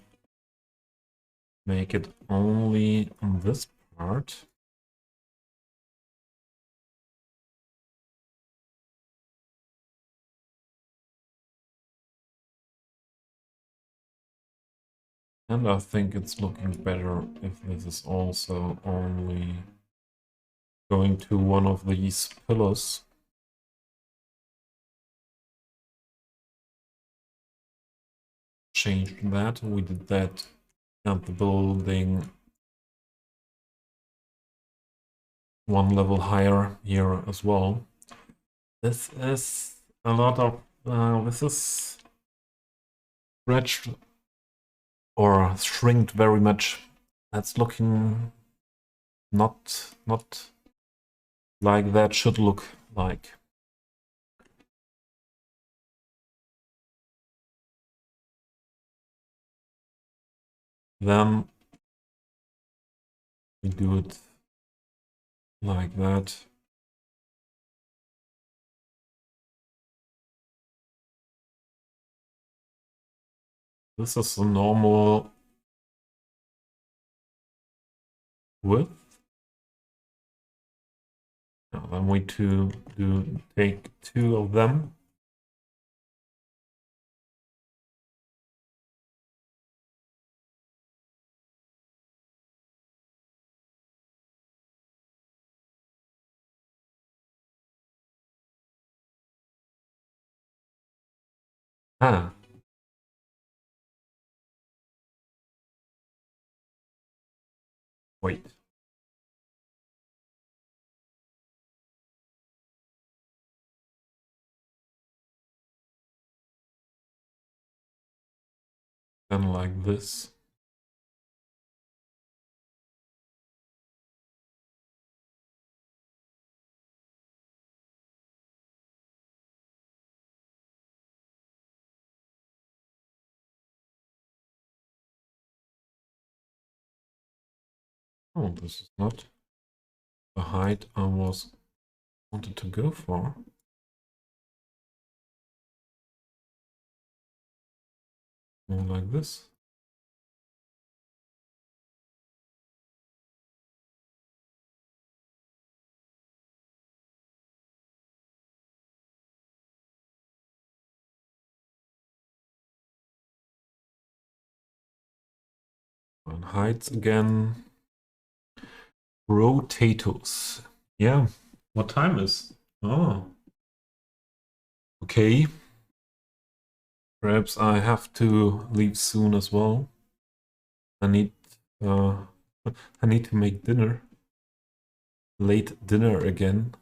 make it only on this part. And I think it's looking better if this is also only going to one of these pillars. Changed that. We did that at the building one level higher here as well. This is a lot of this is stretched or shrinked very much. That's looking not like that should look like. Then we do it like that. This is the normal width. Now then we take 2 of them. Ah. Wait. Then like this. Oh, this is not the height I wanted to go for. More like this. And heights again. Potatoes. Yeah. What time is? Oh. Okay. Perhaps I have to leave soon as well. I need uh I need to make dinner. Late dinner again.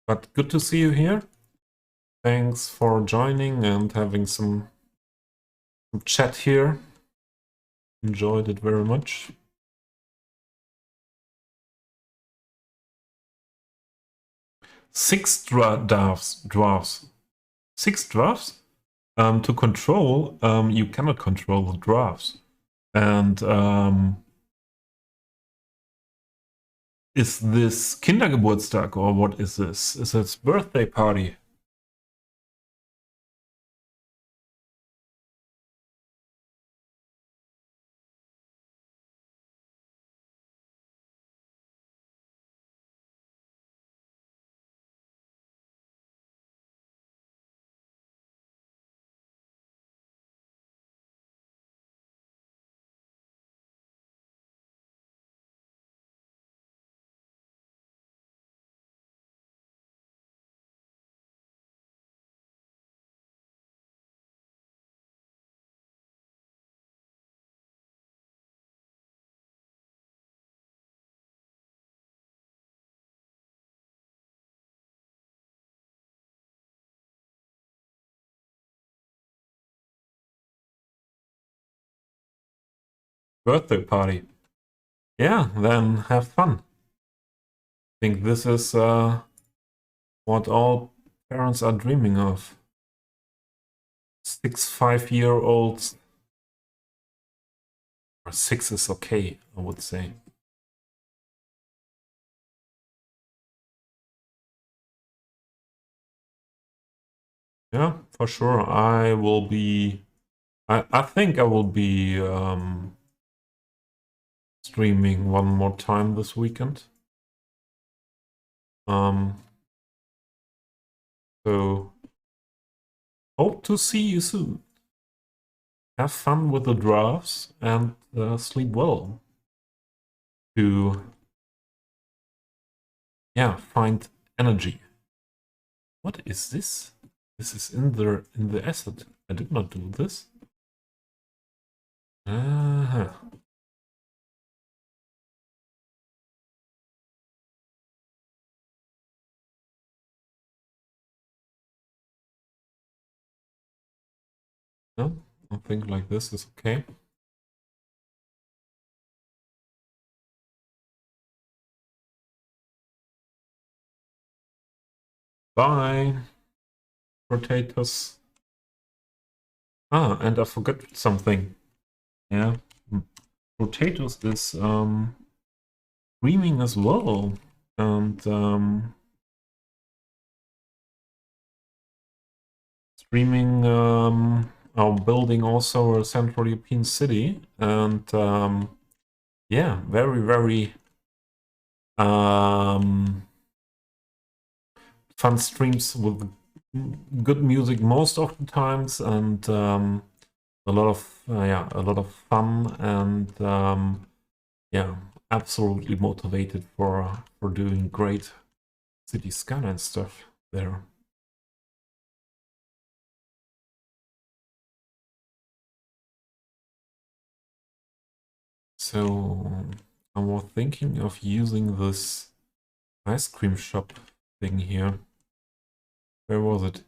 But good to see you here. Thanks for joining and having some chat here. Enjoyed it very much. Six dwarfs. Six dwarfs? To control, you cannot control the dwarfs. And is this Kindergeburtstag or what is this? Is it birthday party? Birthday party. Yeah, then have fun. I think this is what all parents are dreaming of. 6 5-year-olds. Or 6 is okay, I would say. Yeah, for sure. I will be. I think I will be streaming one more time this weekend. So hope to see you soon. Have fun with the drafts and sleep well. To find energy. What is this? This is in the asset. I did not do this. Uh-huh. No, I think like this is okay. Bye. Potatoes. Ah, and I forgot something. Yeah. Potatoes is streaming as well. And streaming building also a Central European city. And yeah, very, very fun streams with good music most of the times, and a lot of yeah, a lot of fun, and yeah, absolutely motivated for doing great City Skyline stuff there. So I was thinking of using this ice cream shop thing here. Where was it?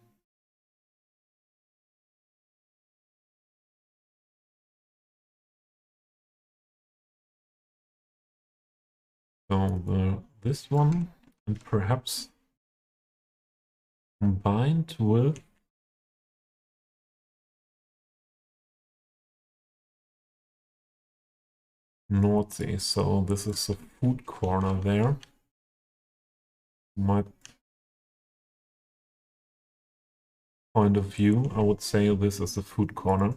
So this one, and perhaps combined with Nordsee. So this is a food corner there. My point of view, I would say this is a food corner.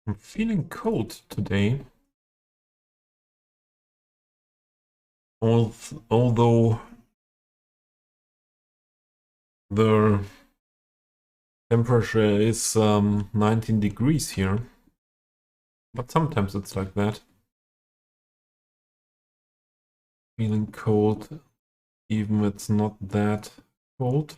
I'm feeling cold today. Although the temperature is 19 degrees here. But sometimes it's like that. Feeling cold, even it's not that cold.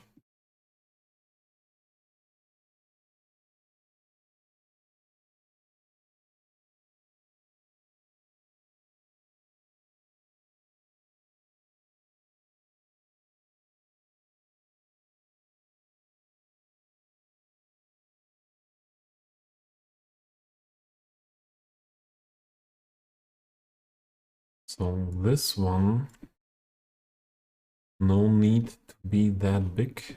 So this one, no need to be that big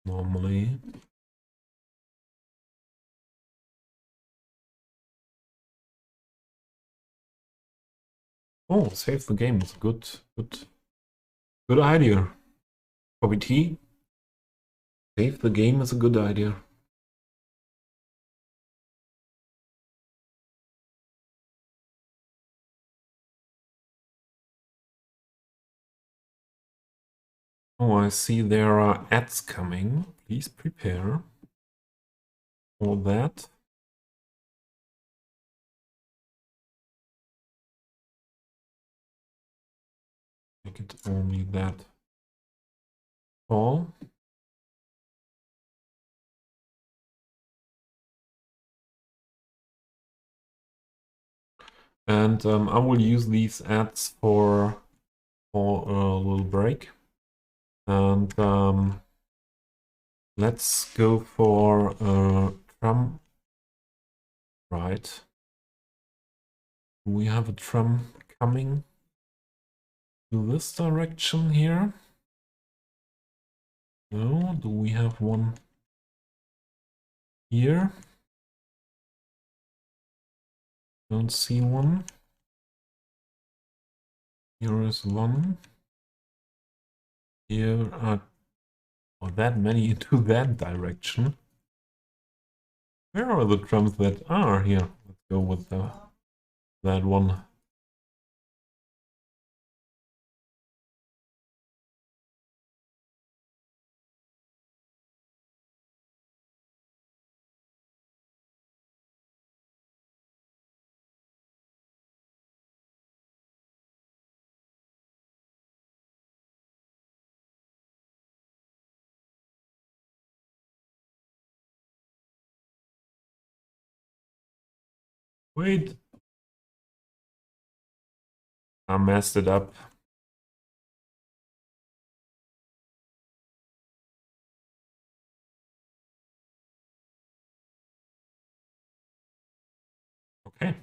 normally. Oh, save the game is good idea. Copy T. Save the game is a good idea. Oh, I see there are ads coming. Please prepare for that. Make it only that tall. And I will use these ads for a little break. And let's go for a tram ride. Do we have a tram coming to this direction here? No, do we have one here? Don't see one. Here is one. Here are that many into that direction. Where are the trams that are here? Let's go with that one. Wait. I messed it up. Okay.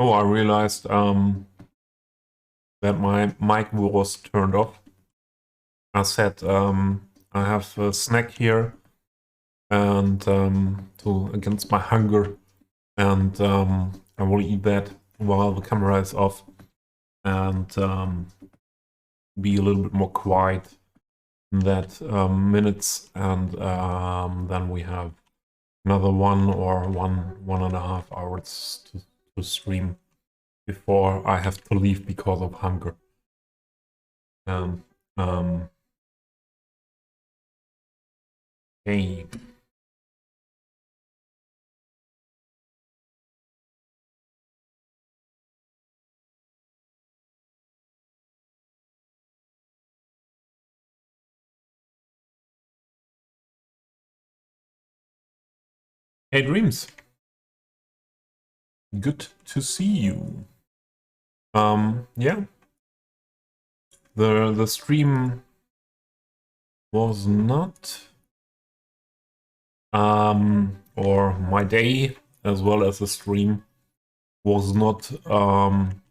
Oh, I realized that my mic was turned off. I said I have a snack here and against my hunger, and I will eat that while the camera is off and be a little bit more quiet in that minutes, and then we have another 1.5 hours to stream before I have to leave because of hunger. Um, um, hey. Hey, Dreams. Good to see you. Yeah. The stream was not or my day as well as the stream was not from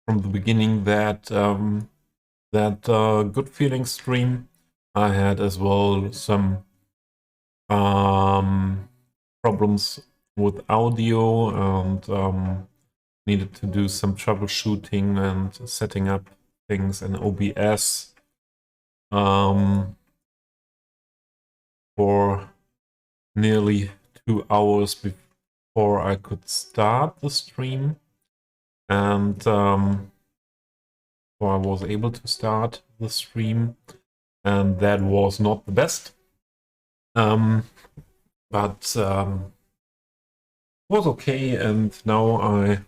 the beginning that good feeling stream. I had as well some problems with audio and needed to do some troubleshooting and setting up things in OBS for nearly 2 hours before I could start the stream, and before I was able to start the stream, and that was not the best. But was okay, and now I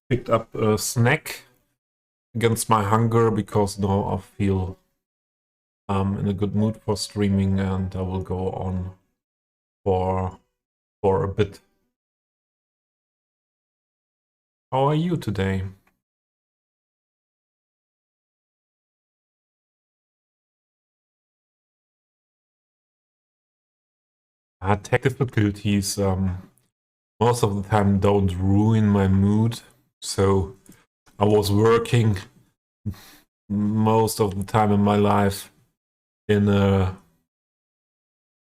picked up a snack against my hunger because now I feel in a good mood for streaming, and I will go on for a bit. How are you today? Tech difficulties most of the time don't ruin my mood, so I was working most of the time in my life in a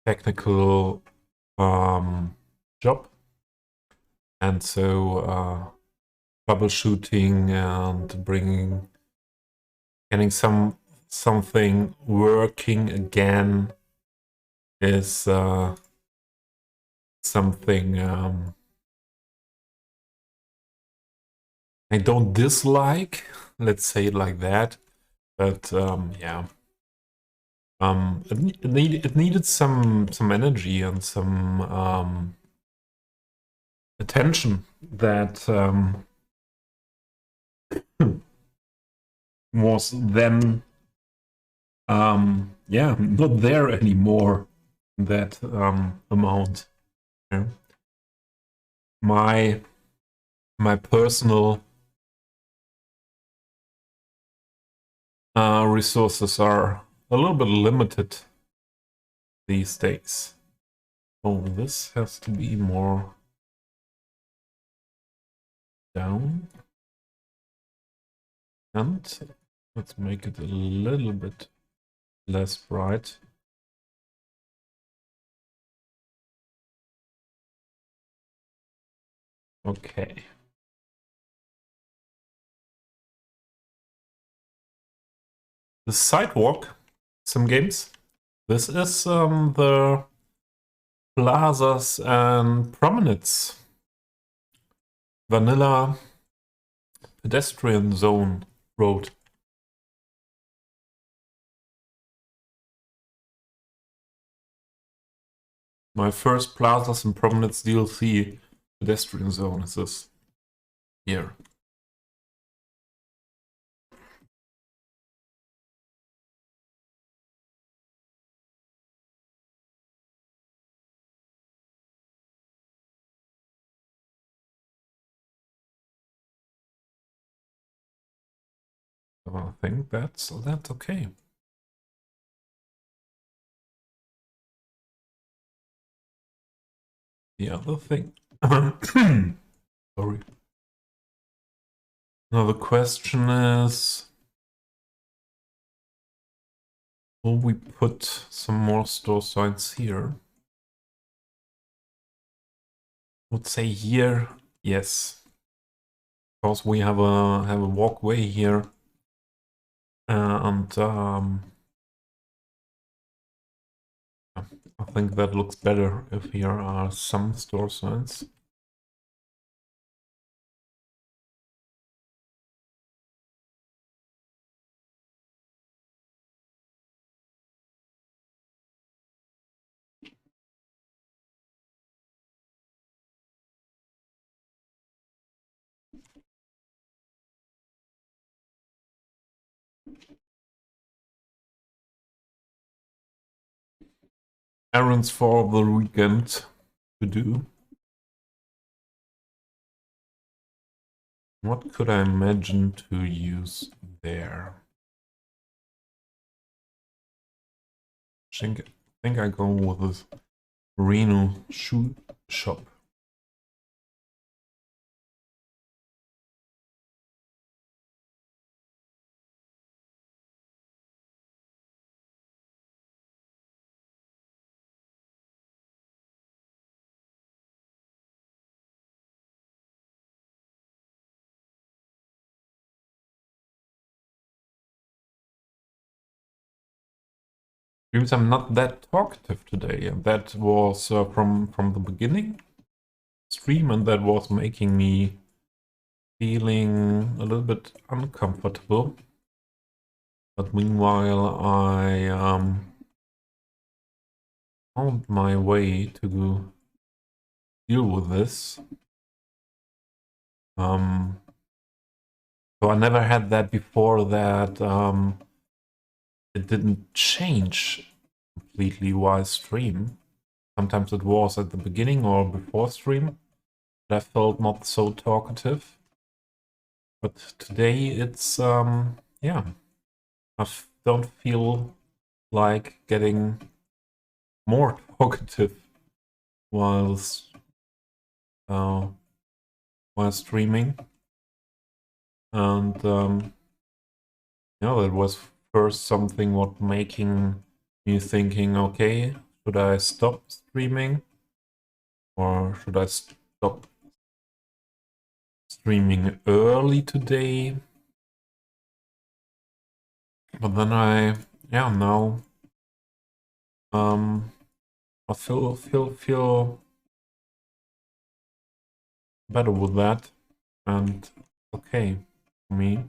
technical job, and so troubleshooting and getting something working again is something I don't dislike, let's say it like that, but yeah. It needed some energy and some attention that was then yeah, not there anymore. That amount. Yeah. My personal resources are a little bit limited these days. Oh, this has to be more down. And let's make it a little bit less bright. Okay. The sidewalk, some games. This is the plazas and promenades. Vanilla pedestrian zone road. My first plazas and promenades DLC pedestrian zone is this here. So I think that's okay. The other thing, sorry. Now the question is, will we put some more store signs here? I would say here, yes. Because we have a walkway here. And I think that looks better if here are some store signs. Errands for the weekend to do. What could I imagine to use there? I think I go with this Reno shoe shop. Because I'm not that talkative today, and that was from the beginning stream, and that was making me feeling a little bit uncomfortable. But meanwhile, I found my way to deal with this. So I never had that before, that it didn't change completely while stream. Sometimes it was at the beginning or before stream that I felt not so talkative. But today it's, yeah, don't feel like getting more talkative whilst while streaming. And yeah, that was first something what making me thinking, okay, should I stop streaming or should I stop streaming early today? But then now I feel better with that, and okay for me.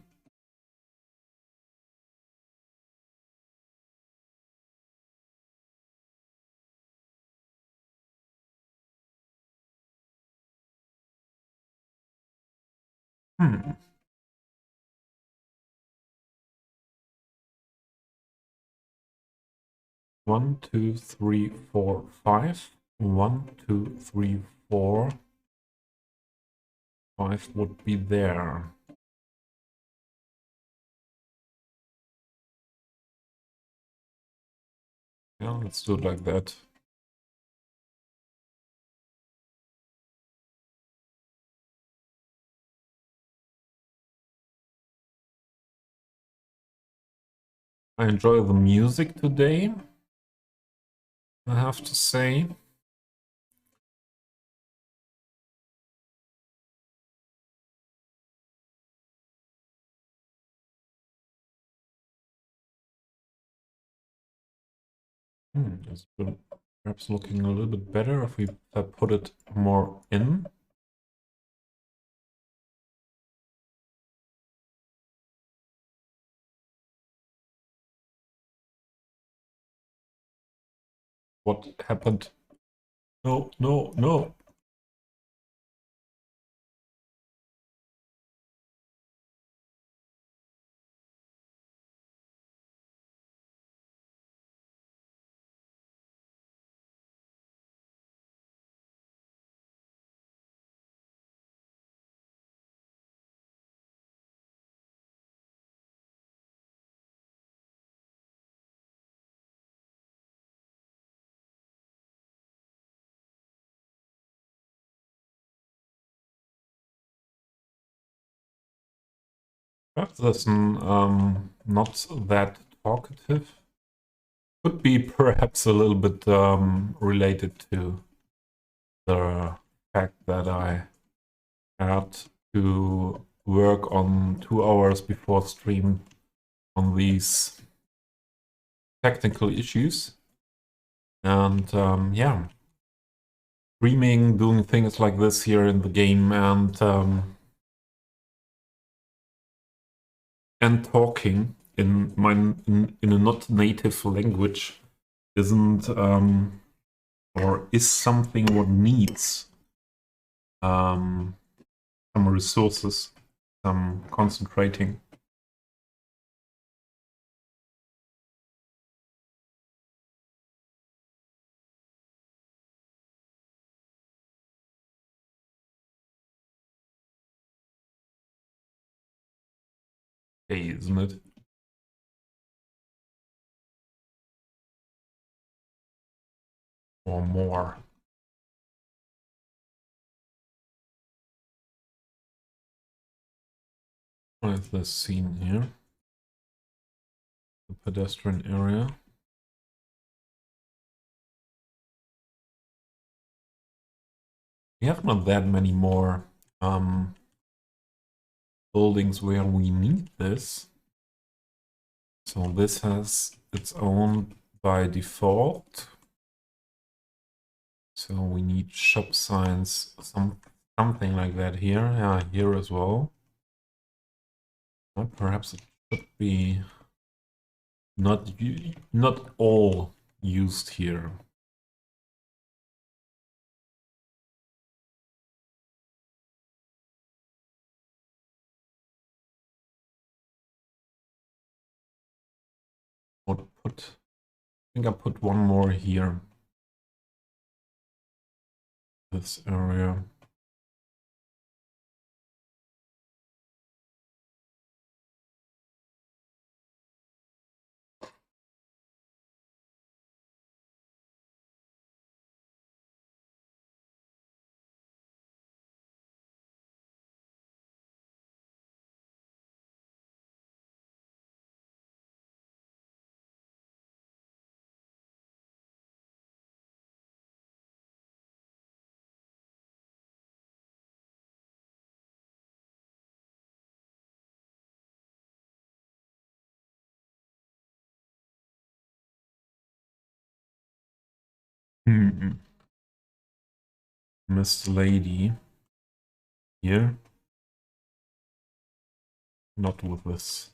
Hmm. One, two, three, four, five. 1, 2, 3, 4, 5 would be there. Yeah, let's do it like that. I enjoy the music today, I have to say. It's perhaps looking a little bit better if we put it more in. What happened? No, no, no. Perhaps this not that talkative. Could be perhaps a little bit related to the fact that I had to work on 2 hours before stream on these technical issues. And yeah, streaming, doing things like this here in the game, and talking in a not native language isn't or is something what needs some resources, some concentrating. Hey, isn't it? Or more. What is this scene here? The pedestrian area. We have not that many more buildings where we need this. So this has its own by default. So we need shop signs, something like that here. Yeah, here as well. Or perhaps it should be not all used here. Would put, I think I put one more here. This area. Miss Lady here. Not with this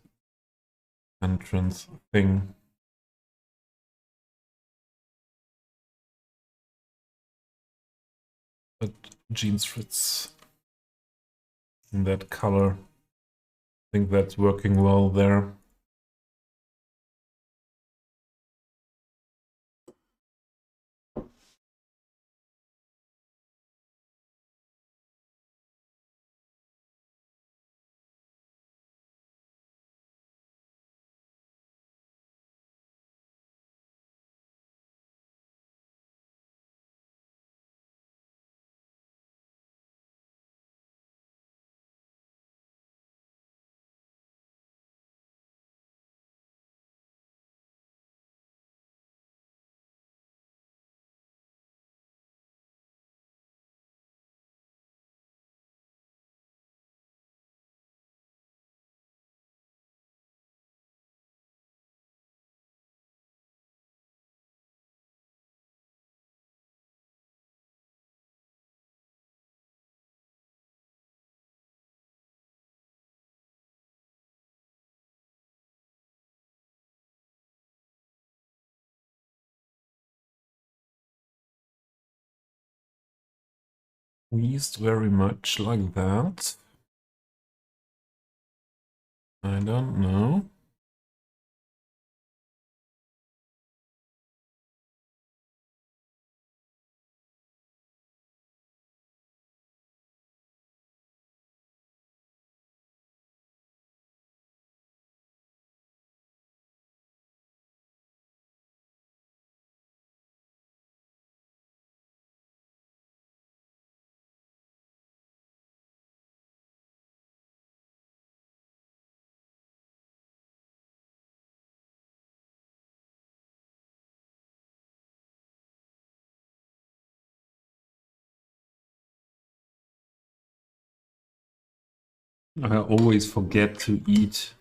entrance thing. But jeans fits in that color. I think that's working well there. Squeezed very much like that. I don't know. I always forget to eat.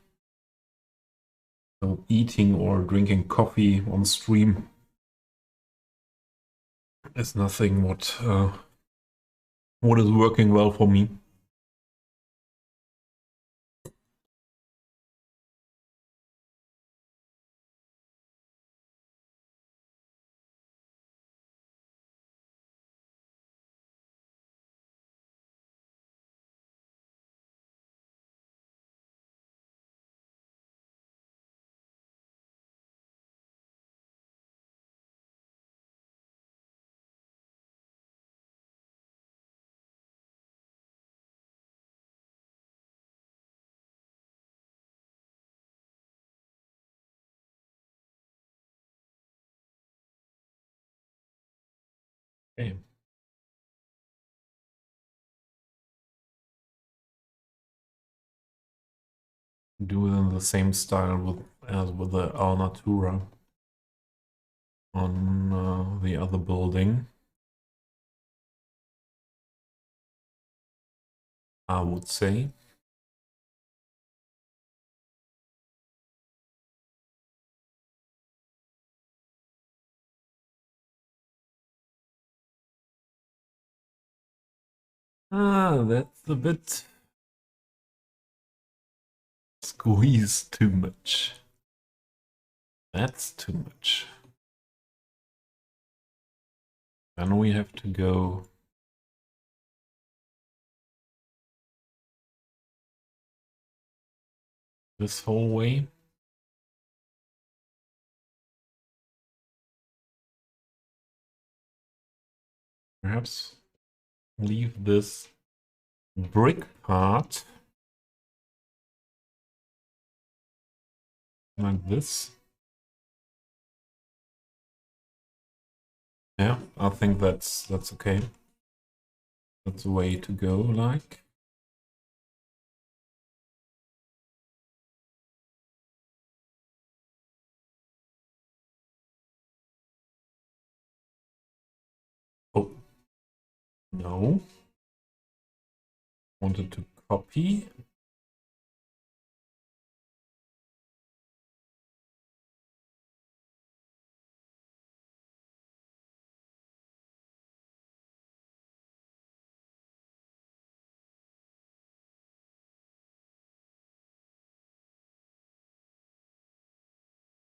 So eating or drinking coffee on stream is nothing what is working well for me. Okay. Do it in the same style as with the Alnatura on the other building, I would say. That's a bit squeezed too much. That's too much. Then we have to go this whole way. Perhaps leave this brick part like this. Yeah, I think that's okay. That's the way to go, like. Oh, no. Wanted to copy.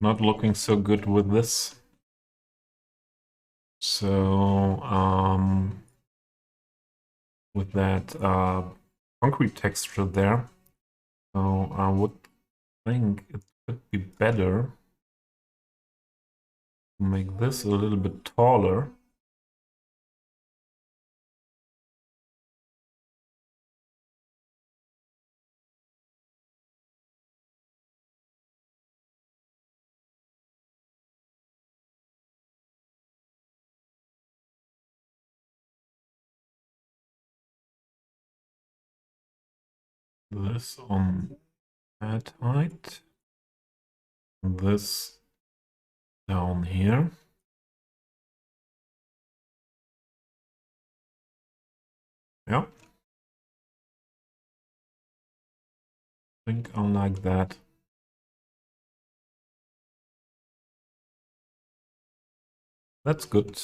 Not looking so good with this. So, with that concrete texture there, so I would think it could be better to make this a little bit taller. This on that height. This down here. Yeah. I think I like that. That's good.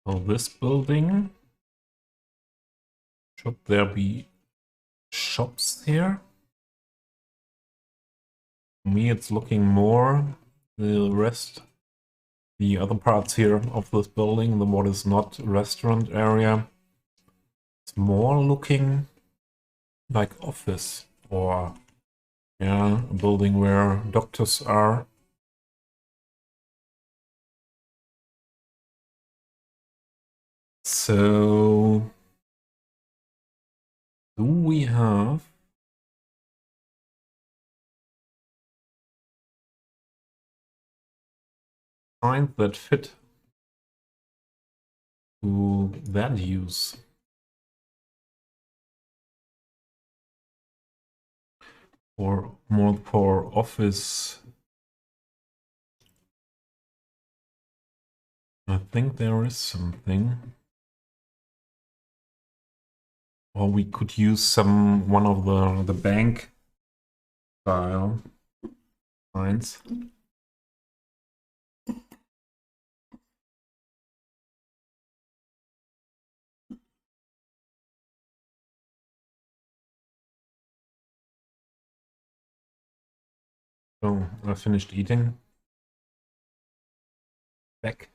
So this building, should there be shops here? For me, it's looking more the other parts here of this building, the what is not restaurant area, it's more looking like office or yeah, a building where doctors are. So do we have signs that fit to that use. Or more for office. I think there is something. Or we could use one of the bank style signs. Oh, I finished eating. Back.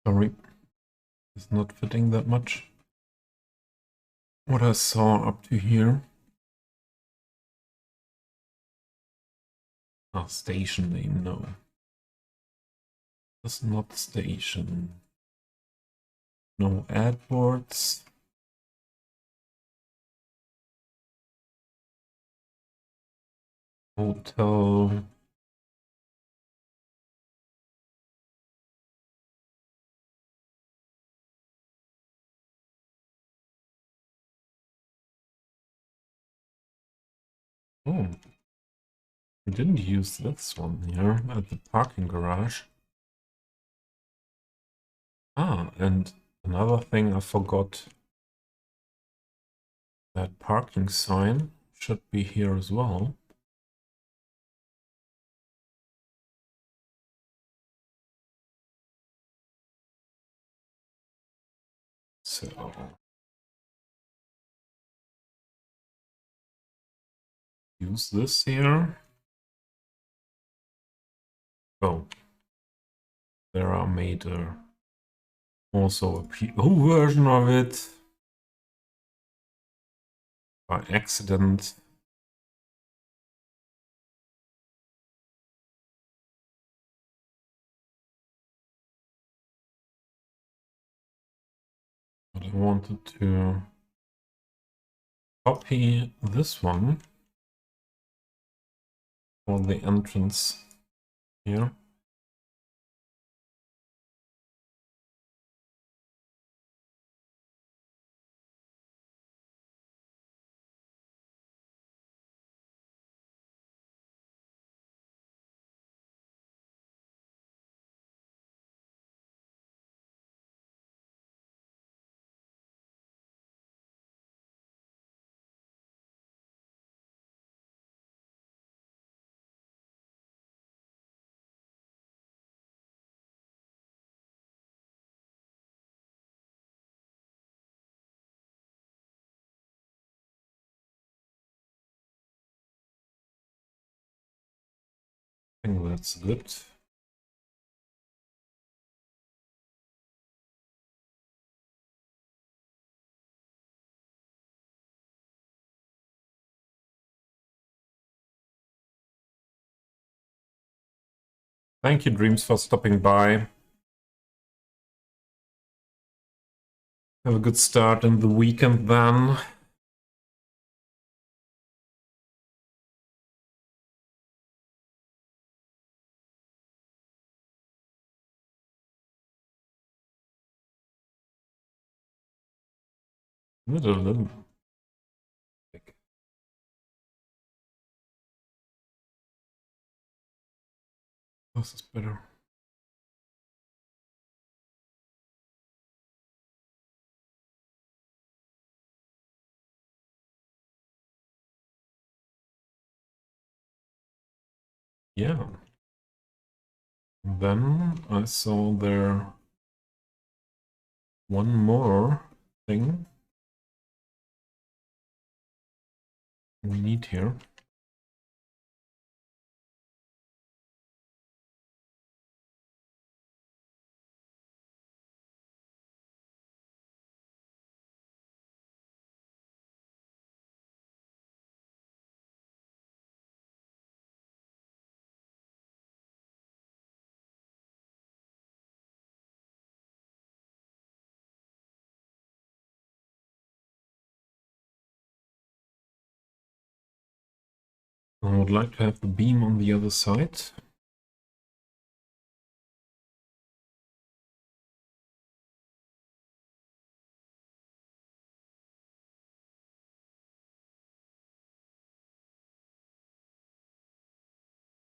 Sorry, it's not fitting that much. What I saw up to here. Ah, station name, no. That's not station. No airports. Hotel. Oh, we didn't use this one here at the parking garage. Ah, and another thing I forgot. That parking sign should be here as well. So use this here. Oh, there are made also a PO version of it by accident. But I wanted to copy this one for the entrance here. I think that's good. Thank you, Dreams, for stopping by. Have a good start in the weekend then. Little. This is better. Yeah. Then I saw there one more thing we need here. I would like to have the beam on the other side.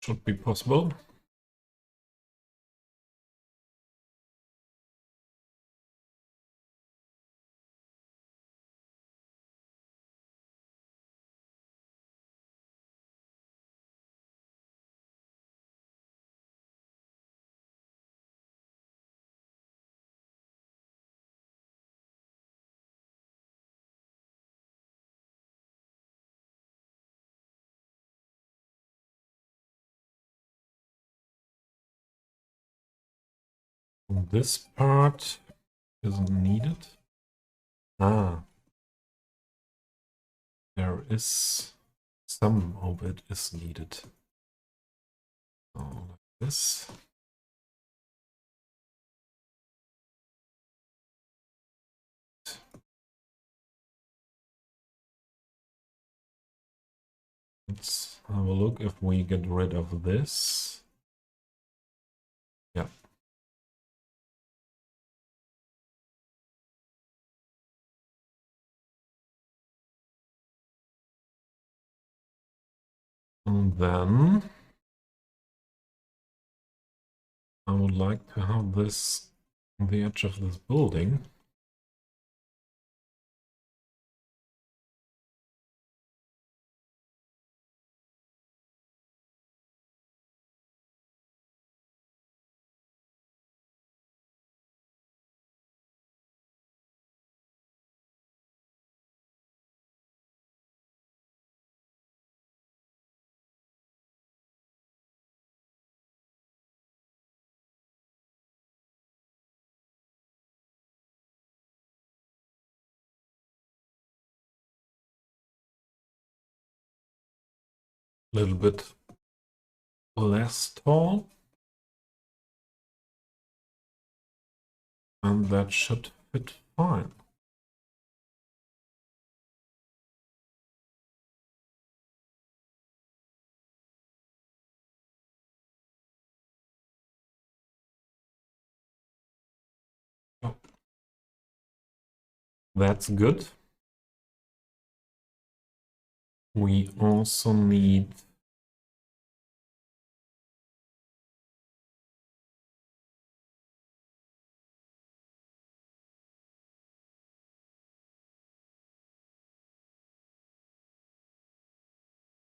Should be possible. This part isn't needed. Ah, there is some of it is needed. So like this. Let's have a look if we get rid of this. Yeah. And then I would like to have this on the edge of this building. A little bit less tall. And that should fit fine. Oh, that's good. We also need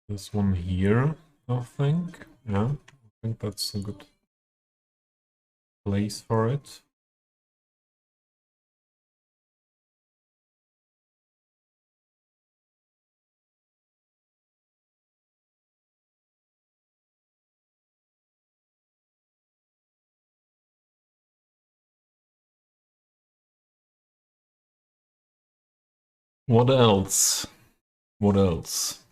this one here, I think. Yeah, I think that's a good place for it. What else? What else?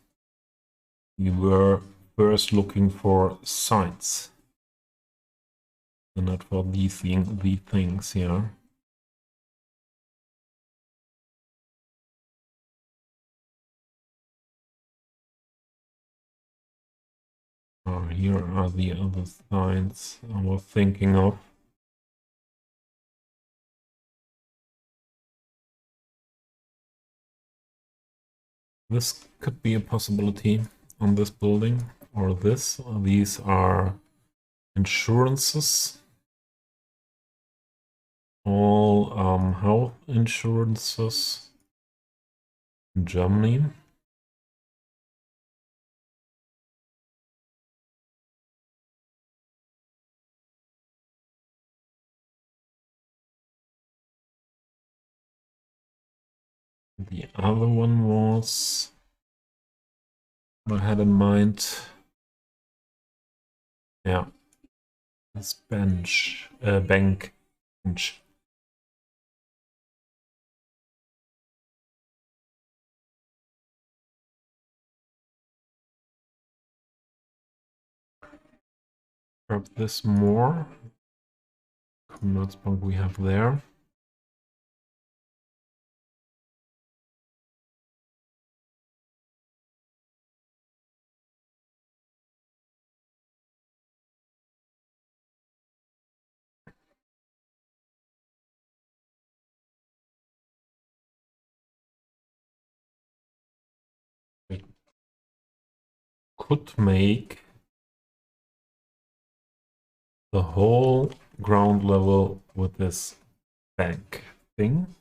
We were first looking for sites, and not for these things here. Here are the other sites I was thinking of. This could be a possibility on this building, or this. These are insurances. All health insurances in Germany. other one was I had in mind. Yeah, this bank bench. Grab this more. Commerzbank we have there. We could make the whole ground level with this bank thing.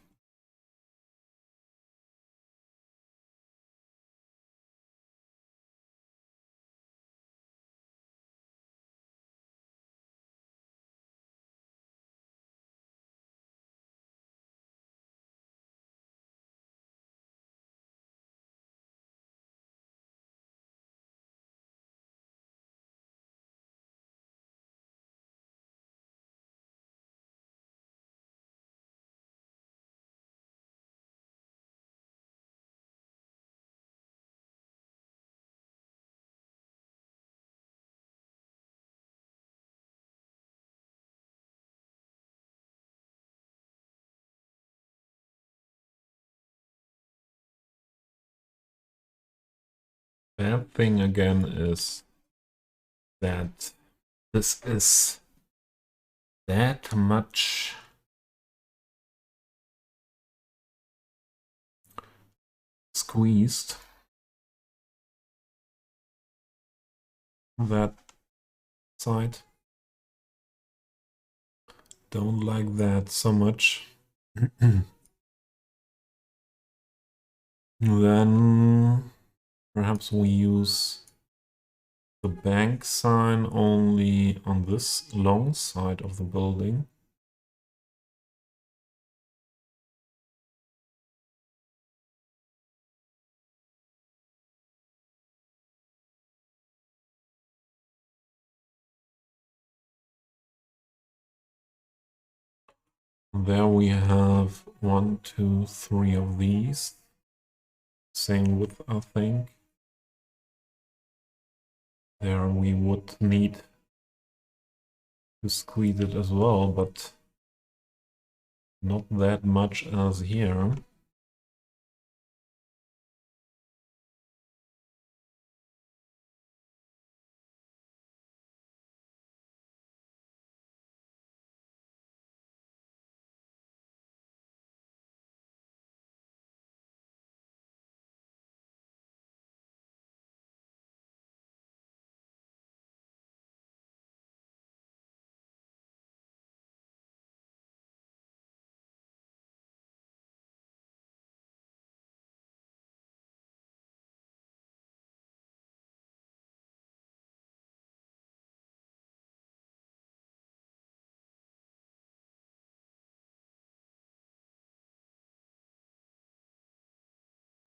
Bad thing again is that this is that much squeezed. That side. Don't like that so much. Then perhaps we use the bank sign only on this long side of the building. There we have 1, 2, 3 of these. Same width, I think. There we would need to squeeze it as well, but not that much as here.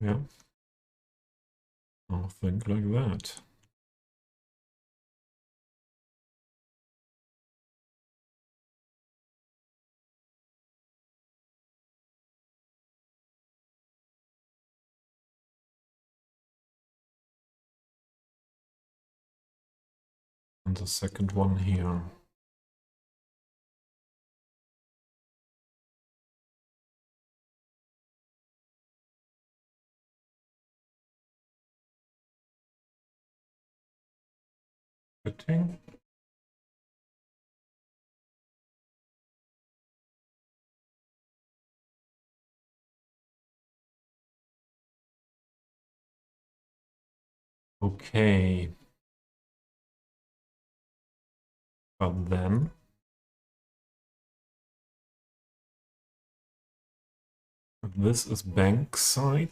Yeah, I'll think like that. And the second one here. Fitting. Okay. But then this is bank side.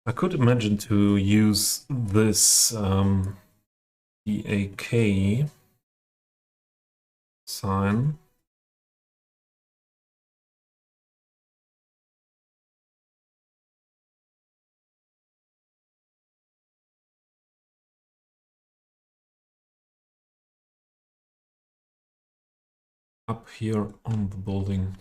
I could imagine to use this EAK sign. Up here on the building.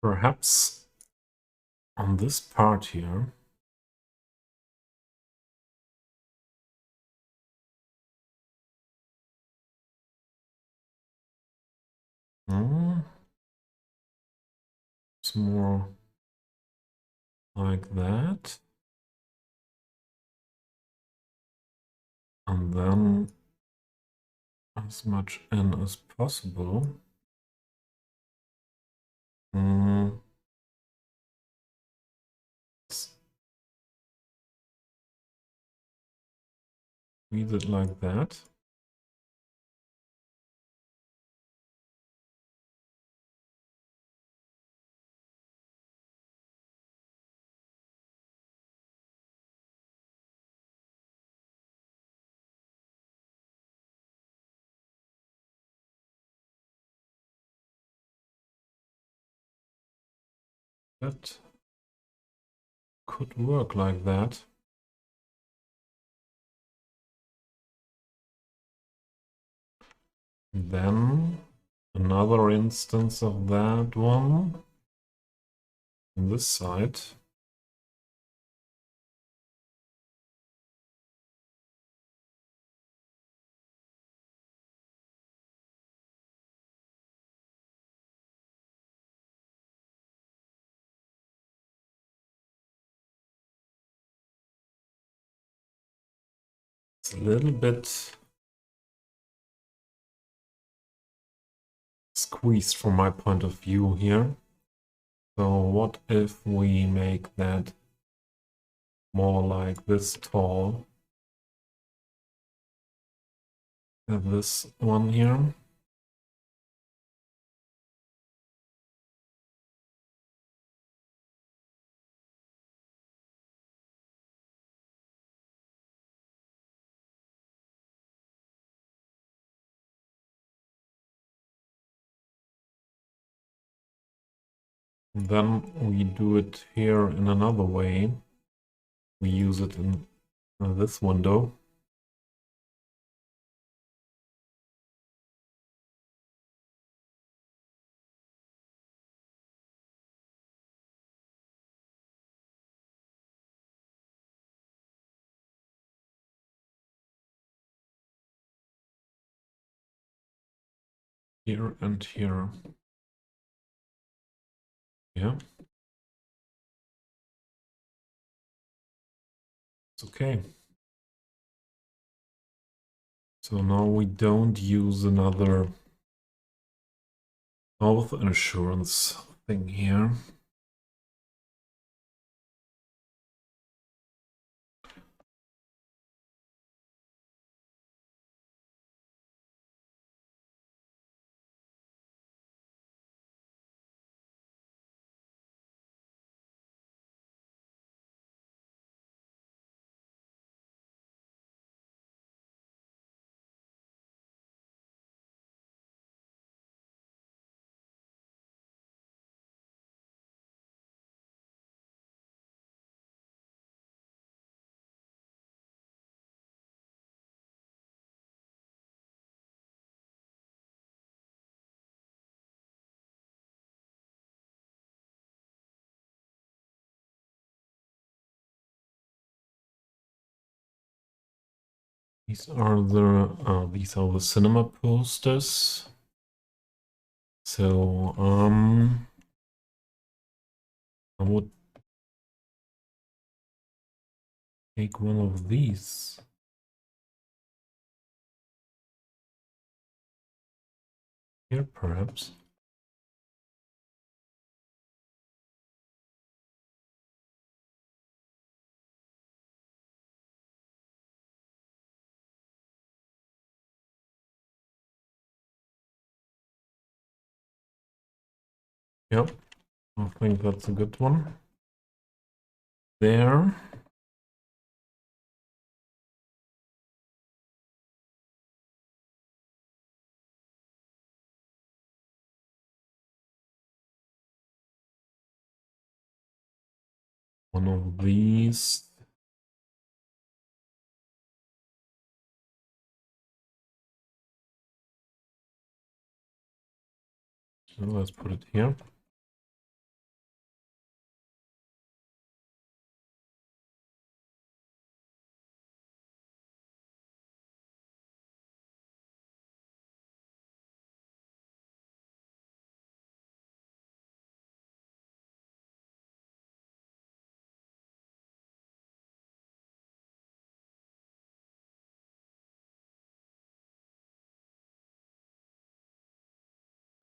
Perhaps on this part here. It's more like that. And then as much in as possible. Read it like that. That could work like that. Then another instance of that one on this side. It's a little bit squeezed from my point of view here. So what if we make that more like this tall? Have this one here. And then we do it here in another way. We use it in this window. Here and here. Yeah. It's okay. So now we don't use another health insurance thing here. These are the cinema posters. So I would take one of these. Here, perhaps. Yep, I think that's a good one. There. One of these. So let's put it here.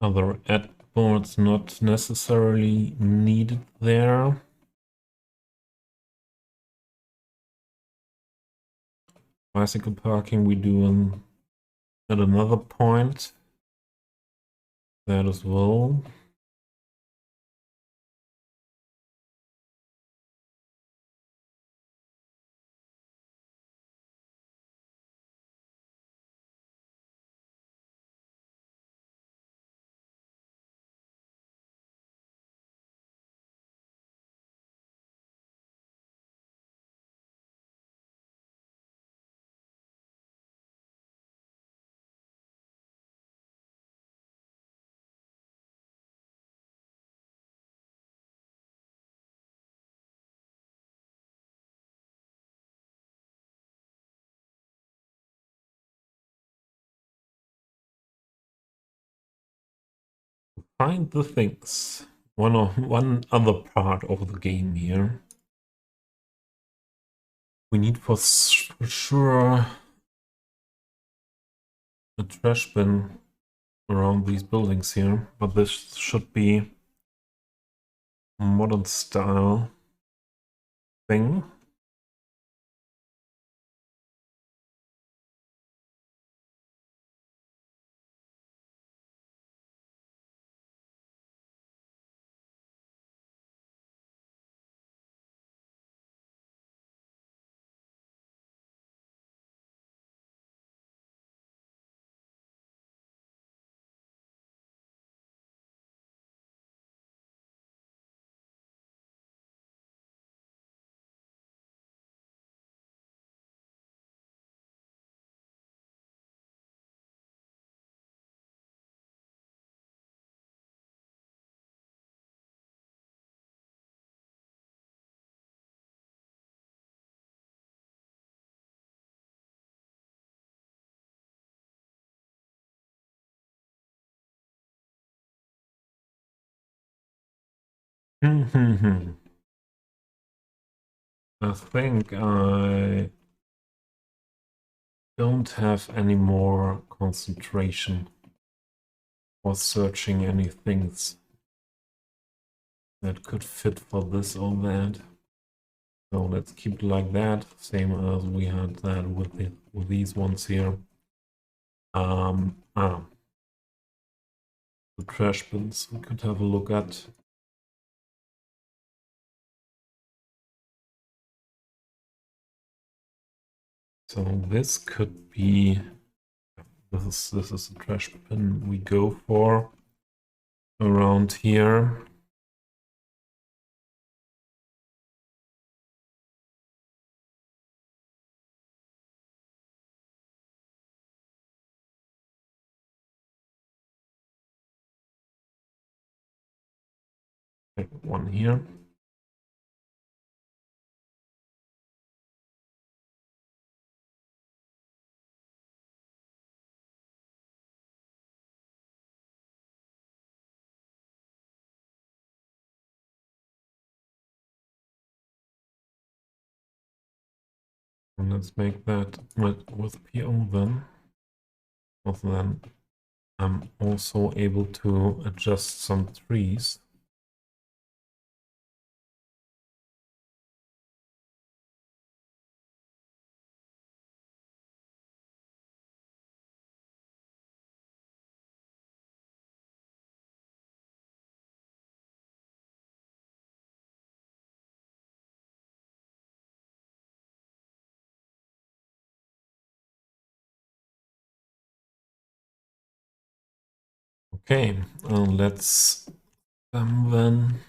Other add boards not necessarily needed there. Bicycle parking we do at another point. That as well. Find the things. One other part of the game here. We need for sure a trash bin around these buildings here, but this should be a modern style thing. I think I don't have any more concentration for searching any things that could fit for this or that. So let's keep it like that, same as we had that with these ones here. The trash bins we could have a look at. So this could be, this is the trash bin we go for around here. One here. And let's make that with PO then. Because then I'm also able to adjust some trees. Okay, let's then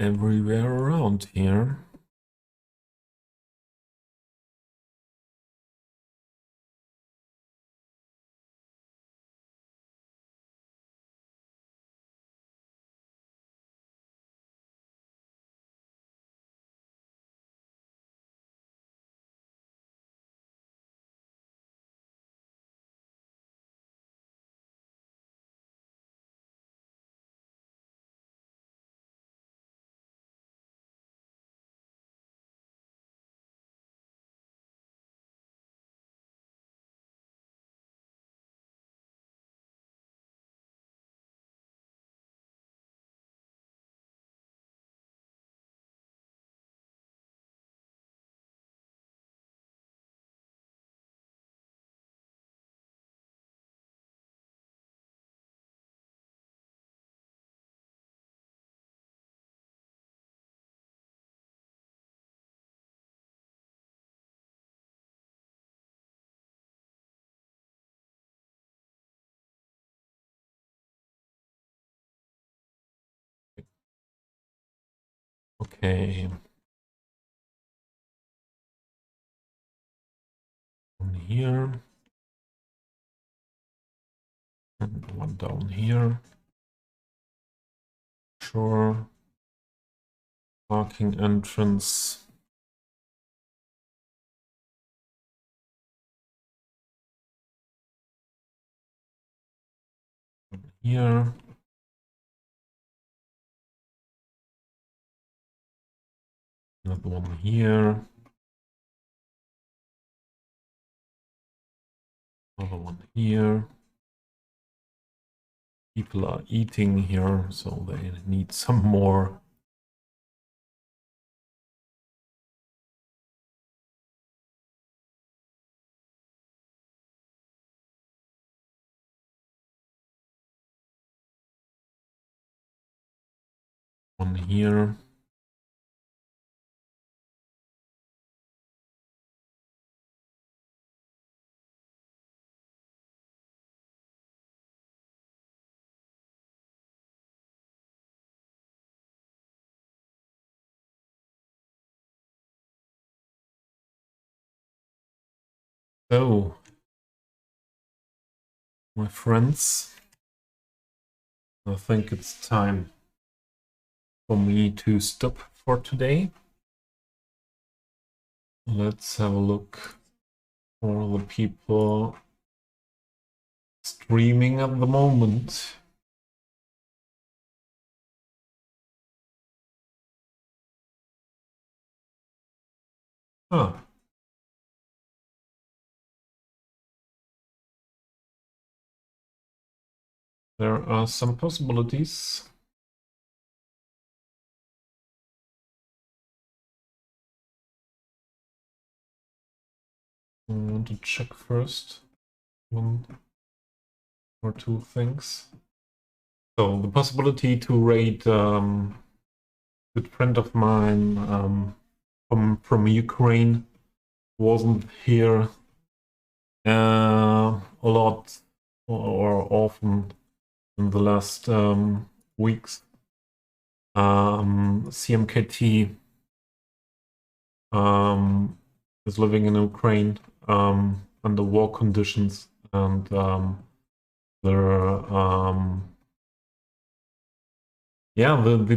everywhere around here. Okay. One here. And one down here. Sure. Parking entrance. Here. Another one here. Another one here. People are eating here, so they need some more. One here. So, my friends, I think it's time for me to stop for today. Let's have a look for the people streaming at the moment. Ah. There are some possibilities. I want to check first one or two things. So the possibility to raid a good friend of mine from Ukraine wasn't here a lot or often in the last weeks. CMKT is living in Ukraine under war conditions, and the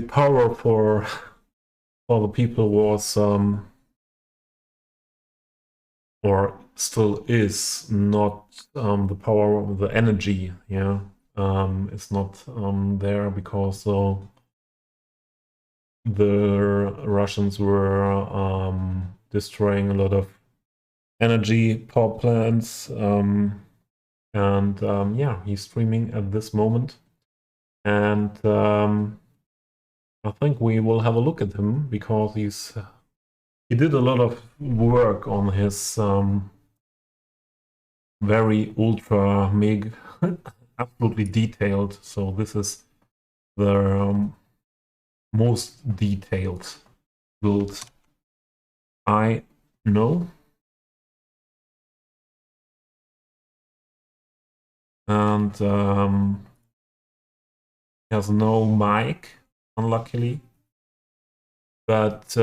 power for the people was or still is not the power of the energy. It's not there because the Russians were destroying a lot of energy power plants. Yeah, he's streaming at this moment. And I think we will have a look at him because he did a lot of work on his very ultra meg absolutely detailed. So this is the most detailed build I know. And has no mic, unluckily. But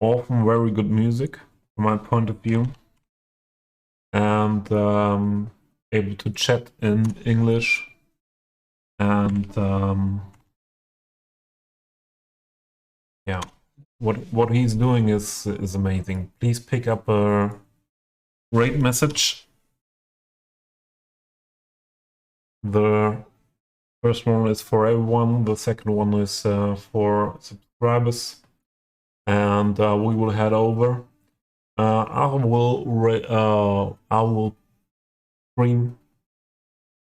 often very good music from my point of view. And able to chat in English. And yeah, what he's doing is amazing. Please pick up a great message. The first one is for everyone. The second one is for subscribers. And we will head over. I will stream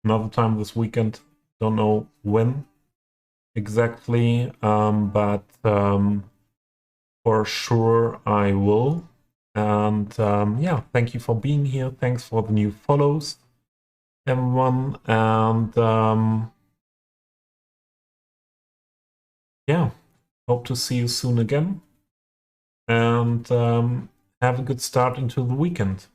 another time this weekend. Don't know when exactly, but for sure I will. And yeah, thank you for being here. Thanks for the new follows, everyone. And yeah, hope to see you soon again. And have a good start into the weekend.